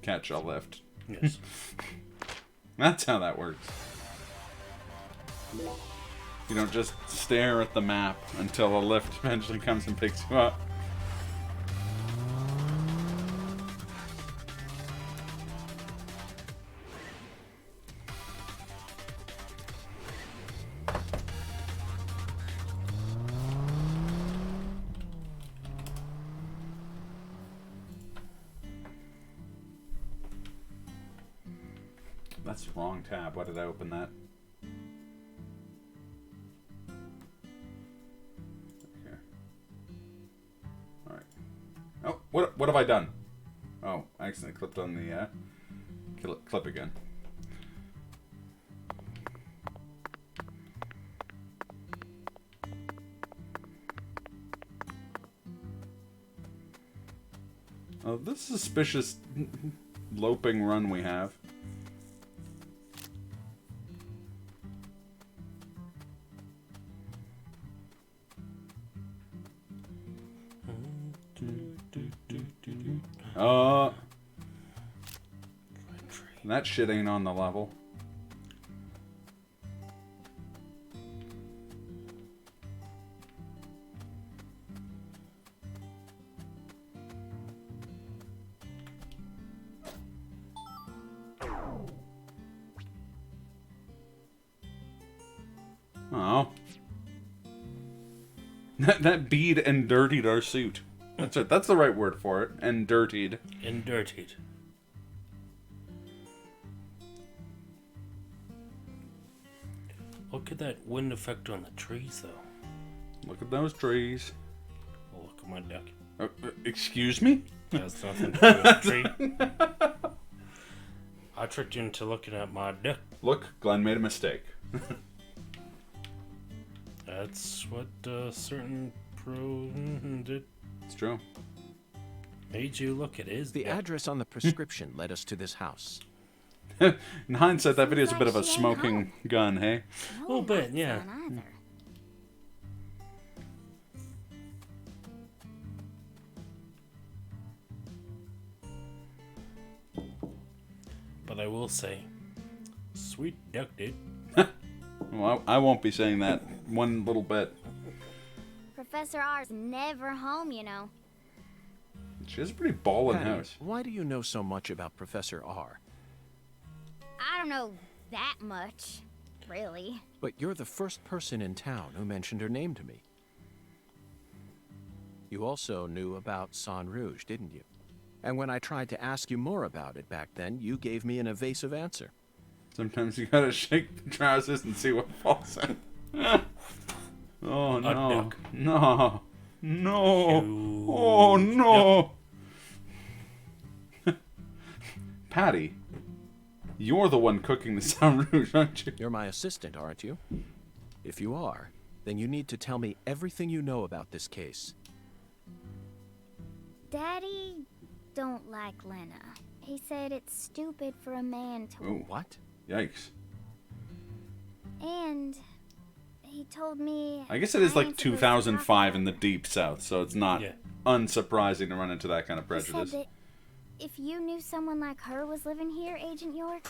catch a lift. Yes. That's how that works. You don't just stare at the map until a lift eventually comes and picks you up. That's the wrong tab. Why did I open that? Okay. Alright. Oh, what have I done? Oh, I accidentally clipped on the clip again. Oh, this suspicious loping run we have. That shit ain't on the level. Oh. That bead and dirtied our suit. That's it. That's the right word for it. And dirtied. And dirtied. Look at that wind effect on the trees, though. Look at those trees. Oh, look at my duck. Excuse me? That's nothing to do with the tree. I tricked you into looking at my duck. Look, Glenn made a mistake. That's what certain pro did. It's true. Made you look at his. The address on the prescription led us to this house. In hindsight, that video is a bit of a smoking gun, hey? A little bit, yeah. But I will say, sweet duck, dude. Well, I won't be saying that one little bit. Professor R's never home, you know. She has a pretty ballin' Patty, house. Why do you know so much about Professor R? I don't know that much, really. But you're the first person in town who mentioned her name to me. You also knew about San Rouge, didn't you? And when I tried to ask you more about it back then, you gave me an evasive answer. Sometimes you gotta shake the trousers and see what falls in. Oh no. No. No. Oh no. Patty, you're the one cooking the San Rouge, aren't you? You're my assistant, aren't you? If you are, then you need to tell me everything you know about this case. Daddy don't like Lena. He said it's stupid for a man to... Ooh. What? Yikes. And he told me... I guess it is like 2005 in the Deep South, so it's not unsurprising to run into that kind of prejudice. He said that if you knew someone like her was living here, Agent York...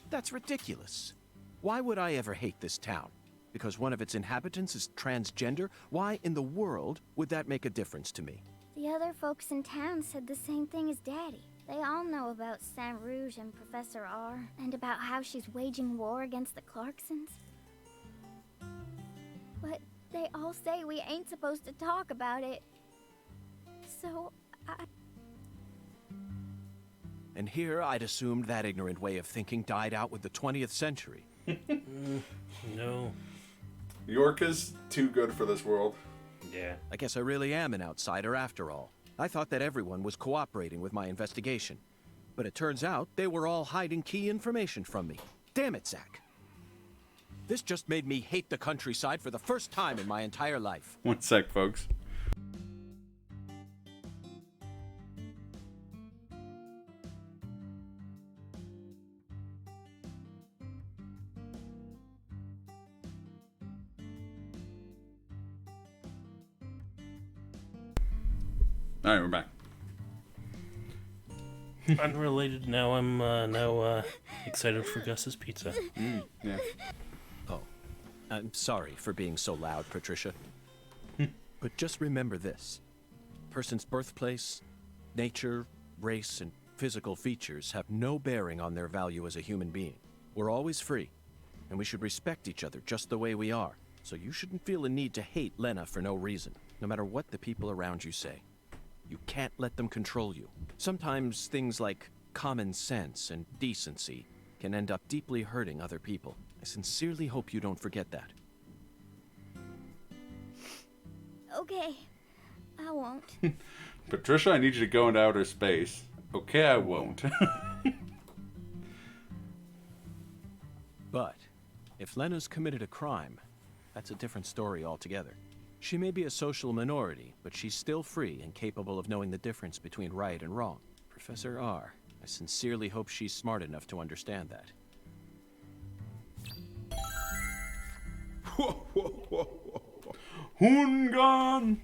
That's ridiculous. Why would I ever hate this town? Because one of its inhabitants is transgender? Why in the world would that make a difference to me? The other folks in town said the same thing as Daddy. They all know about San Rouge and Professor R, and about how she's waging war against the Clarksons. But they all say we ain't supposed to talk about it. So, And here I'd assumed that ignorant way of thinking died out with the 20th century. No. York is too good for this world. Yeah. I guess I really am an outsider after all. I thought that everyone was cooperating with my investigation. But it turns out they were all hiding key information from me. Damn it, Zach. This just made me hate the countryside for the first time in my entire life. 1 sec, folks. All right, we're back. Unrelated. Now I'm excited for Gus's pizza. Yeah. Oh, I'm sorry for being so loud, Patricia. But just remember this. Person's birthplace, nature, race, and physical features have no bearing on their value as a human being. We're always free, and we should respect each other just the way we are. So you shouldn't feel a need to hate Lena for no reason, no matter what the people around you say. You can't let them control you. Sometimes things like common sense and decency can end up deeply hurting other people. I sincerely hope you don't forget that. okay. I won't. Patricia, I need you to go into outer space. Okay, I won't. But if Lena's committed a crime, that's a different story altogether. She may be a social minority, but she's still free and capable of knowing the difference between right and wrong. Professor R, I sincerely hope she's smart enough to understand that. Hungan!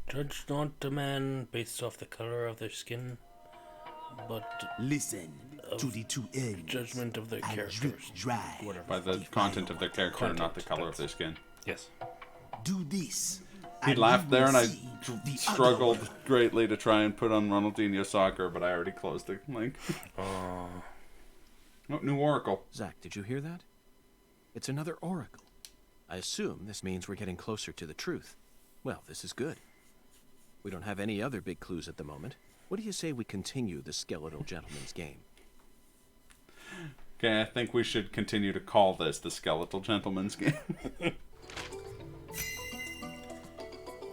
Judge not a man based off the color of their skin, but listen to the two ends. Judgment of their characters. Dry. By the content of their character, not the color of their skin. Yes. Do this. He laughed there, and I struggled greatly to try and put on Ronaldinho Soccer, but I already closed the link. Oh, new oracle. Zach, did you hear that? It's another oracle. I assume this means we're getting closer to the truth. Well, this is good. We don't have any other big clues at the moment. What do you say we continue the skeletal gentleman's game? Okay, I think we should continue to call this the skeletal gentleman's game.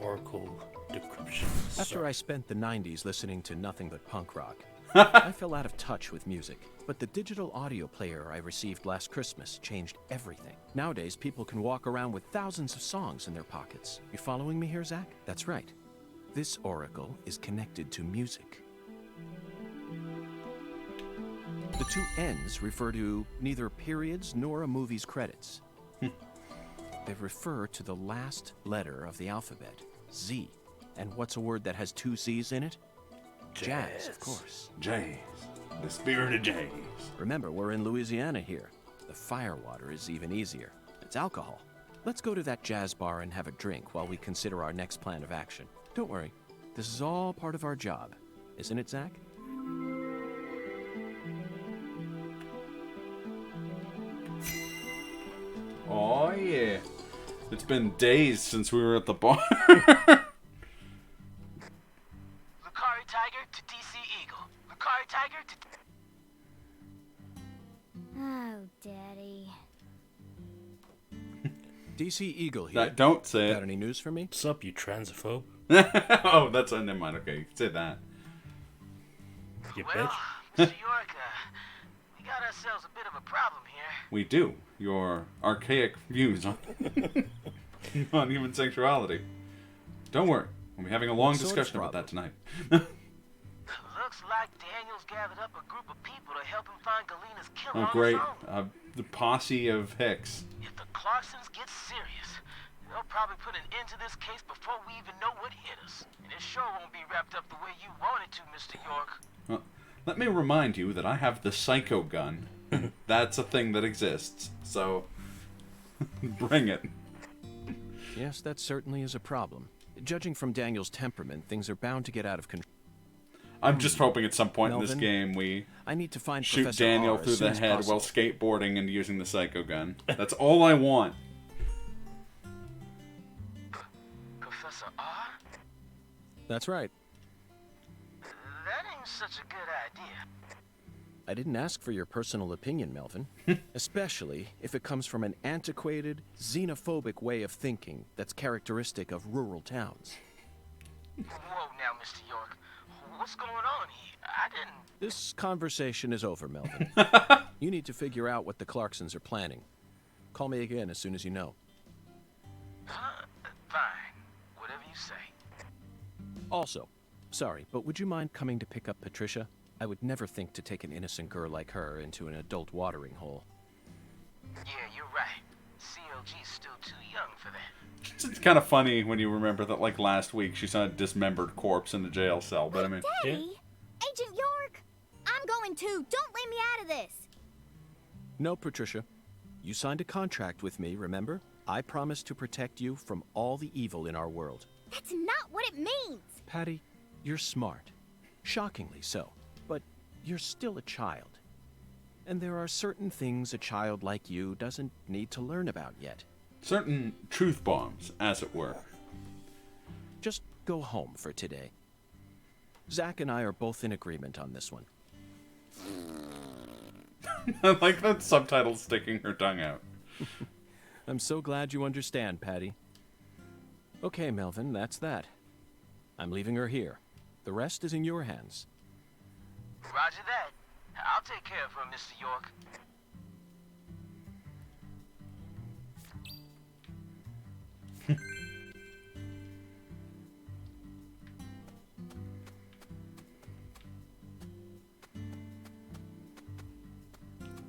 Oracle decryption. After I spent the 90s listening to nothing but punk rock, I fell out of touch with music. But the digital audio player I received last Christmas changed everything. Nowadays, people can walk around with thousands of songs in their pockets. You following me here, Zach? That's right. This oracle is connected to music. The two ends refer to neither periods nor a movie's credits. They refer to the last letter of the alphabet, Z. And what's a word that has two Z's in it? Jazz, of course. Jazz. The spirit of jazz. Remember, we're in Louisiana here. The firewater is even easier. It's alcohol. Let's go to that jazz bar and have a drink while we consider our next plan of action. Don't worry. This is all part of our job. Isn't it, Zach? Oh, yeah. It's been days since we were at the bar. Lucari Tiger to DC Eagle. Lucari Tiger to... Oh, Daddy. DC Eagle here. Don't say it. Got any news for me? What's up, you transphobe? Oh, that's... never mind. Okay, you can say that. You well, bitch. Mr. York, we got ourselves a bit of a problem here. We do. Your archaic views on, on human sexuality. Don't worry. We'll be having a long discussion about that tonight. Looks like Daniel's gathered up a group of people to help him find Galena's killer Oh, great. on his own. The posse of Hicks. If the Clarksons get serious, they'll probably put an end to this case before we even know what hit us. And it sure won't be wrapped up the way you want it to, Mr. York. Well, let me remind you that I have the psycho gun. That's a thing that exists. So, bring it. Yes, that certainly is a problem. Judging from Daniel's temperament, things are bound to get out of control. I'm just hoping at some point in this Melvin, game we I need to find shoot Professor Daniel R through as soon the as head possible. while skateboarding and using the psycho gun. That's all I want. That's right. That ain't such a good idea. I didn't ask for your personal opinion, Melvin. Especially if it comes from an antiquated, xenophobic way of thinking that's characteristic of rural towns. Whoa now, Mr. York. What's going on here? I didn't... This conversation is over, Melvin. You need to figure out what the Clarksons are planning. Call me again as soon as you know. Huh? Fine. Whatever you say. Also, sorry, but would you mind coming to pick up Patricia? I would never think to take an innocent girl like her into an adult watering hole. Yeah, you're right. CLG's still too young for that. It's kind of funny when you remember that, like, last week she saw a dismembered corpse in the jail cell, but I mean... Daddy? Yeah. Agent York? I'm going too. Don't leave me out of this. No, Patricia. You signed a contract with me, remember? I promised to protect you from all the evil in our world. That's not what it means. Patty, you're smart. Shockingly so. But you're still a child. And there are certain things a child like you doesn't need to learn about yet. Certain truth bombs, as it were. Just go home for today. Zach and I are both in agreement on this one. I like that subtitle sticking her tongue out. I'm so glad you understand, Patty. Okay, Melvin, that's that. I'm leaving her here. The rest is in your hands. Roger that. I'll take care of her, Mr. York.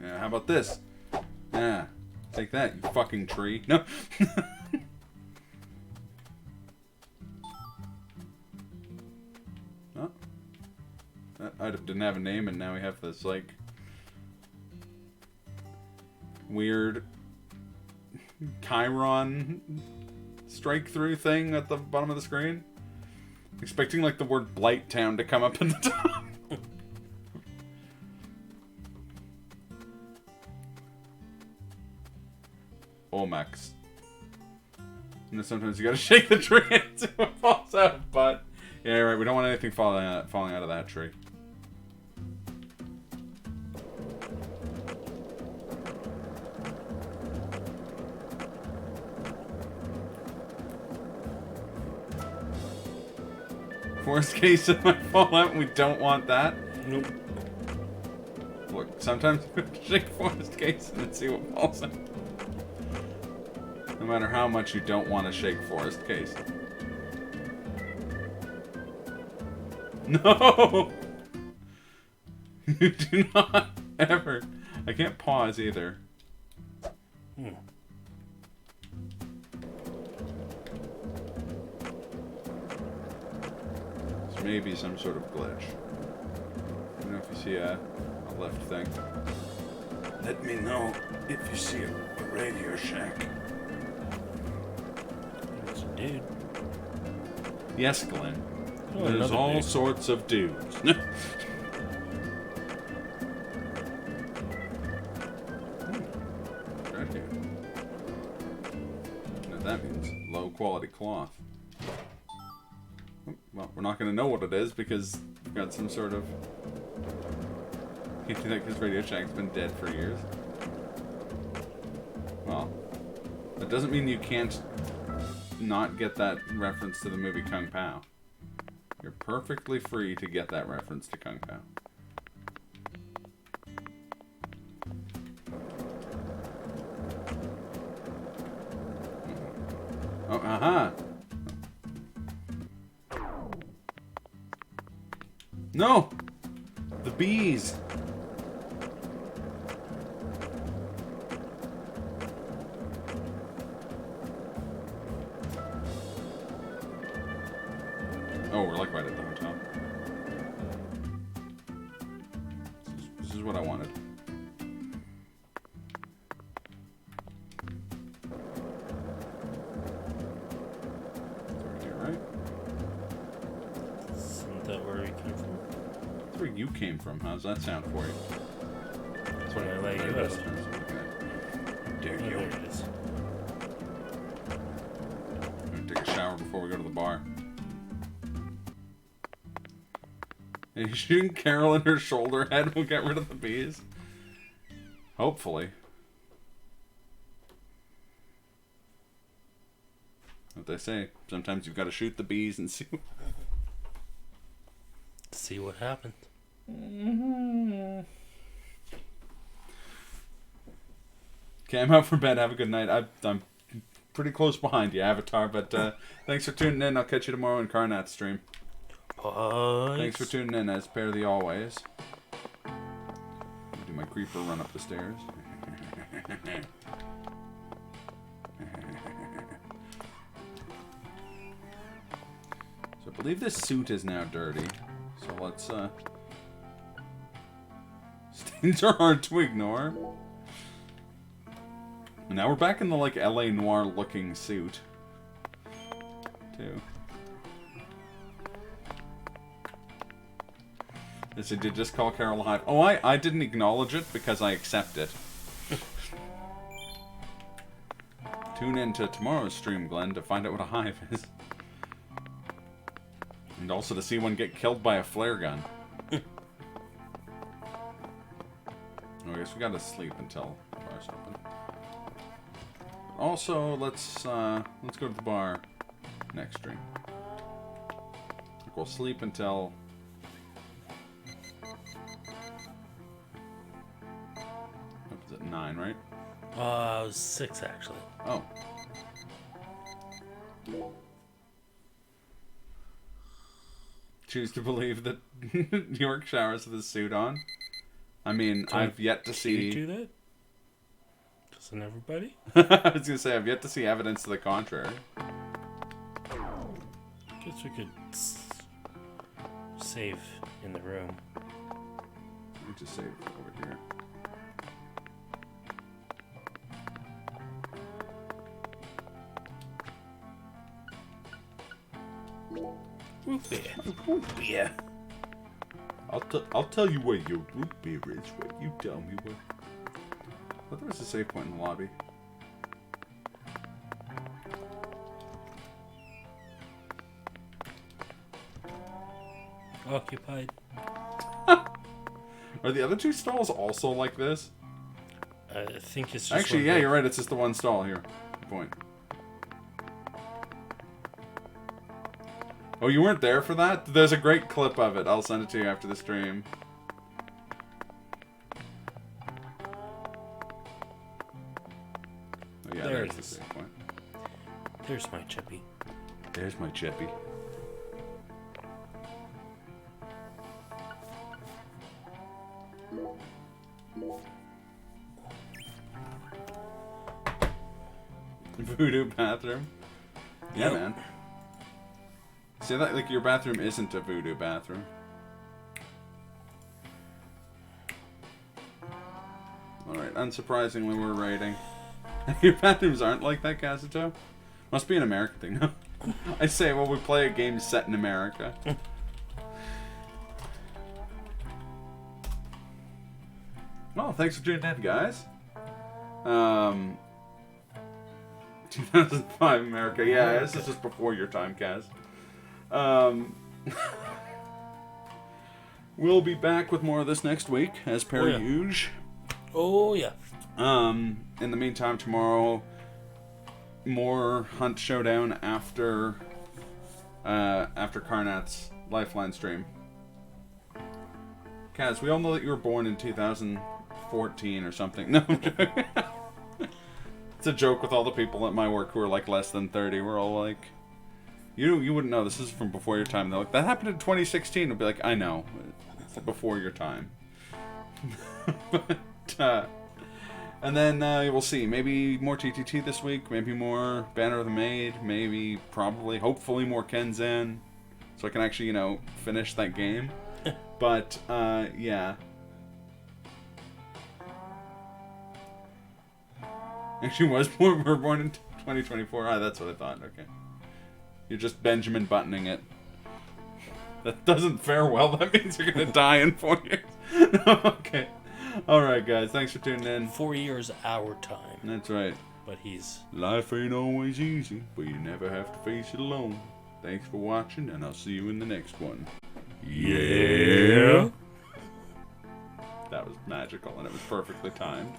Yeah, how about this? Yeah, take that, you fucking tree. No. Oh. That item didn't have a name, and now we have this, like, weird Chiron strike-through thing at the bottom of the screen. Expecting, like, the word Blight Town to come up in the top. Olmecs. You know, sometimes you gotta shake the tree until it falls out, but... Yeah, right, we don't want anything falling out of that tree. Worst case, it might fall out and we don't want that. Nope. Look, sometimes you have to shake worst case and then see what falls out. No matter how much you don't want to shake forest case. No! You do not ever. I can't pause either. Hmm. This may be some sort of glitch. I don't know if you see a left thing. Let me know if you see a Radio Shack. It's a dude. Yes, Glenn. Oh, There's another all dude. sorts of dudes. Right here. Now that means low quality cloth. Oh, well, we're not going to know what it is because we've got some sort of... Because Radio Shack's been dead for years. Well, that doesn't mean you can't not get that reference to the movie Kung Pao. You're perfectly free to get that reference to Kung Pao. Oh, aha! No! The bees! Oh, we're like right at the hotel. This is what I wanted. It's right here, right? Isn't that where we came from? That's where you came from. How does that sound for you? That's Where I lay there you it is. out. Dare Oh, you. there it is. I'm gonna take a shower before we go to the bar. And shooting Carol in her shoulder head will get rid of the bees. Hopefully. What they say. Sometimes you've got to shoot the bees and see what happens. Okay, I'm out for bed. Have a good night. I'm pretty close behind you, Avatar, but thanks for tuning in. I'll catch you tomorrow in Karnat's stream. Bye. Thanks for tuning in, as per the always. Do my creeper run up the stairs. So I believe this suit is now dirty. So let's stains are hard to ignore. And now we're back in the like LA Noire looking suit. Too. Yes, I did just call Carol a hive. Oh, I didn't acknowledge it because I accept it. Tune in to tomorrow's stream, Glenn, to find out what a hive is. And also to see one get killed by a flare gun. Oh, I guess we gotta sleep until the bar's open. Also, let's go to the bar next stream. We'll sleep until... What was it, 9, right? It was 6 actually. Oh. Choose to believe that York showers with his suit on. I mean, I've yet to see... Do you do that? Doesn't everybody? I was gonna say, I've yet to see evidence to the contrary. Guess we could save in the room. Let me just save over here. Root beer. Root beer. I'll tell you where your root beer is. What you tell me where. I thought there was a save point in the lobby. Occupied. Are the other two stalls also like this? I think it's just actually, yeah, you're right. It's just the one stall here. Good point. Oh, you weren't there for that? There's a great clip of it. I'll send it to you after the stream. Oh, yeah, there there's it is. the save point. There's my chippy. There's my chippy. Voodoo bathroom. Yeah, Yep. man. See that? Like, your bathroom isn't a voodoo bathroom. Alright, unsurprisingly, we're raiding. Your bathrooms aren't like that, Kazuto? Must be an American thing, no? I say, well, we play a game set in America. Well, thanks for tuning in, guys. 2005 America. Yeah, this is just before your time, Kaz. We'll be back with more of this next week, as per usual. Oh, yeah. In the meantime, tomorrow, more Hunt Showdown after Karnat's Lifeline stream. Kaz, we all know that you were born in 2014 or something. No, I'm joking. It's a joke with all the people at my work who are like less than 30. We're all like, you wouldn't know. This is from before your time. They're like, that happened in 2016. We'll be like, I know. It's before your time. But, and then we'll see. Maybe more TTT this week. Maybe more Banner of the Maid. Maybe, probably, hopefully more Kenzan. So I can actually, finish that game. But, yeah. Actually, we're born in 2024. Ah, that's what I thought. Okay. You're just Benjamin Buttoning it. That doesn't fare well. That means you're going to die in 4 years. Okay. Alright, guys. Thanks for tuning in. 4 years our time. That's right. But he's... Life ain't always easy, but you never have to face it alone. Thanks for watching, and I'll see you in the next one. Yeah. That was magical, and it was perfectly timed.